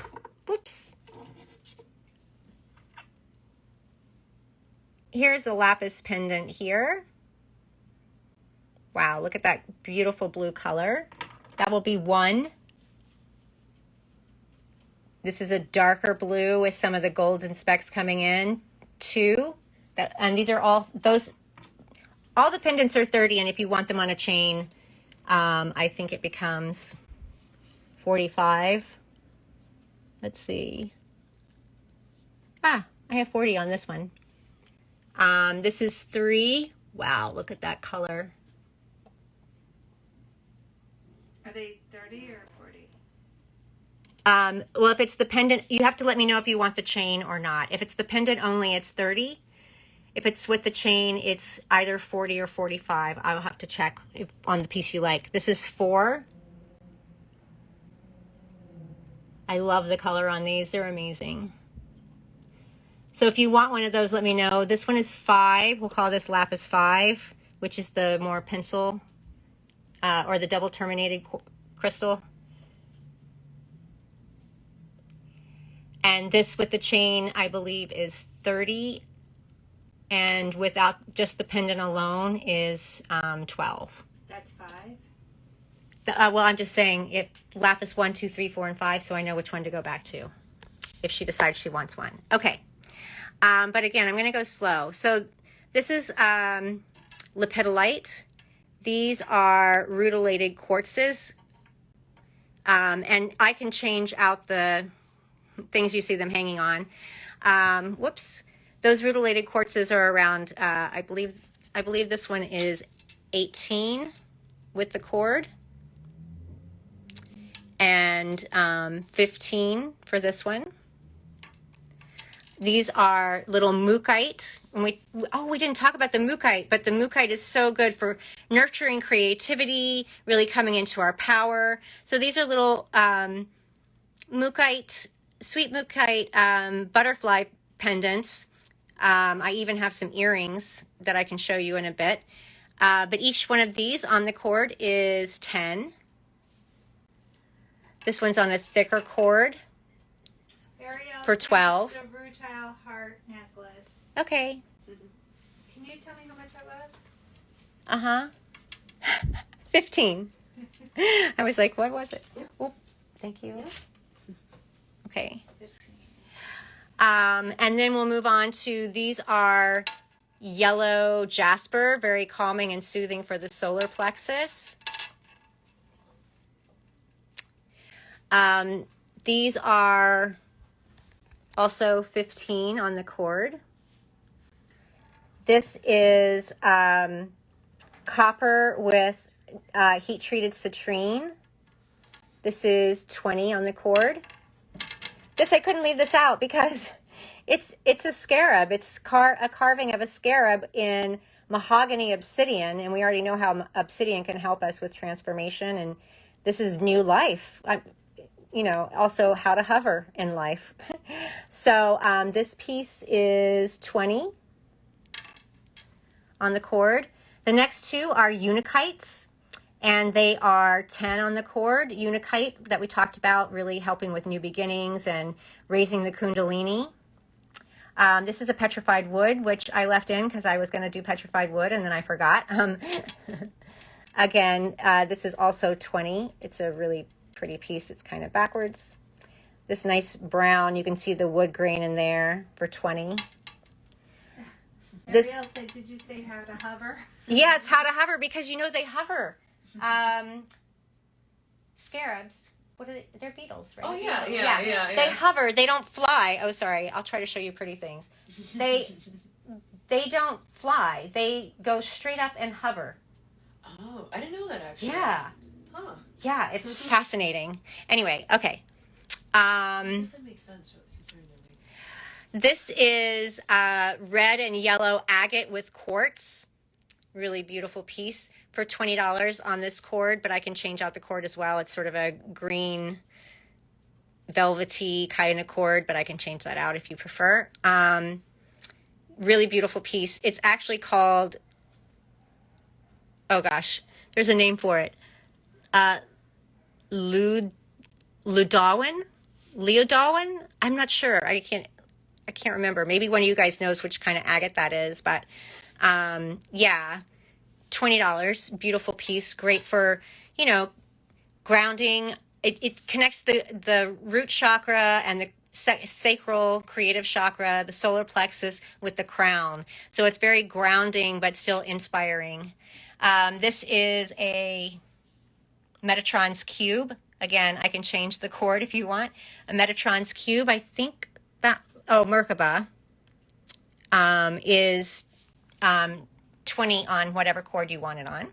Here's a lapis pendant here. Wow, look at that beautiful blue color. That will be 1. This is a darker blue with some of the golden specks coming in. 2. And these are all the pendants are 30, and if you want them on a chain, I think it becomes 45. Let's see. I have 40 on this one. This is 3. Wow, look at that color. Are they 30 or 40? Well, if it's the pendant, you have to let me know if you want the chain or not. If it's the pendant only, it's 30. If it's with the chain, it's either 40 or 45. I'll have to check on the piece you like. This is 4. I love the color on these. They're amazing. So if you want one of those, let me know. This one is 5. We'll call this lapis 5, which is the more pencil or the double terminated crystal. And this with the chain, I believe, is 30. And without just the pendant alone is 12. That's 5? Well, I'm just saying it lapis 1, 2, 3, 4, and 5, so I know which one to go back to if she decides she wants one. Okay. But again, I'm going to go slow. So this is lepidolite. These are rutilated quartzes. And I can change out the things you see them hanging on. Whoops. Those rutilated quartzes are around, I believe this one is 18 with the cord. And 15 for this one. These are little mookaite. And we didn't talk about the mookaite, but the mookaite is so good for nurturing creativity, really coming into our power. So these are little mookaite, sweet mookaite butterfly pendants. I even have some earrings that I can show you in a bit. But each one of these on the cord is 10. This one's on a thicker cord for 12. A rutile heart necklace. Okay. you tell me how much that was? Uh-huh. 15. I was like, what was it? Oh, thank you. Okay. And then we'll move on to, these are yellow jasper, very calming and soothing for the solar plexus. These are also 15 on the cord. This is copper with heat-treated citrine. This is 20 on the cord. This, I couldn't leave this out because it's a scarab. It's a carving of a scarab in mahogany obsidian, and we already know how obsidian can help us with transformation, and this is new life. You know, also how to hover in life. So this piece is 20 on the cord. The next two are unikites, and they are 10 on the cord. Unikite that we talked about, really helping with new beginnings and raising the kundalini. This is a petrified wood, which I left in because I was going to do petrified wood and then I forgot. Again, this is also 20. It's a really pretty piece. It's kind of backwards. This nice brown, you can see the wood grain in there for 20. Maryl said, did you say how to hover? Yes, how to hover, because you know they hover. Scarabs, what are they? They're beetles, right? Oh, yeah. They hover, they don't fly. Oh, sorry, I'll try to show you pretty things. They don't fly. They go straight up and hover. Oh, I didn't know that, actually. Yeah. Huh. Yeah, it's fascinating. Anyway, okay. I guess that makes sense concerning the wings. This is red and yellow agate with quartz. Really beautiful piece for $20 on this cord, but I can change out the cord as well. It's sort of a green, velvety kind of cord, but I can change that out if you prefer. Really beautiful piece. It's actually called, oh gosh, there's a name for it. Leodowin? I'm not sure. I can't remember. Maybe one of you guys knows which kind of agate that is, but yeah, $20. Beautiful piece, great for, you know, grounding. It connects the root chakra and the sacral creative chakra, the solar plexus, with the crown. So it's very grounding but still inspiring. This is a Metatron's cube. Again, I can change the cord if you want. A Metatron's cube, I think that, Merkaba, is 20 on whatever cord you want it on.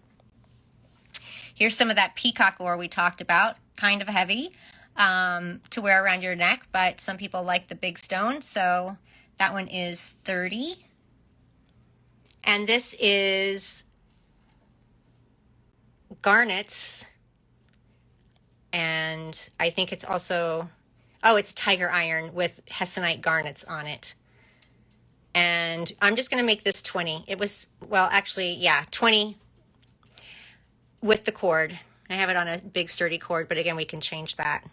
Here's some of that peacock ore we talked about, kind of heavy to wear around your neck, but some people like the big stone, so that one is 30. And this is garnets, and I think it's also, it's tiger iron with hessonite garnets on it. And I'm just going to make this 20. It was, well, actually, yeah, 20 with the cord. I have it on a big sturdy cord, but again, we can change that.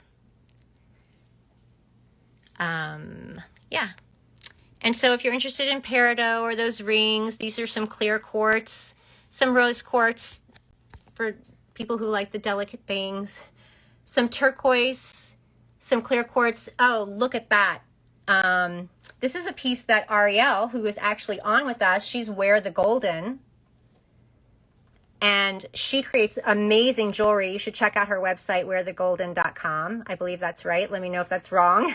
Yeah. And so if you're interested in peridot or those rings, these are some clear quartz, some rose quartz for people who like the delicate things, some turquoise, some clear quartz. Oh, look at that. This is a piece that Ariel, who is actually on with us, she's Wear the Golden. And she creates amazing jewelry. You should check out her website, wearthegolden.com. I believe that's right. Let me know if that's wrong.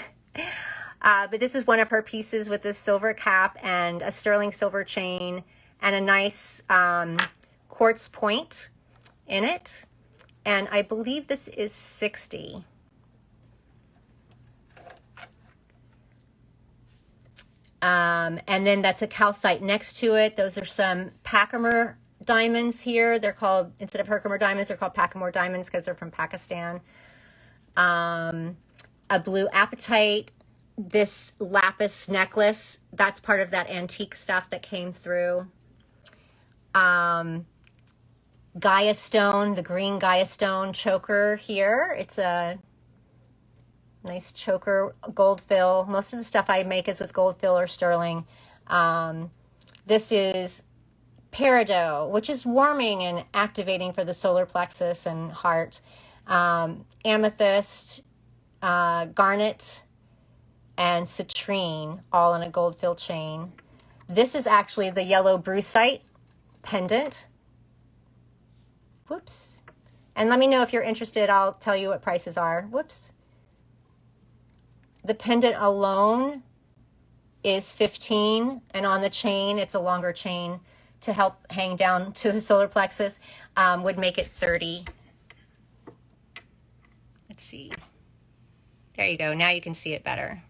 But this is one of her pieces with this silver cap and a sterling silver chain and a nice quartz point in it. And I believe this is 60. And then that's a calcite next to it. Those are some Pachamar diamonds here. They're called, instead of Herkimer diamonds, they're called Pachamar diamonds because they're from Pakistan. A blue apatite. This lapis necklace, that's part of that antique stuff that came through. Gaia stone, the green Gaia stone choker here. It's a nice choker, gold fill. Most of the stuff I make is with gold fill or sterling. This is peridot, which is warming and activating for the solar plexus and heart. Amethyst, garnet, and citrine, all in a gold fill chain. This is actually the yellow brucite pendant. Whoops. And let me know if you're interested. I'll tell you what prices are. Whoops. The pendant alone is 15, and on the chain, it's a longer chain to help hang down to the solar plexus, would make it 30. Let's see. There you go. Now you can see it better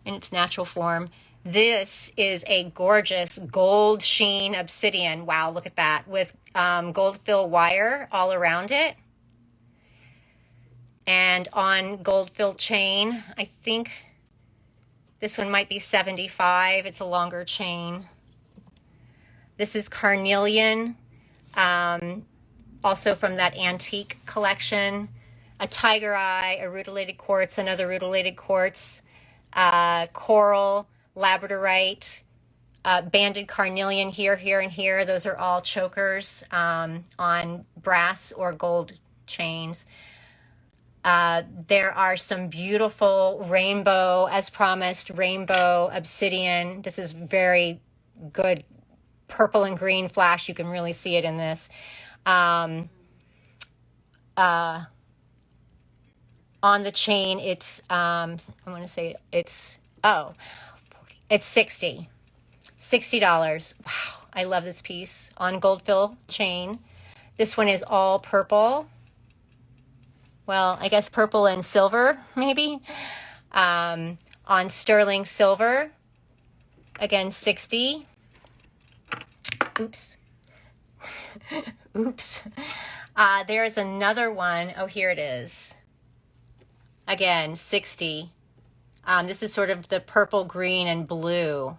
in its natural form. This is a gorgeous gold sheen obsidian. Wow, look at that, with gold fill wire all around it. And on gold fill chain, I think this one might be 75. It's a longer chain. This is carnelian, also from that antique collection. A tiger eye, a rutilated quartz, another rutilated quartz, coral, labradorite, banded carnelian here, here, and here. Those are all chokers on brass or gold chains. There are some beautiful rainbow, as promised, rainbow obsidian. This is very good purple and green flash. You can really see it in this. On the chain, it's, I want to say it's, it's $60. Wow, I love this piece on gold fill chain. This one is all purple. Well, I guess purple and silver, maybe. On sterling silver, again, 60. Oops. Oops. There's another one. Oh, here it is. Again, 60. This is sort of the purple, green, and blue.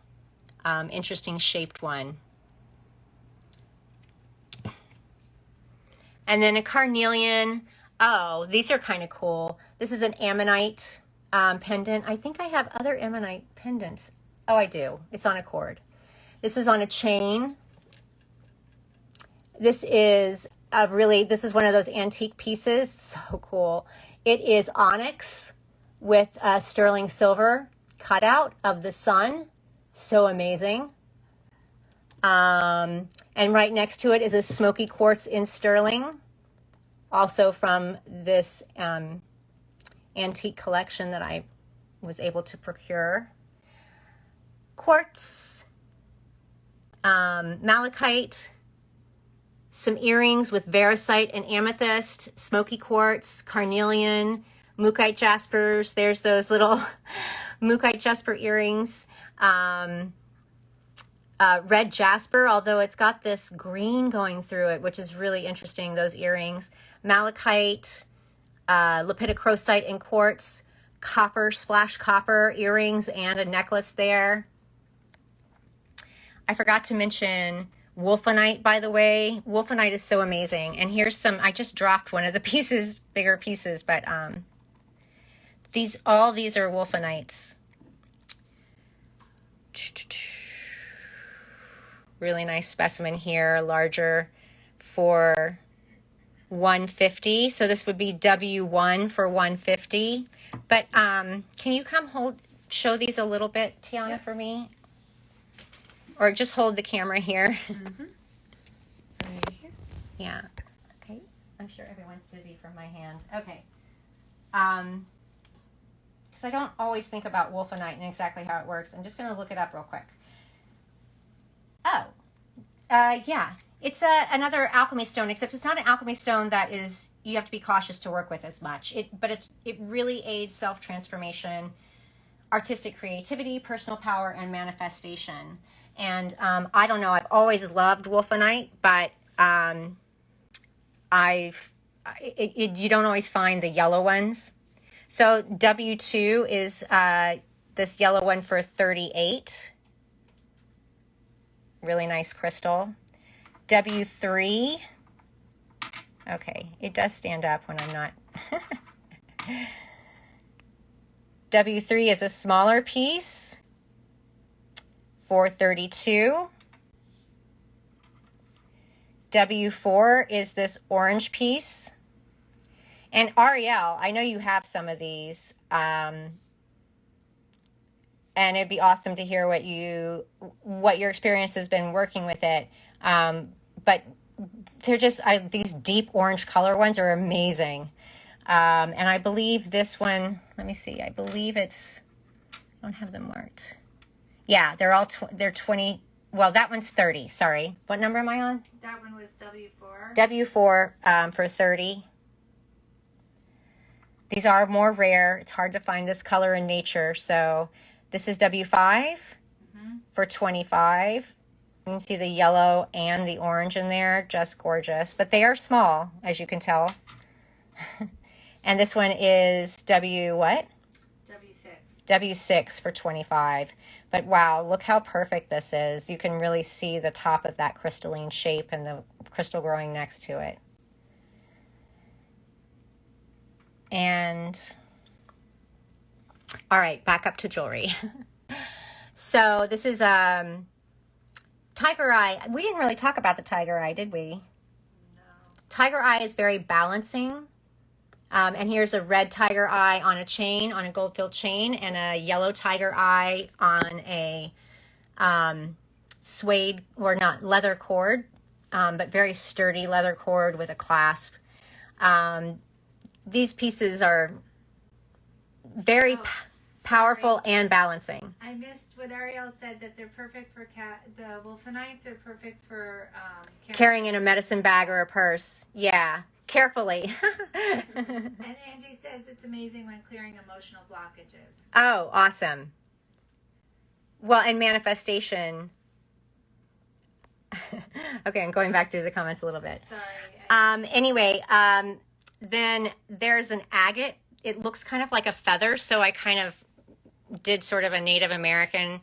Interesting shaped one. And then a carnelian. Oh, these are kind of cool. This is an ammonite pendant. I think I have other ammonite pendants. Oh, I do. It's on a cord. This is on a chain. This is this is one of those antique pieces. So cool. It is onyx with sterling silver cutout of the sun. So amazing. And right next to it is a smoky quartz in sterling, also from this antique collection that I was able to procure. Quartz, malachite, some earrings with varisite and amethyst, smoky quartz, carnelian, mookaite jaspers. There's those little mookaite jasper earrings. Red jasper, although it's got this green going through it, which is really interesting, those earrings. Malachite, lepidocrosite and quartz, copper, splash copper earrings, and a necklace there. I forgot to mention wolfenite, by the way. Wolfenite is so amazing. And here's some, I just dropped one of the pieces, bigger pieces, but all these are wolfenites. Really nice specimen here, larger, for $150. So this would be W1 for $150. But can you come show these a little bit, Tiana, for me? Or just hold the camera here. Mm-hmm. Right here. Yeah. Okay. I'm sure everyone's dizzy from my hand. Okay. Because I don't always think about wolfenite and exactly how it works. I'm just going to look it up real quick. Oh. Yeah. It's another alchemy stone, except it's not an alchemy stone that you have to be cautious to work with as much. But it really aids self-transformation, artistic creativity, personal power, and manifestation. And I don't know, I've always loved wolfenite, but you don't always find the yellow ones. So W2 is this yellow one for $38. Really nice crystal. W3. Okay, it does stand up when I'm not. W3 is a smaller piece for $32. W4 is this orange piece. And Ariel, I know you have some of these. And it'd be awesome to hear what your experience has been working with it. But they're just, these deep orange color ones are amazing. And I believe this one, let me see, I believe it's, I don't have them marked. Yeah, they're all, they're 20, well, that one's 30, sorry. What number am I on? That one was W4. W4 for 30. These are more rare. It's hard to find this color in nature. So this is W5 for 25. You can see the yellow and the orange in there. Just gorgeous. But they are small, as you can tell. And this one is W what? W6. W6 for 25. But wow, look how perfect this is. You can really see the top of that crystalline shape and the crystal growing next to it. And all right, back up to jewelry. So this is tiger eye. We didn't really talk about the tiger eye, did we? No. Tiger eye is very balancing. And here's a red tiger eye on a chain, on a gold filled chain, and a yellow tiger eye on a suede, or not, leather cord, but very sturdy leather cord with a clasp. These pieces are very powerful and balancing. I missed what Ariel said, that they're perfect for the wolfenites are perfect for carrying in a medicine bag or a purse. Yeah, carefully. And Angie says it's amazing when clearing emotional blockages. Oh, awesome. Well, and manifestation. Okay, I'm going back through the comments a little bit. Sorry. Anyway, then there's an agate. It looks kind of like a feather, so I kind of did sort of a Native American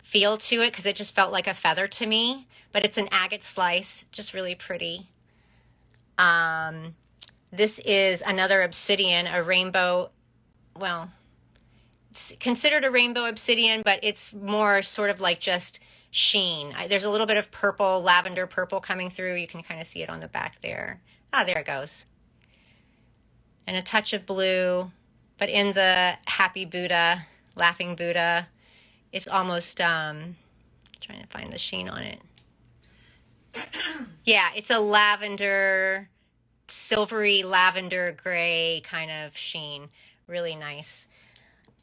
feel to it because it just felt like a feather to me. But it's an agate slice, just really pretty. This is another obsidian, a rainbow. Well, it's considered a rainbow obsidian, but it's more sort of like just sheen. There's a little bit of purple, lavender purple coming through. You can kind of see it on the back there. Ah, there it goes. And a touch of blue, but in the happy Buddha, laughing Buddha, it's almost, trying to find the sheen on it. Yeah, it's a lavender, silvery lavender gray kind of sheen. Really nice.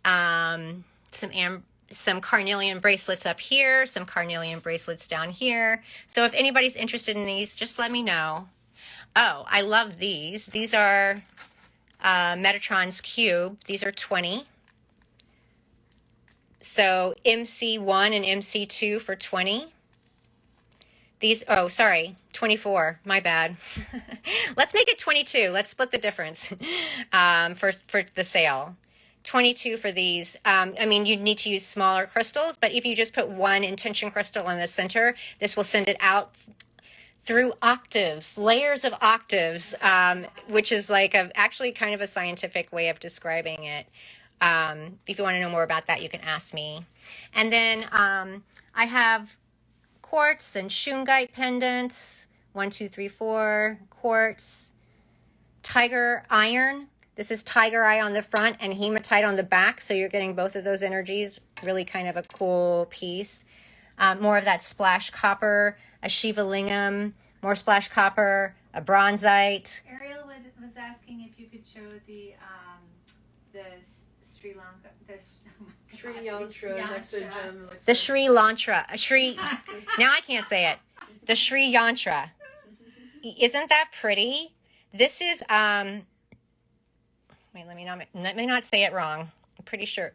Some carnelian bracelets up here, some carnelian bracelets down here. So if anybody's interested in these, just let me know. Oh, I love these. These are Metatron's Cube. These are 20. So MC1 and MC2 for 20. These, oh, sorry, 24. My bad. Let's make it 22. Let's split the difference for the sale. 22 for these. I mean, you need to use smaller crystals, but if you just put one intention crystal in the center, this will send it out through octaves, layers of octaves, which is like actually kind of a scientific way of describing it. If you want to know more about that, you can ask me. And then I have quartz and shungite pendants, 1, 2, 3, 4, quartz, tiger iron. This is tiger eye on the front and hematite on the back, so you're getting both of those energies. Really kind of a cool piece. More of that splash copper, a Shiva lingam, more splash copper, a bronzite. Ariel was asking if you could show the Sri Lanka, Sri Yantra, next to gem. The Sri Lantra, now I can't say it. The Sri Yantra. Isn't that pretty? This is, wait, let me not say it wrong. I'm pretty sure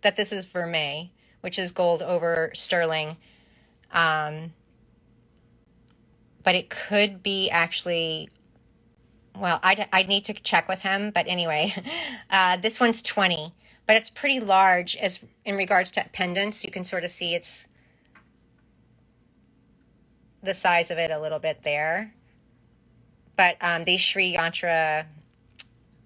that this is vermeil, which is gold over sterling. But it could be actually, well, I'd need to check with him. But anyway, this one's 20, but it's pretty large as in regards to pendants. You can sort of see it's the size of it a little bit there. But these Sri Yantra,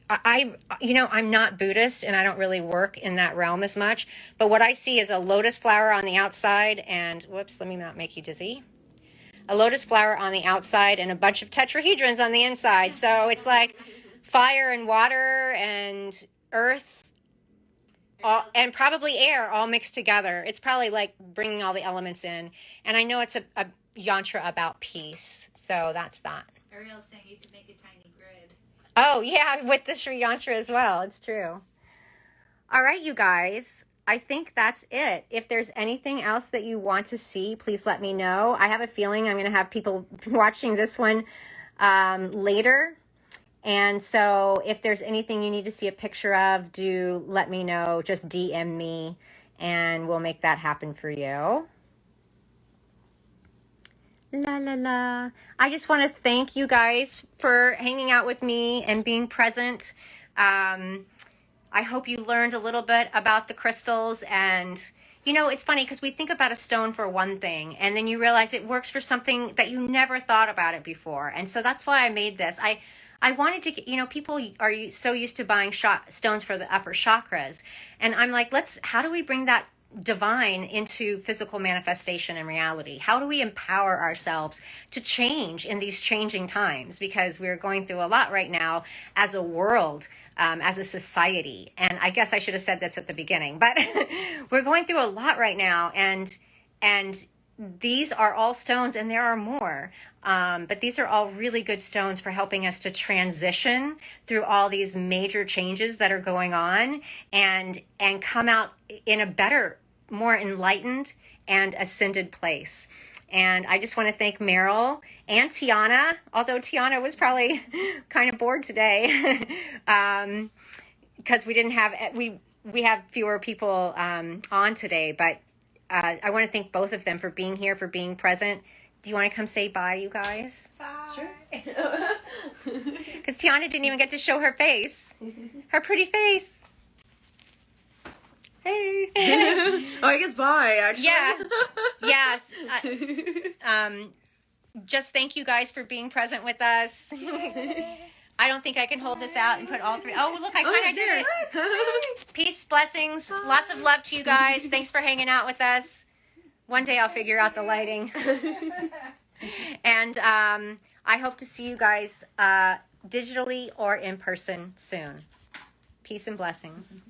I'm not Buddhist and I don't really work in that realm as much. But what I see is a lotus flower on the outside and, whoops, let me not make you dizzy. a lotus flower on the outside and a bunch of tetrahedrons on the inside. So it's like fire and water and earth and probably air all mixed together. It's probably like bringing all the elements in. And I know it's a yantra about peace. So that's that. Ariel's saying you could make a tiny grid. Oh, yeah, with the Sri Yantra as well. It's true. All right, you guys. I think that's it. If there's anything else that you want to see, please let me know. I have a feeling I'm going to have people watching this one later. And so if there's anything you need to see a picture of, do let me know. Just DM me and we'll make that happen for you. La la la. I just want to thank you guys for hanging out with me and being present. I hope you learned a little bit about the crystals. And, you know, it's funny because we think about a stone for one thing and then you realize it works for something that you never thought about it before. And so that's why I made this. I wanted to, you know, people are so used to buying stones for the upper chakras. And I'm like, how do we bring that divine into physical manifestation and reality? How do we empower ourselves to change in these changing times? Because we're going through a lot right now as a world, as a society. And I guess I should have said this at the beginning, but we're going through a lot right now. And these are all stones and there are more. But these are all really good stones for helping us to transition through all these major changes that are going on and come out in a better, more enlightened and ascended place. And I just want to thank Maryl and Tiana, although Tiana was probably kind of bored today because we have fewer people on today. But I want to thank both of them for being here, for being present. Do you want to come say bye, you guys? Bye. Sure. Because Tiana didn't even get to show her face. Her pretty face. Hey. Oh, I guess bye, actually. Yeah. Yes. Just thank you guys for being present with us. I don't think I can hold this out and put all three. Oh, look, I kind of did it. Peace, blessings, lots of love to you guys. Thanks for hanging out with us. One day I'll figure out the lighting. And I hope to see you guys digitally or in person soon. Peace and blessings.